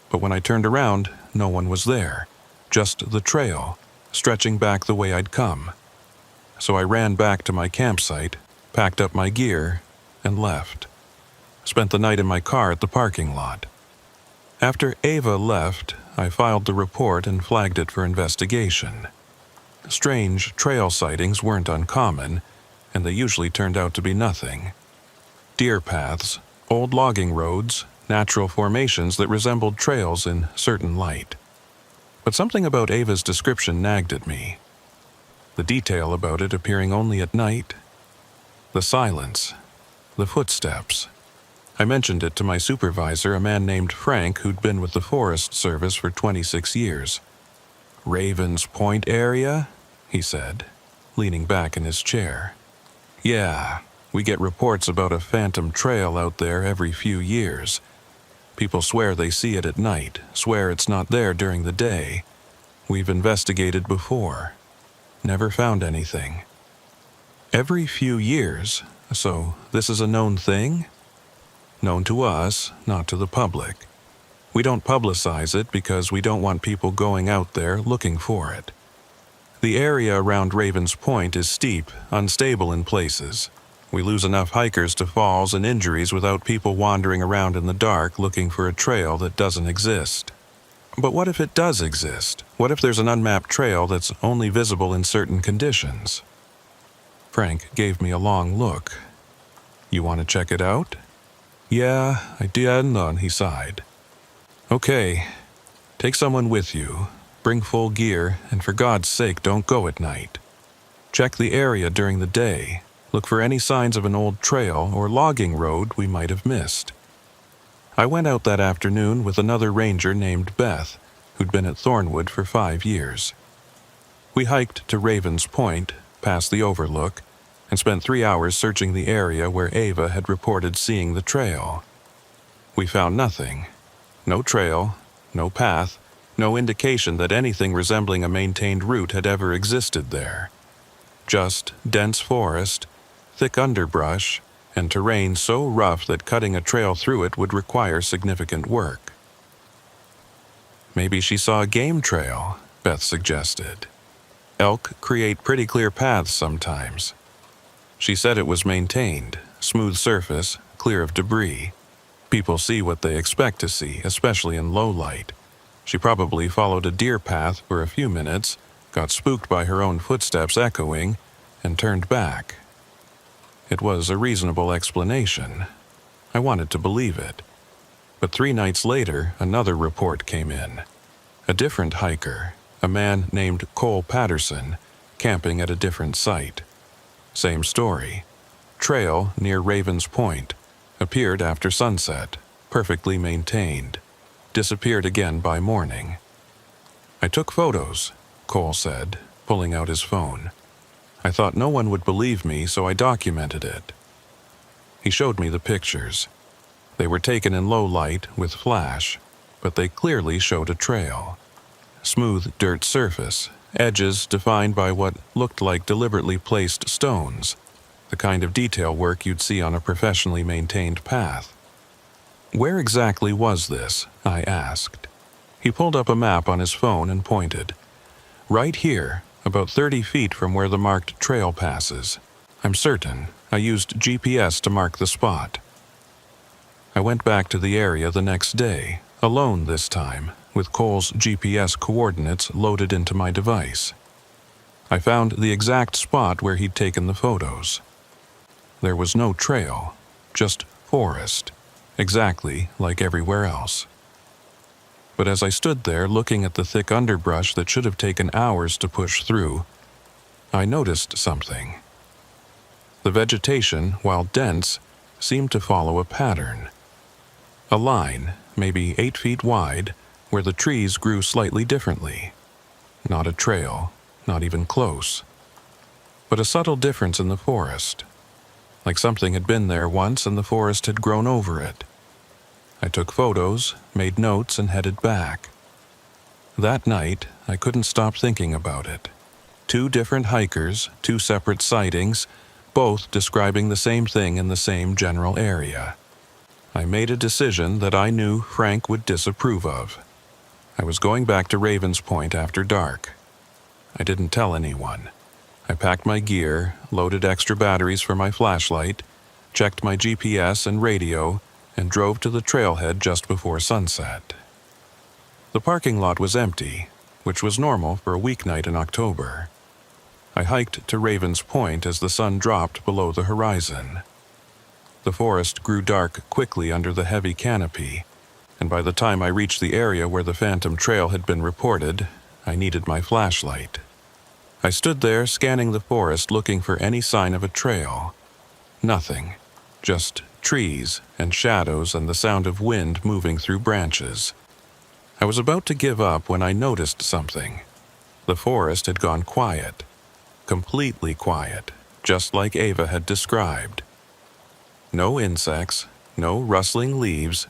But when I turned around, no one was there. Just the trail, stretching back the way I'd come. So I ran back to my campsite, packed up my gear, and left. Spent the night in my car at the parking lot. After Ava left, I filed the report and flagged it for investigation. Strange trail sightings weren't uncommon, and they usually turned out to be nothing. Deer paths, old logging roads, natural formations that resembled trails in certain light. But something about Ava's description nagged at me. The detail about it appearing only at night. The silence. The footsteps. I mentioned it to my supervisor, a man named Frank, who'd been with the Forest Service for 26 years. "Ravens Point area?" he said, leaning back in his chair. "Yeah, we get reports about a phantom trail out there every few years. People swear they see it at night, swear it's not there during the day. We've investigated before. Never found anything." "Every few years? So this is a known thing?" "Known to us, not to the public. We don't publicize it because we don't want people going out there looking for it. The area around Ravens Point is steep, unstable in places. We lose enough hikers to falls and injuries without people wandering around in the dark looking for a trail that doesn't exist." "But what if it does exist? What if there's an unmapped trail that's only visible in certain conditions?" Frank gave me a long look. "You want to check it out?" "Yeah, I did," he sighed. "Okay, take someone with you, bring full gear, and for God's sake don't go at night. Check the area during the day, look for any signs of an old trail or logging road we might have missed." I went out that afternoon with another ranger named Beth, who'd been at Thornwood for 5 years. We hiked to Ravens Point, past the overlook, and spent 3 hours searching the area where Ava had reported seeing the trail. We found nothing. No trail, no path, no indication that anything resembling a maintained route had ever existed there. Just dense forest, thick underbrush, and terrain so rough that cutting a trail through it would require significant work. "Maybe she saw a game trail," Beth suggested. "Elk create pretty clear paths sometimes." She said it was maintained, smooth surface, clear of debris. People see what they expect to see, especially in low light. She probably followed a deer path for a few minutes, got spooked by her own footsteps echoing, and turned back. It was a reasonable explanation. I wanted to believe it. But 3 nights later, another report came in. A different hiker, a man named Cole Patterson, camping at a different site. Same story. Trail near Ravens Point. Appeared after sunset. Perfectly maintained. Disappeared again by morning. "I took photos," Cole said, pulling out his phone. "I thought no one would believe me, so I documented it." He showed me the pictures. They were taken in low light with flash, but they clearly showed a trail. Smooth dirt surface, edges defined by what looked like deliberately placed stones, the kind of detail work you'd see on a professionally maintained path. "Where exactly was this?" I asked. He pulled up a map on his phone and pointed. "Right here, about 30 feet from where the marked trail passes. I'm certain. I used GPS to mark the spot." I went back to the area the next day, alone this time, with Cole's GPS coordinates loaded into my device. I found the exact spot where he'd taken the photos. There was no trail, just forest, exactly like everywhere else. But as I stood there looking at the thick underbrush that should have taken hours to push through, I noticed something. The vegetation, while dense, seemed to follow a pattern. A line, maybe 8 feet wide, where the trees grew slightly differently. Not a trail, not even close. But a subtle difference in the forest. Like something had been there once and the forest had grown over it. I took photos, made notes, and headed back. That night, I couldn't stop thinking about it. 2 different hikers, 2 separate sightings, both describing the same thing in the same general area. I made a decision that I knew Frank would disapprove of. I was going back to Ravens Point after dark. I didn't tell anyone. I packed my gear, loaded extra batteries for my flashlight, checked my GPS and radio, and drove to the trailhead just before sunset. The parking lot was empty, which was normal for a weeknight in October. I hiked to Ravens Point as the sun dropped below the horizon. The forest grew dark quickly under the heavy canopy, and by the time I reached the area where the phantom trail had been reported, I needed my flashlight. I stood there scanning the forest looking for any sign of a trail. Nothing, just trees and shadows and the sound of wind moving through branches. I was about to give up when I noticed something. The forest had gone quiet, completely quiet, just like Ava had described. No insects, no rustling leaves,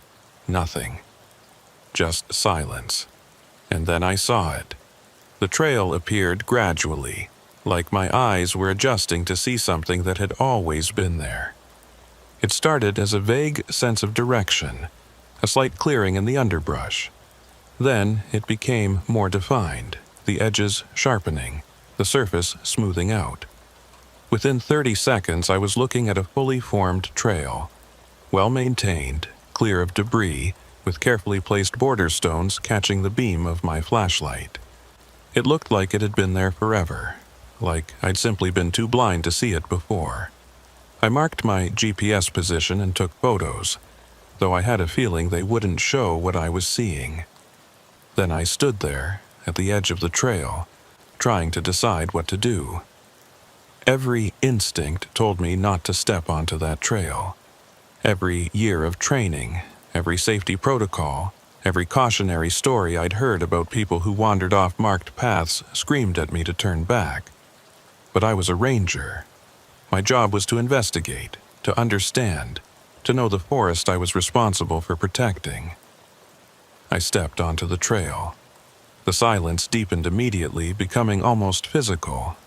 nothing. Just silence. And then I saw it. The trail appeared gradually, like my eyes were adjusting to see something that had always been there. It started as a vague sense of direction, a slight clearing in the underbrush. Then it became more defined, the edges sharpening, the surface smoothing out. Within 30 seconds, I was looking at a fully formed trail, well-maintained, clear of debris, with carefully placed border stones catching the beam of my flashlight. It looked like it had been there forever, like I'd simply been too blind to see it before. I marked my GPS position and took photos, though I had a feeling they wouldn't show what I was seeing. Then I stood there, at the edge of the trail, trying to decide what to do. Every instinct told me not to step onto that trail. Every year of training, every safety protocol, every cautionary story I'd heard about people who wandered off marked paths screamed at me to turn back. But I was a ranger. My job was to investigate, to understand, to know the forest I was responsible for protecting. I stepped onto the trail. The silence deepened immediately, becoming almost physical.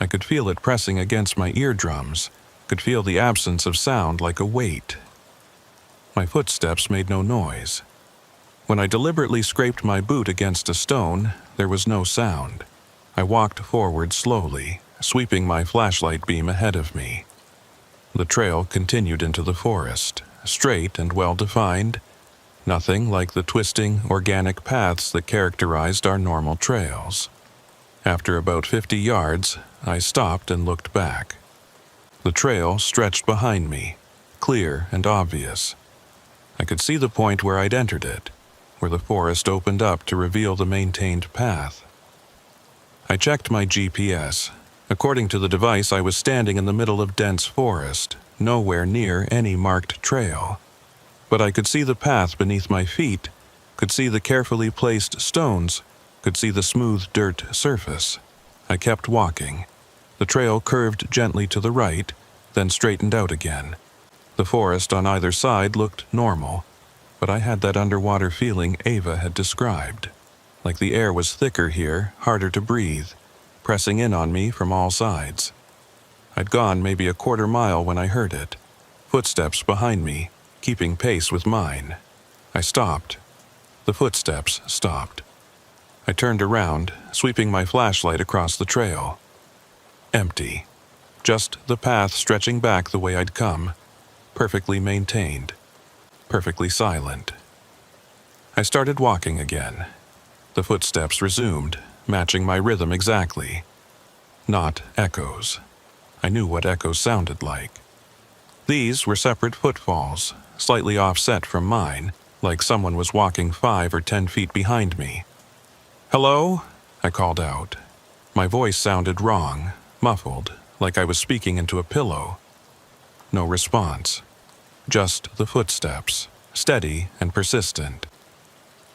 I could feel it pressing against my eardrums, could feel the absence of sound like a weight. My footsteps made no noise. When I deliberately scraped my boot against a stone, there was no sound. I walked forward slowly, sweeping my flashlight beam ahead of me. The trail continued into the forest, straight and well-defined, nothing like the twisting, organic paths that characterized our normal trails. After about 50 yards, I stopped and looked back. The trail stretched behind me, clear and obvious. I could see the point where I'd entered it, where the forest opened up to reveal the maintained path. I checked my GPS. According to the device, I was standing in the middle of dense forest, nowhere near any marked trail. But I could see the path beneath my feet, could see the carefully placed stones, could see the smooth dirt surface. I kept walking. The trail curved gently to the right, then straightened out again. The forest on either side looked normal, but I had that underwater feeling Ava had described. Like the air was thicker here, harder to breathe, pressing in on me from all sides. I'd gone maybe a quarter mile when I heard it. Footsteps behind me, keeping pace with mine. I stopped. The footsteps stopped. I turned around, sweeping my flashlight across the trail. Empty. Just the path stretching back the way I'd come, perfectly maintained, perfectly silent. I started walking again. The footsteps resumed, matching my rhythm exactly. Not echoes. I knew what echoes sounded like. These were separate footfalls, slightly offset from mine, like someone was walking 5 or 10 feet behind me. "Hello?" I called out. My voice sounded wrong, muffled, like I was speaking into a pillow. No response. Just the footsteps, steady and persistent.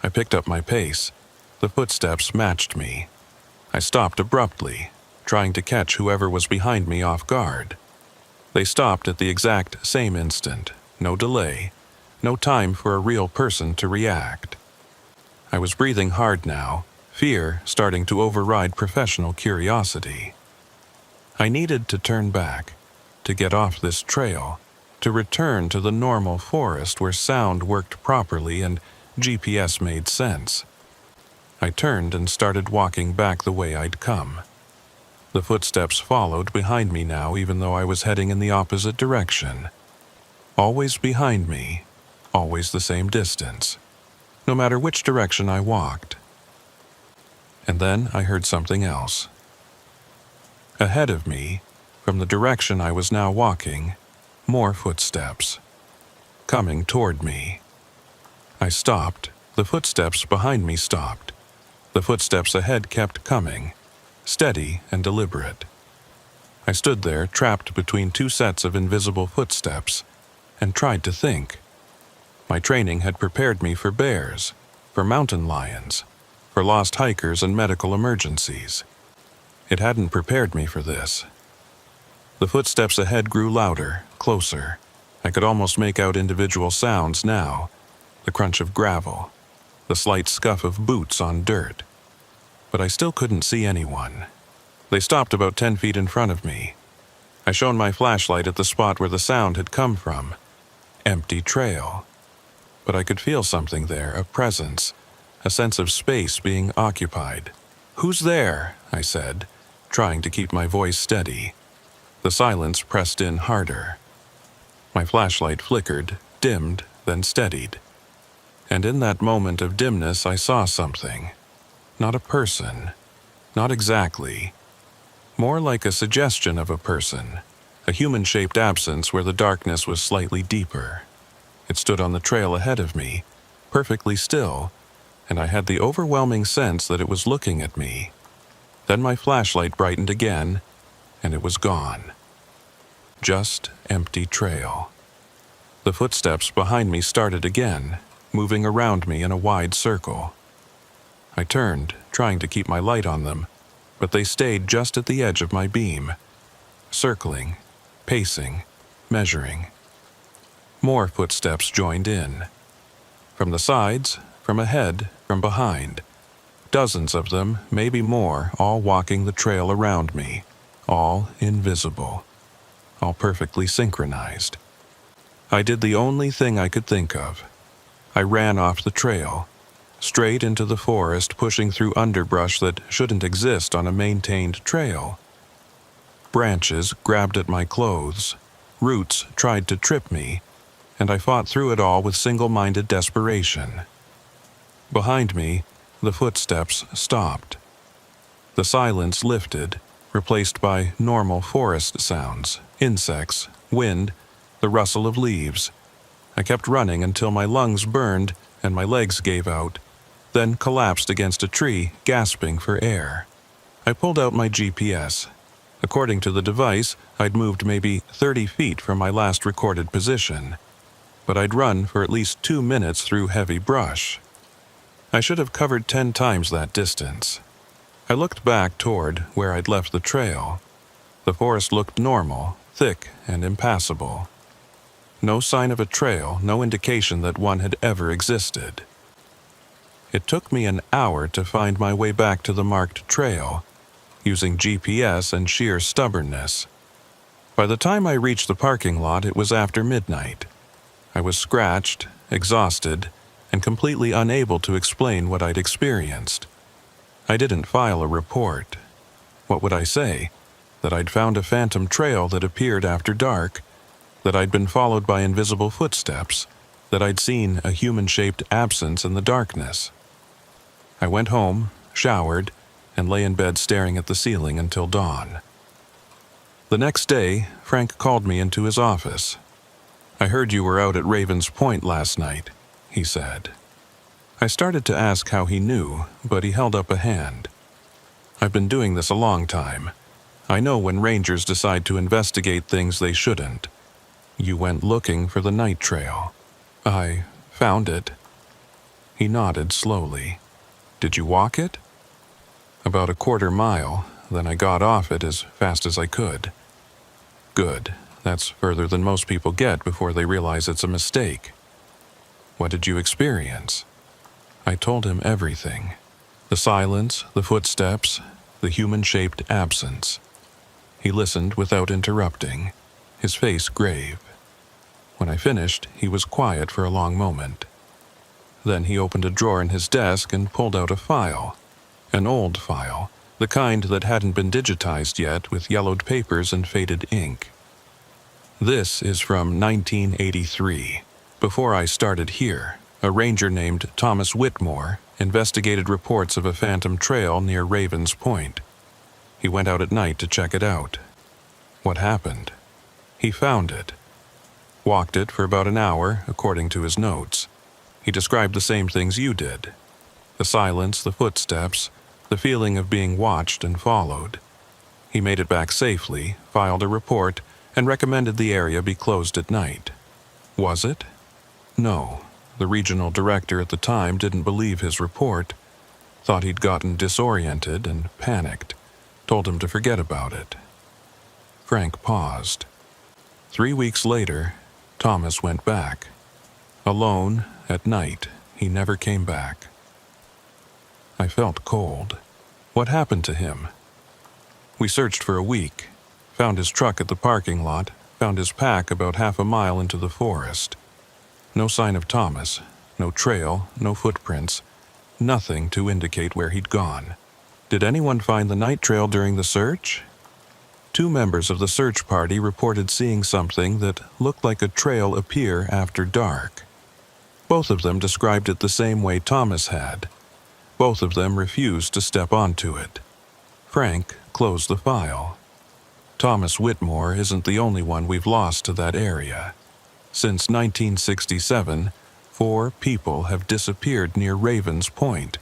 I picked up my pace. The footsteps matched me. I stopped abruptly, trying to catch whoever was behind me off guard. They stopped at the exact same instant, no delay, no time for a real person to react. I was breathing hard now, fear starting to override professional curiosity. I needed to turn back, to get off this trail, to return to the normal forest where sound worked properly and GPS made sense. I turned and started walking back the way I'd come. The footsteps followed behind me now, even though I was heading in the opposite direction. Always behind me, always the same distance, no matter which direction I walked. And then I heard something else. Ahead of me, from the direction I was now walking, more footsteps, coming toward me. I stopped. The footsteps behind me stopped. The footsteps ahead kept coming, steady and deliberate. I stood there, trapped between two sets of invisible footsteps, and tried to think. My training had prepared me for bears, for mountain lions, for lost hikers and medical emergencies. It hadn't prepared me for this. The footsteps ahead grew louder, closer. I could almost make out individual sounds now, the crunch of gravel, the slight scuff of boots on dirt. But I still couldn't see anyone. They stopped about 10 feet in front of me. I shone my flashlight at the spot where the sound had come from. Empty trail. But I could feel something there, a presence, a sense of space being occupied. "Who's there?" I said, trying to keep my voice steady. The silence pressed in harder. My flashlight flickered, dimmed, then steadied. And in that moment of dimness I saw something. Not a person. Not exactly. More like a suggestion of a person. A human-shaped absence where the darkness was slightly deeper. It stood on the trail ahead of me, perfectly still, and I had the overwhelming sense that it was looking at me. Then my flashlight brightened again, and it was gone. Just empty trail. The footsteps behind me started again, moving around me in a wide circle. I turned, trying to keep my light on them, but they stayed just at the edge of my beam, circling, pacing, measuring. More footsteps joined in. From the sides, from ahead, from behind. Dozens of them, maybe more, all walking the trail around me, all invisible, all perfectly synchronized. I did the only thing I could think of. I ran off the trail, straight into the forest, pushing through underbrush that shouldn't exist on a maintained trail. Branches grabbed at my clothes, roots tried to trip me, and I fought through it all with single-minded desperation. Behind me, the footsteps stopped. The silence lifted, replaced by normal forest sounds, insects, wind, the rustle of leaves. I kept running until my lungs burned and my legs gave out, then collapsed against a tree, gasping for air. I pulled out my GPS. According to the device, I'd moved maybe 30 feet from my last recorded position, but I'd run for at least 2 minutes through heavy brush. I should have covered 10 times that distance. I looked back toward where I'd left the trail. The forest looked normal, thick and impassable. No sign of a trail, no indication that one had ever existed. It took me an hour to find my way back to the marked trail, using GPS and sheer stubbornness. By the time I reached the parking lot, it was after midnight. I was scratched, exhausted, and completely unable to explain what I'd experienced. I didn't file a report. What would I say? That I'd found a phantom trail that appeared after dark, that I'd been followed by invisible footsteps, that I'd seen a human-shaped absence in the darkness. I went home, showered, and lay in bed staring at the ceiling until dawn. The next day, Frank called me into his office. "I heard you were out at Raven's Point last night," he said. I started to ask how he knew, but he held up a hand. "I've been doing this a long time. I know when rangers decide to investigate things they shouldn't. You went looking for the night trail." "I found it." He nodded slowly. "Did you walk it?" "About a quarter mile, then I got off it as fast as I could." "Good. That's further than most people get before they realize it's a mistake." "What did you experience?" I told him everything. The silence, the footsteps, the human-shaped absence. He listened without interrupting, his face grave. When I finished, he was quiet for a long moment. Then he opened a drawer in his desk and pulled out a file. An old file, the kind that hadn't been digitized yet, with yellowed papers and faded ink. "This is from 1983. Before I started here, a ranger named Thomas Whitmore investigated reports of a phantom trail near Raven's Point. He went out at night to check it out. What happened? He found it. Walked it for about an hour, according to his notes. He described the same things you did. The silence, the footsteps, the feeling of being watched and followed. He made it back safely, filed a report, and recommended the area be closed at night. Was it? No. The regional director at the time didn't believe his report, thought he'd gotten disoriented and panicked, told him to forget about it." Frank paused. 3 weeks later, Thomas went back. Alone, at night, he never came back. I felt cold. What happened to him? We searched for a week, found his truck at the parking lot, found his pack about half a mile into the forest. No sign of Thomas, no trail, no footprints, nothing to indicate where he'd gone. Did anyone find the night trail during the search? 2 members of the search party reported seeing something that looked like a trail appear after dark. Both of them described it the same way Thomas had. Both of them refused to step onto it. Frank closed the file. Thomas Whitmore isn't the only one we've lost to that area. Since 1967, 4 people have disappeared near Raven's Point.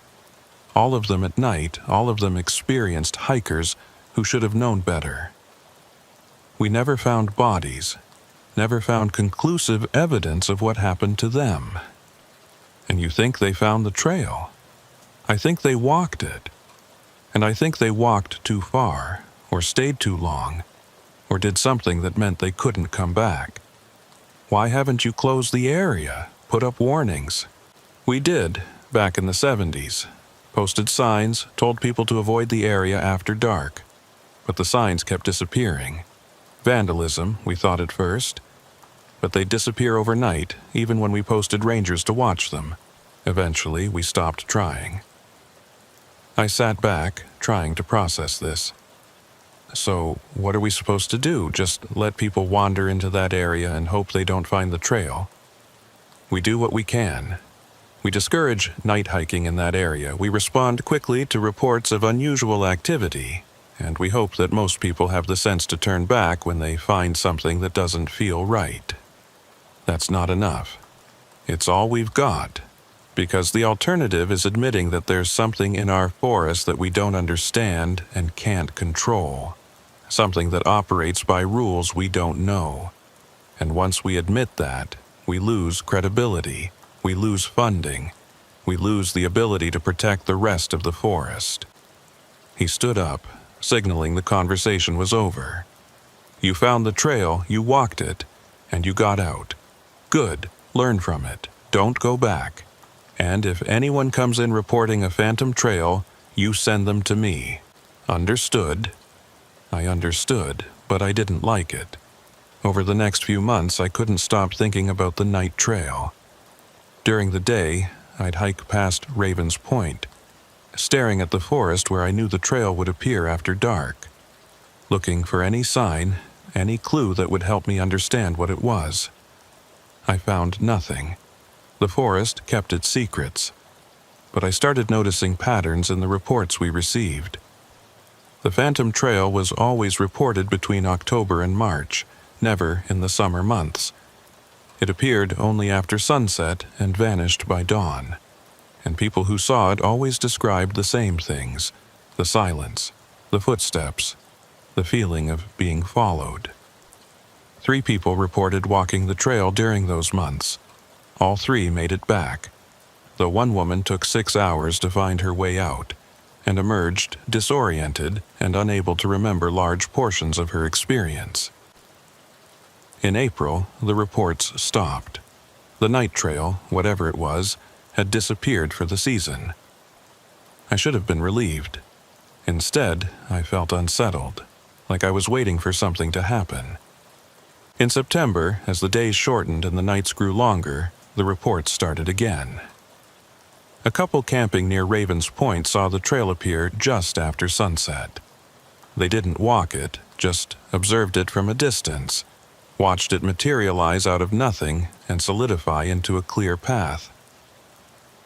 All of them at night, all of them experienced hikers who should have known better. We never found bodies, never found conclusive evidence of what happened to them. And you think they found the trail? I think they walked it. And I think they walked too far, or stayed too long, or did something that meant they couldn't come back. Why haven't you closed the area, put up warnings? We did, back in the 70s. Posted signs, told people to avoid the area after dark. But the signs kept disappearing. Vandalism, we thought at first. But they'd disappear overnight, even when we posted rangers to watch them. Eventually, we stopped trying. I sat back, trying to process this. So, what are we supposed to do? Just let people wander into that area and hope they don't find the trail? We do what we can. We discourage night hiking in that area. We respond quickly to reports of unusual activity, and we hope that most people have the sense to turn back when they find something that doesn't feel right. That's not enough. It's all we've got, because the alternative is admitting that there's something in our forest that we don't understand and can't control. Something that operates by rules we don't know. And once we admit that, we lose credibility, we lose funding, we lose the ability to protect the rest of the forest. He stood up, signaling the conversation was over. You found the trail, you walked it, and you got out. Good, learn from it, don't go back. And if anyone comes in reporting a phantom trail, you send them to me. Understood. I understood, but I didn't like it. Over the next few months, I couldn't stop thinking about the night trail. During the day, I'd hike past Raven's Point, staring at the forest where I knew the trail would appear after dark, looking for any sign, any clue that would help me understand what it was. I found nothing. The forest kept its secrets, but I started noticing patterns in the reports we received. The Phantom Trail was always reported between October and March, never in the summer months. It appeared only after sunset and vanished by dawn, and people who saw it always described the same things: the silence, the footsteps, the feeling of being followed. 3 people reported walking the trail during those months. All 3 made it back, though one woman took 6 hours to find her way out and emerged disoriented and unable to remember large portions of her experience. In April, the reports stopped. The night trail, whatever it was, had disappeared for the season. I should have been relieved. Instead, I felt unsettled, like I was waiting for something to happen. In September, as the days shortened and the nights grew longer, the reports started again. A couple camping near Raven's Point saw the trail appear just after sunset. They didn't walk it, just observed it from a distance, watched it materialize out of nothing and solidify into a clear path.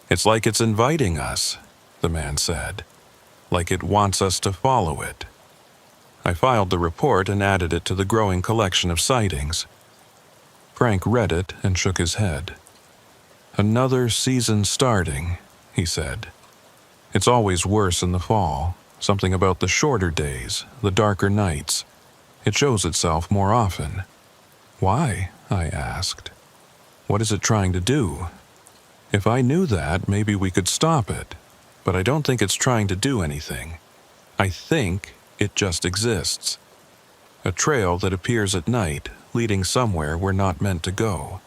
"It's like it's inviting us," the man said, "like it wants us to follow it." I filed the report and added it to the growing collection of sightings. Frank read it and shook his head. "Another season starting," he said. "It's always worse in the fall, something about the shorter days, the darker nights. It shows itself more often." "Why?" I asked. "What is it trying to do? If I knew that, maybe we could stop it, but I don't think it's trying to do anything. I think it just exists. A trail that appears at night, leading somewhere we're not meant to go."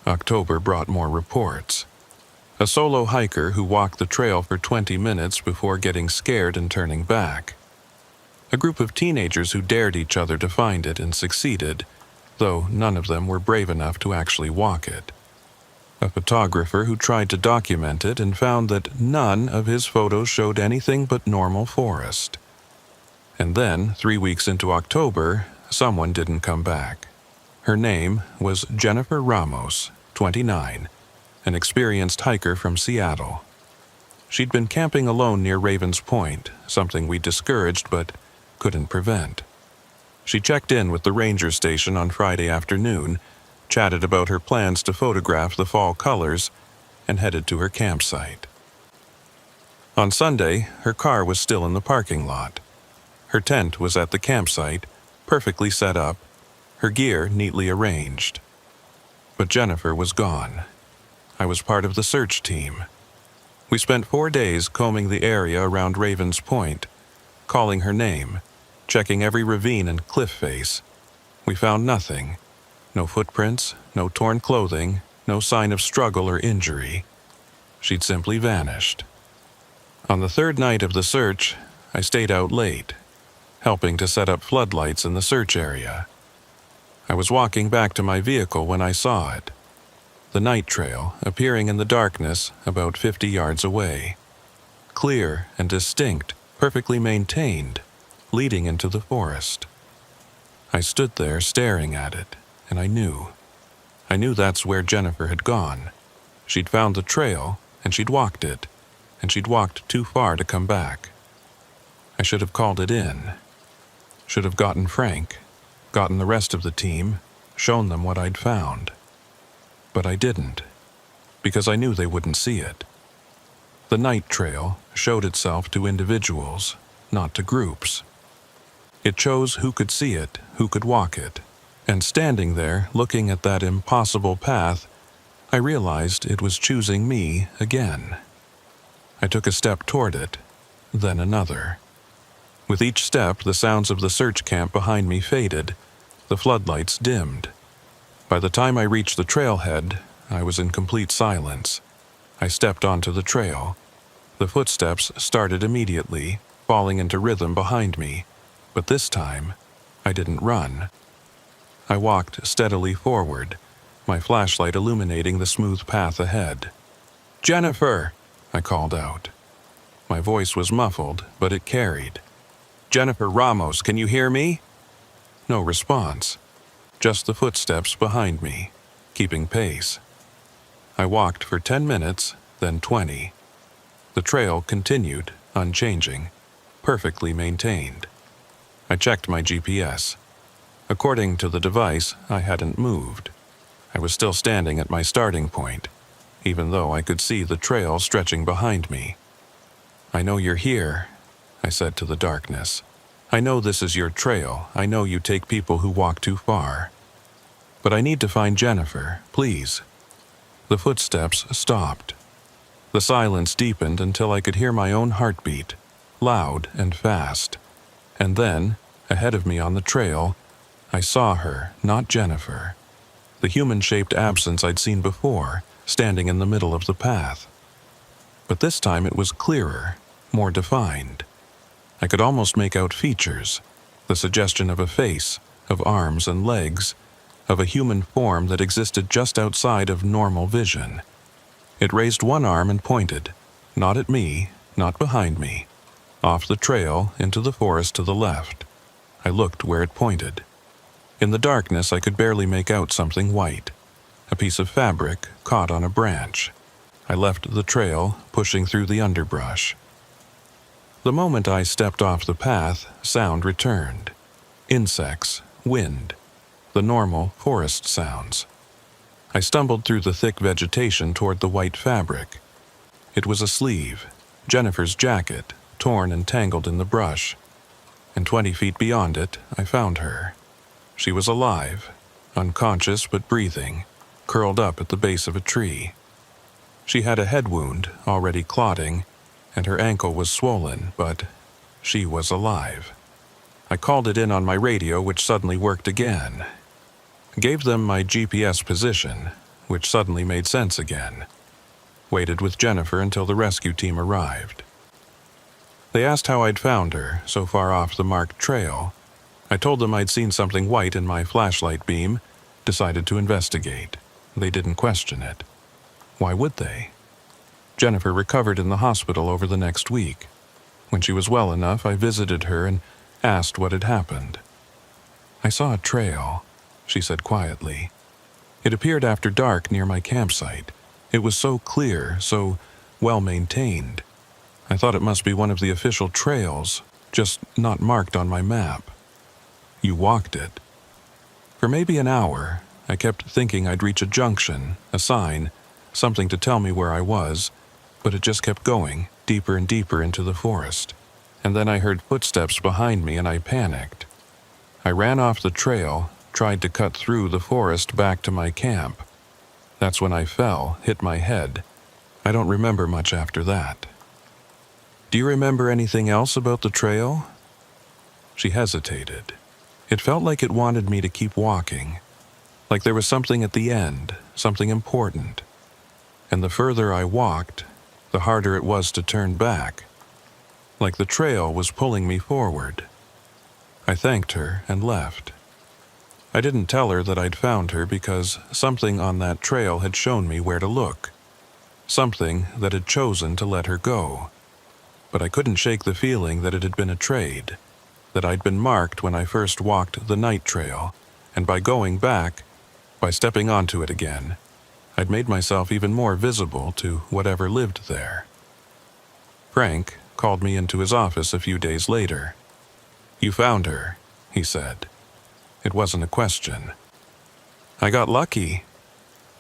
October brought more reports. A solo hiker who walked the trail for 20 minutes before getting scared and turning back. A group of teenagers who dared each other to find it and succeeded, though none of them were brave enough to actually walk it. A photographer who tried to document it and found that none of his photos showed anything but normal forest. And then, 3 weeks into October, someone didn't come back. Her name was Jennifer Ramos, 29, an experienced hiker from Seattle. She'd been camping alone near Raven's Point, something we discouraged but couldn't prevent. She checked in with the ranger station on Friday afternoon, chatted about her plans to photograph the fall colors, and headed to her campsite. On Sunday, her car was still in the parking lot. Her tent was at the campsite, perfectly set up, her gear neatly arranged. But Jennifer was gone. I was part of the search team. We spent 4 days combing the area around Raven's Point, calling her name, checking every ravine and cliff face. We found nothing. No footprints, no torn clothing, no sign of struggle or injury. She'd simply vanished. On the 3rd night of the search, I stayed out late, helping to set up floodlights in the search area. I was walking back to my vehicle when I saw it. The night trail appearing in the darkness about 50 yards away. Clear and distinct, perfectly maintained, leading into the forest. I stood there staring at it, and I knew that's where Jennifer had gone. She'd found the trail, and she'd walked it, and she'd walked too far to come back. I should have called it in. Should have gotten Frank, gotten the rest of the team, shown them what I'd found. But I didn't, because I knew they wouldn't see it. The night trail showed itself to individuals, not to groups. It chose who could see it, who could walk it, and standing there looking at that impossible path, I realized it was choosing me again. I took a step toward it, then another. With each step, the sounds of the search camp behind me faded, the floodlights dimmed. By the time I reached the trailhead, I was in complete silence. I stepped onto the trail. The footsteps started immediately, falling into rhythm behind me, but this time, I didn't run. I walked steadily forward, my flashlight illuminating the smooth path ahead. "Jennifer!" I called out. My voice was muffled, but it carried. "Jennifer Ramos, can you hear me?" No response, just the footsteps behind me, keeping pace. I walked for 10 minutes, then 20. The trail continued, unchanging, perfectly maintained. I checked my GPS. According to the device, I hadn't moved. I was still standing at my starting point, even though I could see the trail stretching behind me. "I know you're here," I said to the darkness. "I know this is your trail. I know you take people who walk too far. But I need to find Jennifer, please." The footsteps stopped. The silence deepened until I could hear my own heartbeat, loud and fast. And then, ahead of me on the trail, I saw her, not Jennifer. The human-shaped absence I'd seen before, standing in the middle of the path. But this time it was clearer, more defined. I could almost make out features, the suggestion of a face, of arms and legs, of a human form that existed just outside of normal vision. It raised one arm and pointed, not at me, not behind me, off the trail into the forest to the left. I looked where it pointed. In the darkness, I could barely make out something white, a piece of fabric caught on a branch. I left the trail, pushing through the underbrush. The moment I stepped off the path, sound returned. Insects, wind, the normal forest sounds. I stumbled through the thick vegetation toward the white fabric. It was a sleeve, Jennifer's jacket, torn and tangled in the brush. And 20 feet beyond it, I found her. She was alive, unconscious but breathing, curled up at the base of a tree. She had a head wound, already clotting, and her ankle was swollen, but she was alive. I called it in on my radio, which suddenly worked again. Gave them my GPS position, which suddenly made sense again. Waited with Jennifer until the rescue team arrived. They asked how I'd found her, so far off the marked trail. I told them I'd seen something white in my flashlight beam, decided to investigate. They didn't question it. Why would they? Jennifer recovered in the hospital over the next week. When she was well enough, I visited her and asked what had happened. "I saw a trail," she said quietly. "It appeared after dark near my campsite. It was so clear, so well-maintained. I thought it must be one of the official trails, just not marked on my map." "You walked it." For maybe an hour, I kept thinking I'd reach a junction, a sign, something to tell me where I was, but it just kept going, deeper and deeper into the forest. And then I heard footsteps behind me and I panicked. I ran off the trail, tried to cut through the forest back to my camp. That's when I fell, hit my head. I don't remember much after that. "Do you remember anything else about the trail?" She hesitated. It felt like it wanted me to keep walking, like there was something at the end, something important. And the further I walked, the harder it was to turn back, like the trail was pulling me forward. I thanked her and left. I didn't tell her that I'd found her because something on that trail had shown me where to look, something that had chosen to let her go. But I couldn't shake the feeling that it had been a trade, that I'd been marked when I first walked the night trail, and by going back, by stepping onto it again, I'd made myself even more visible to whatever lived there. Frank called me into his office a few days later. "You found her," he said. It wasn't a question. "I got lucky.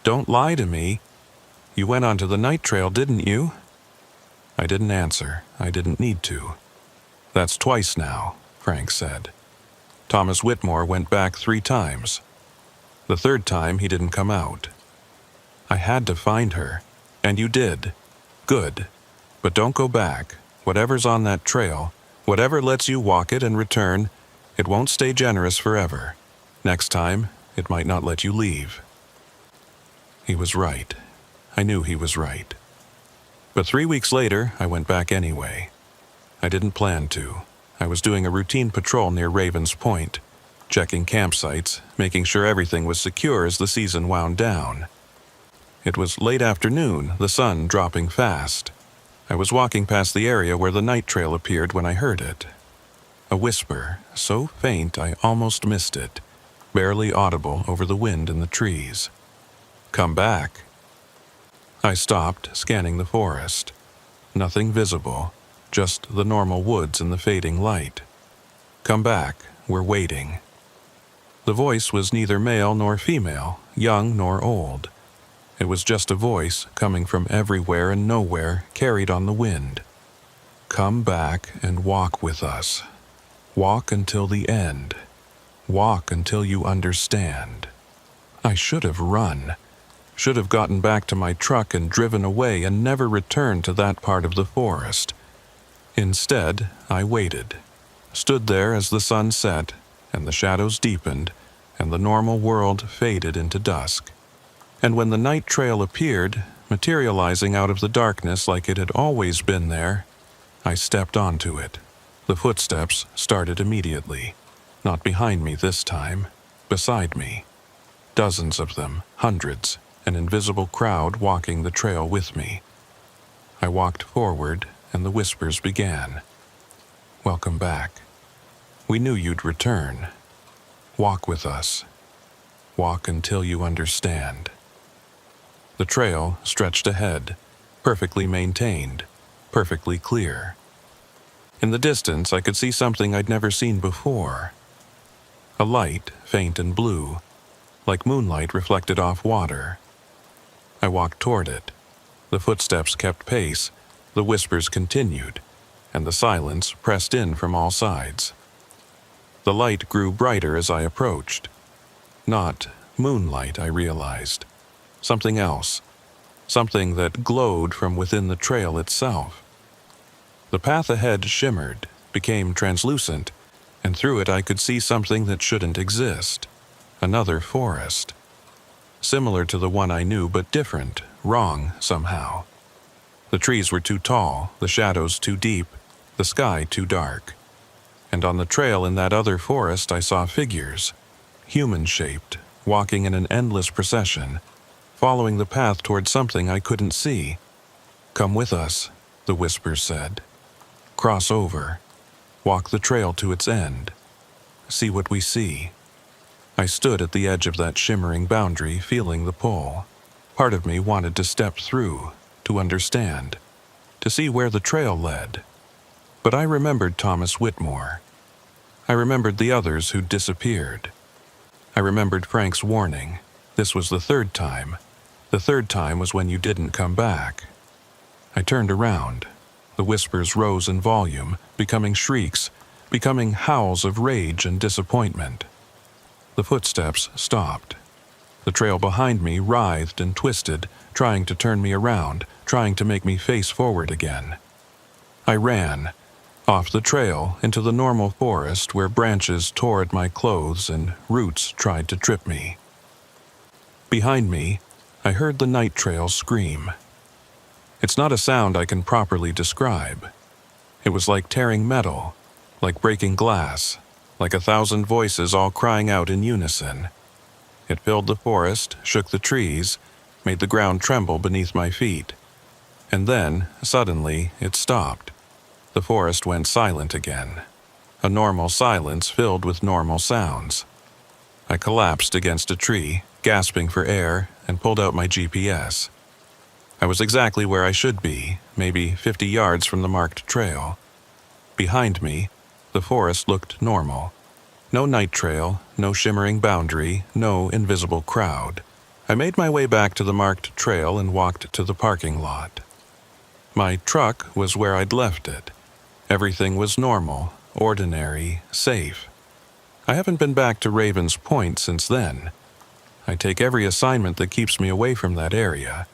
Don't lie to me. You went onto the night trail, didn't you?" I didn't answer. I didn't need to. "That's twice now," Frank said. "Thomas Whitmore went back 3 times. The 3rd time he didn't come out. I had to find her, and you did. Good. But don't go back. Whatever's on that trail, whatever lets you walk it and return, it won't stay generous forever. Next time, it might not let you leave." He was right. I knew he was right. But 3 weeks later, I went back anyway. I didn't plan to. I was doing a routine patrol near Ravens Point, checking campsites, making sure everything was secure as the season wound down. It was late afternoon, the sun dropping fast. I was walking past the area where the night trail appeared when I heard it. A whisper, so faint I almost missed it, barely audible over the wind in the trees. "Come back." I stopped, scanning the forest. Nothing visible, just the normal woods in the fading light. "Come back, we're waiting." The voice was neither male nor female, young nor old. It was just a voice coming from everywhere and nowhere, carried on the wind. "Come back and walk with us. Walk until the end. Walk until you understand." I should have run. Should have gotten back to my truck and driven away and never returned to that part of the forest. Instead, I waited. Stood there as the sun set and the shadows deepened and the normal world faded into dusk. And when the night trail appeared, materializing out of the darkness like it had always been there, I stepped onto it. The footsteps started immediately. Not behind me this time, beside me. Dozens of them, hundreds, an invisible crowd walking the trail with me. I walked forward, and the whispers began. "Welcome back. We knew you'd return. Walk with us. Walk until you understand." The trail stretched ahead, perfectly maintained, perfectly clear. In the distance, I could see something I'd never seen before. A light, faint and blue, like moonlight reflected off water. I walked toward it. The footsteps kept pace, the whispers continued, and the silence pressed in from all sides. The light grew brighter as I approached. Not moonlight, I realized. Something else. Something that glowed from within the trail itself. The path ahead shimmered, became translucent, and through it I could see something that shouldn't exist. Another forest. Similar to the one I knew, but different, wrong somehow. The trees were too tall, the shadows too deep, the sky too dark. And on the trail in that other forest I saw figures, human-shaped, walking in an endless procession, following the path toward something I couldn't see. "Come with us," the whispers said. "Cross over. Walk the trail to its end. See what we see." I stood at the edge of that shimmering boundary, feeling the pull. Part of me wanted to step through, to understand, to see where the trail led. But I remembered Thomas Whitmore. I remembered the others who'd disappeared. I remembered Frank's warning. This was the third time. The third time was when you didn't come back. I turned around. The whispers rose in volume, becoming shrieks, becoming howls of rage and disappointment. The footsteps stopped. The trail behind me writhed and twisted, trying to turn me around, trying to make me face forward again. I ran, off the trail into the normal forest where branches tore at my clothes and roots tried to trip me. Behind me, I heard the night trail scream. It's not a sound I can properly describe. It was like tearing metal, like breaking glass, like 1,000 voices all crying out in unison. It filled the forest, shook the trees, made the ground tremble beneath my feet. And then, suddenly, it stopped. The forest went silent again. A normal silence filled with normal sounds. I collapsed against a tree, gasping for air, and pulled out my GPS. I was exactly where I should be, maybe 50 yards from the marked trail. Behind me, the forest looked normal. No night trail, no shimmering boundary, no invisible crowd. I made my way back to the marked trail and walked to the parking lot. My truck was where I'd left it. Everything was normal, ordinary, safe. I haven't been back to Ravens Point since then. I take every assignment that keeps me away from that area.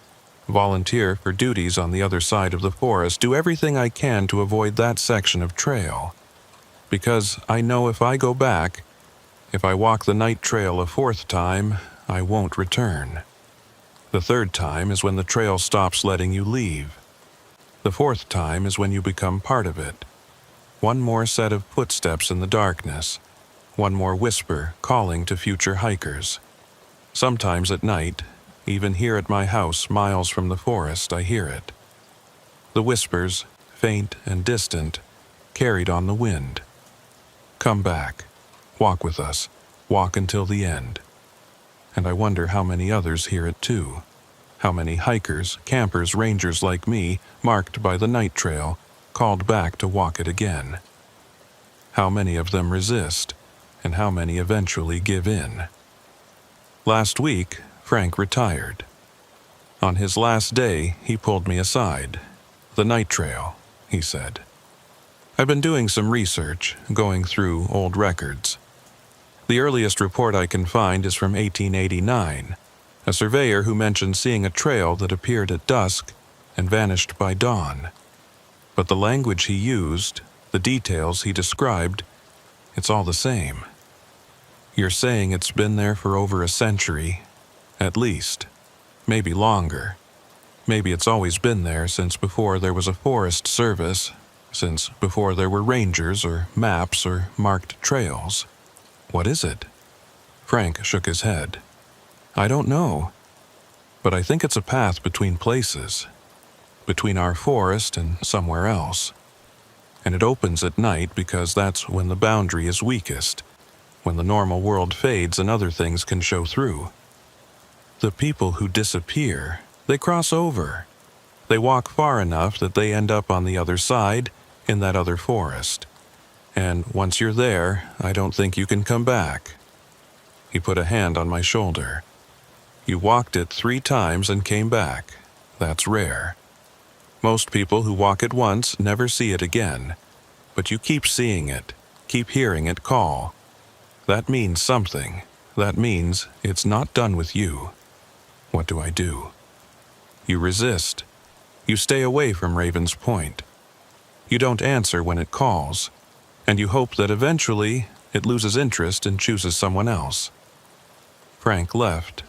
Volunteer for duties on the other side of the forest, do everything I can to avoid that section of trail. Because I know if I go back, if I walk the night trail a fourth time, I won't return. The third time is when the trail stops letting you leave. The fourth time is when you become part of it. One more set of footsteps in the darkness. One more whisper calling to future hikers. Sometimes at night, even here at my house miles from the forest, I hear it. The whispers, faint and distant, carried on the wind. Come back. Walk with us. Walk until the end. And I wonder how many others hear it too. How many hikers, campers, rangers like me, marked by the night trail, called back to walk it again. How many of them resist, and how many eventually give in. Last week, Frank retired. On his last day, he pulled me aside. The night trail, he said. I've been doing some research, going through old records. The earliest report I can find is from 1889, a surveyor who mentioned seeing a trail that appeared at dusk and vanished by dawn. But the language he used, the details he described, it's all the same. You're saying it's been there for over a century, at least, maybe longer. Maybe it's always been there since before there was a forest service, since before there were rangers or maps or marked trails. What is it? Frank shook his head. I don't know, but I think it's a path between places, between our forest and somewhere else. And it opens at night because that's when the boundary is weakest, when the normal world fades and other things can show through. The people who disappear, they cross over. They walk far enough that they end up on the other side, in that other forest. And once you're there, I don't think you can come back. He put a hand on my shoulder. You walked it 3 times and came back. That's rare. Most people who walk it once never see it again. But you keep seeing it, keep hearing it call. That means something. That means it's not done with you. What do I do? You resist. You stay away from Raven's Point. You don't answer when it calls, and you hope that eventually it loses interest and chooses someone else. Frank left,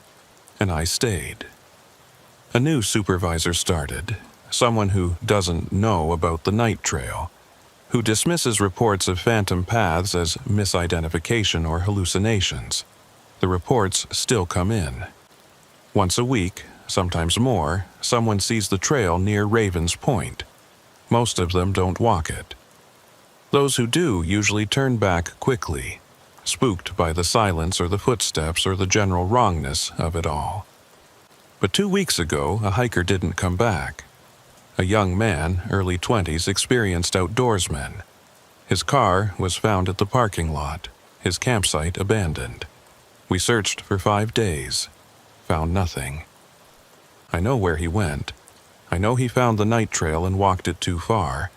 and I stayed. A new supervisor started, someone who doesn't know about the night trail, who dismisses reports of phantom paths as misidentification or hallucinations. The reports still come in. Once a week, sometimes more, someone sees the trail near Raven's Point. Most of them don't walk it. Those who do usually turn back quickly, spooked by the silence or the footsteps or the general wrongness of it all. But 2 weeks ago, a hiker didn't come back. A young man, early 20s, experienced outdoorsman. His car was found at the parking lot, his campsite abandoned. We searched for 5 days, found nothing. I know where he went. I know he found the night trail and walked it too far,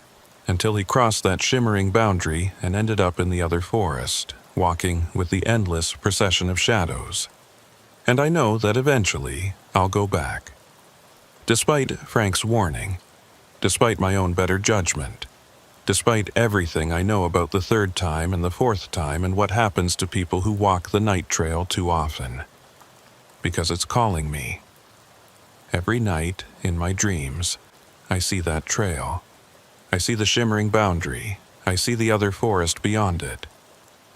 until he crossed that shimmering boundary and ended up in the other forest, walking with the endless procession of shadows. And I know that eventually I'll go back. Despite Frank's warning, despite my own better judgment, despite everything I know about the 3rd time and the 4th time and what happens to people who walk the night trail too often. Because it's calling me. Every night, in my dreams, I see that trail. I see the shimmering boundary. I see the other forest beyond it.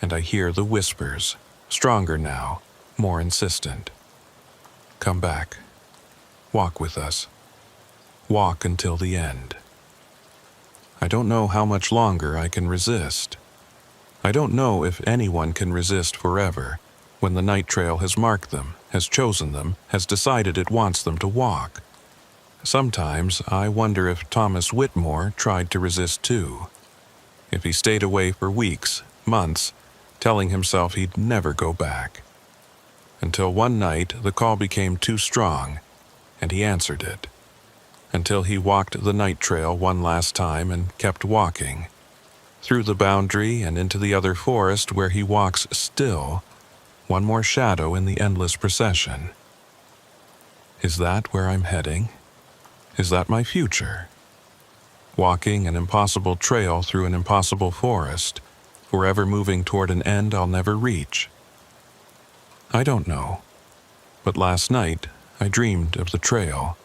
And I hear the whispers, stronger now, more insistent. Come back. Walk with us. Walk until the end. I don't know how much longer I can resist. I don't know if anyone can resist forever, when the night trail has marked them, has chosen them, has decided it wants them to walk. Sometimes I wonder if Thomas Whitmore tried to resist too. If he stayed away for weeks, months, telling himself he'd never go back. Until one night the call became too strong, and he answered it. Until he walked the night trail one last time and kept walking. Through the boundary and into the other forest where he walks still, one more shadow in the endless procession. Is that where I'm heading? Is that my future? Walking an impossible trail through an impossible forest, forever moving toward an end I'll never reach. I don't know. But last night, I dreamed of the trail.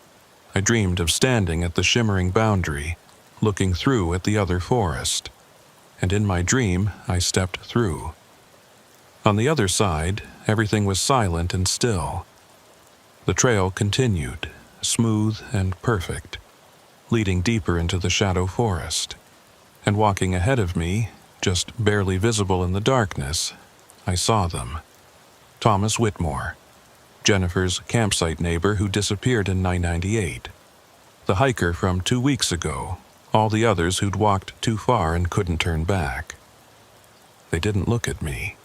I dreamed of standing at the shimmering boundary, looking through at the other forest. and in my dream I stepped through. On the other side, everything was silent and still. The trail continued, smooth and perfect, leading deeper into the shadow forest. And walking ahead of me, just barely visible in the darkness, I saw them. Thomas Whitmore, Jennifer's campsite neighbor who disappeared in 998. The hiker from 2 weeks ago, all the others who'd walked too far and couldn't turn back. They didn't look at me.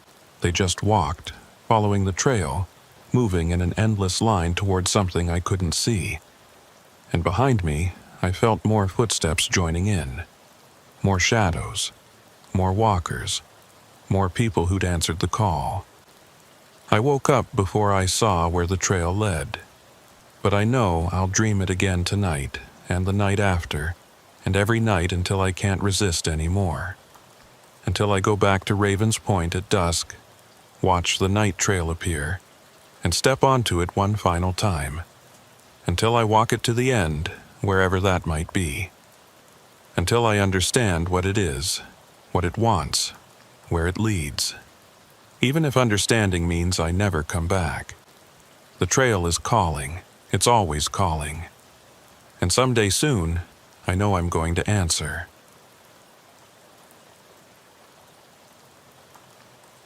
They just walked, following the trail, moving in an endless line toward something I couldn't see. And behind me, I felt more footsteps joining in. More shadows, more walkers, more people who'd answered the call. I woke up before I saw where the trail led. But I know I'll dream it again tonight, and the night after, and every night until I can't resist anymore. Until I go back to Raven's Point at dusk, watch the night trail appear, and step onto it one final time. Until I walk it to the end, wherever that might be. Until I understand what it is, what it wants, where it leads. Even if understanding means I never come back. The trail is calling. It's always calling. And someday soon, I know I'm going to answer.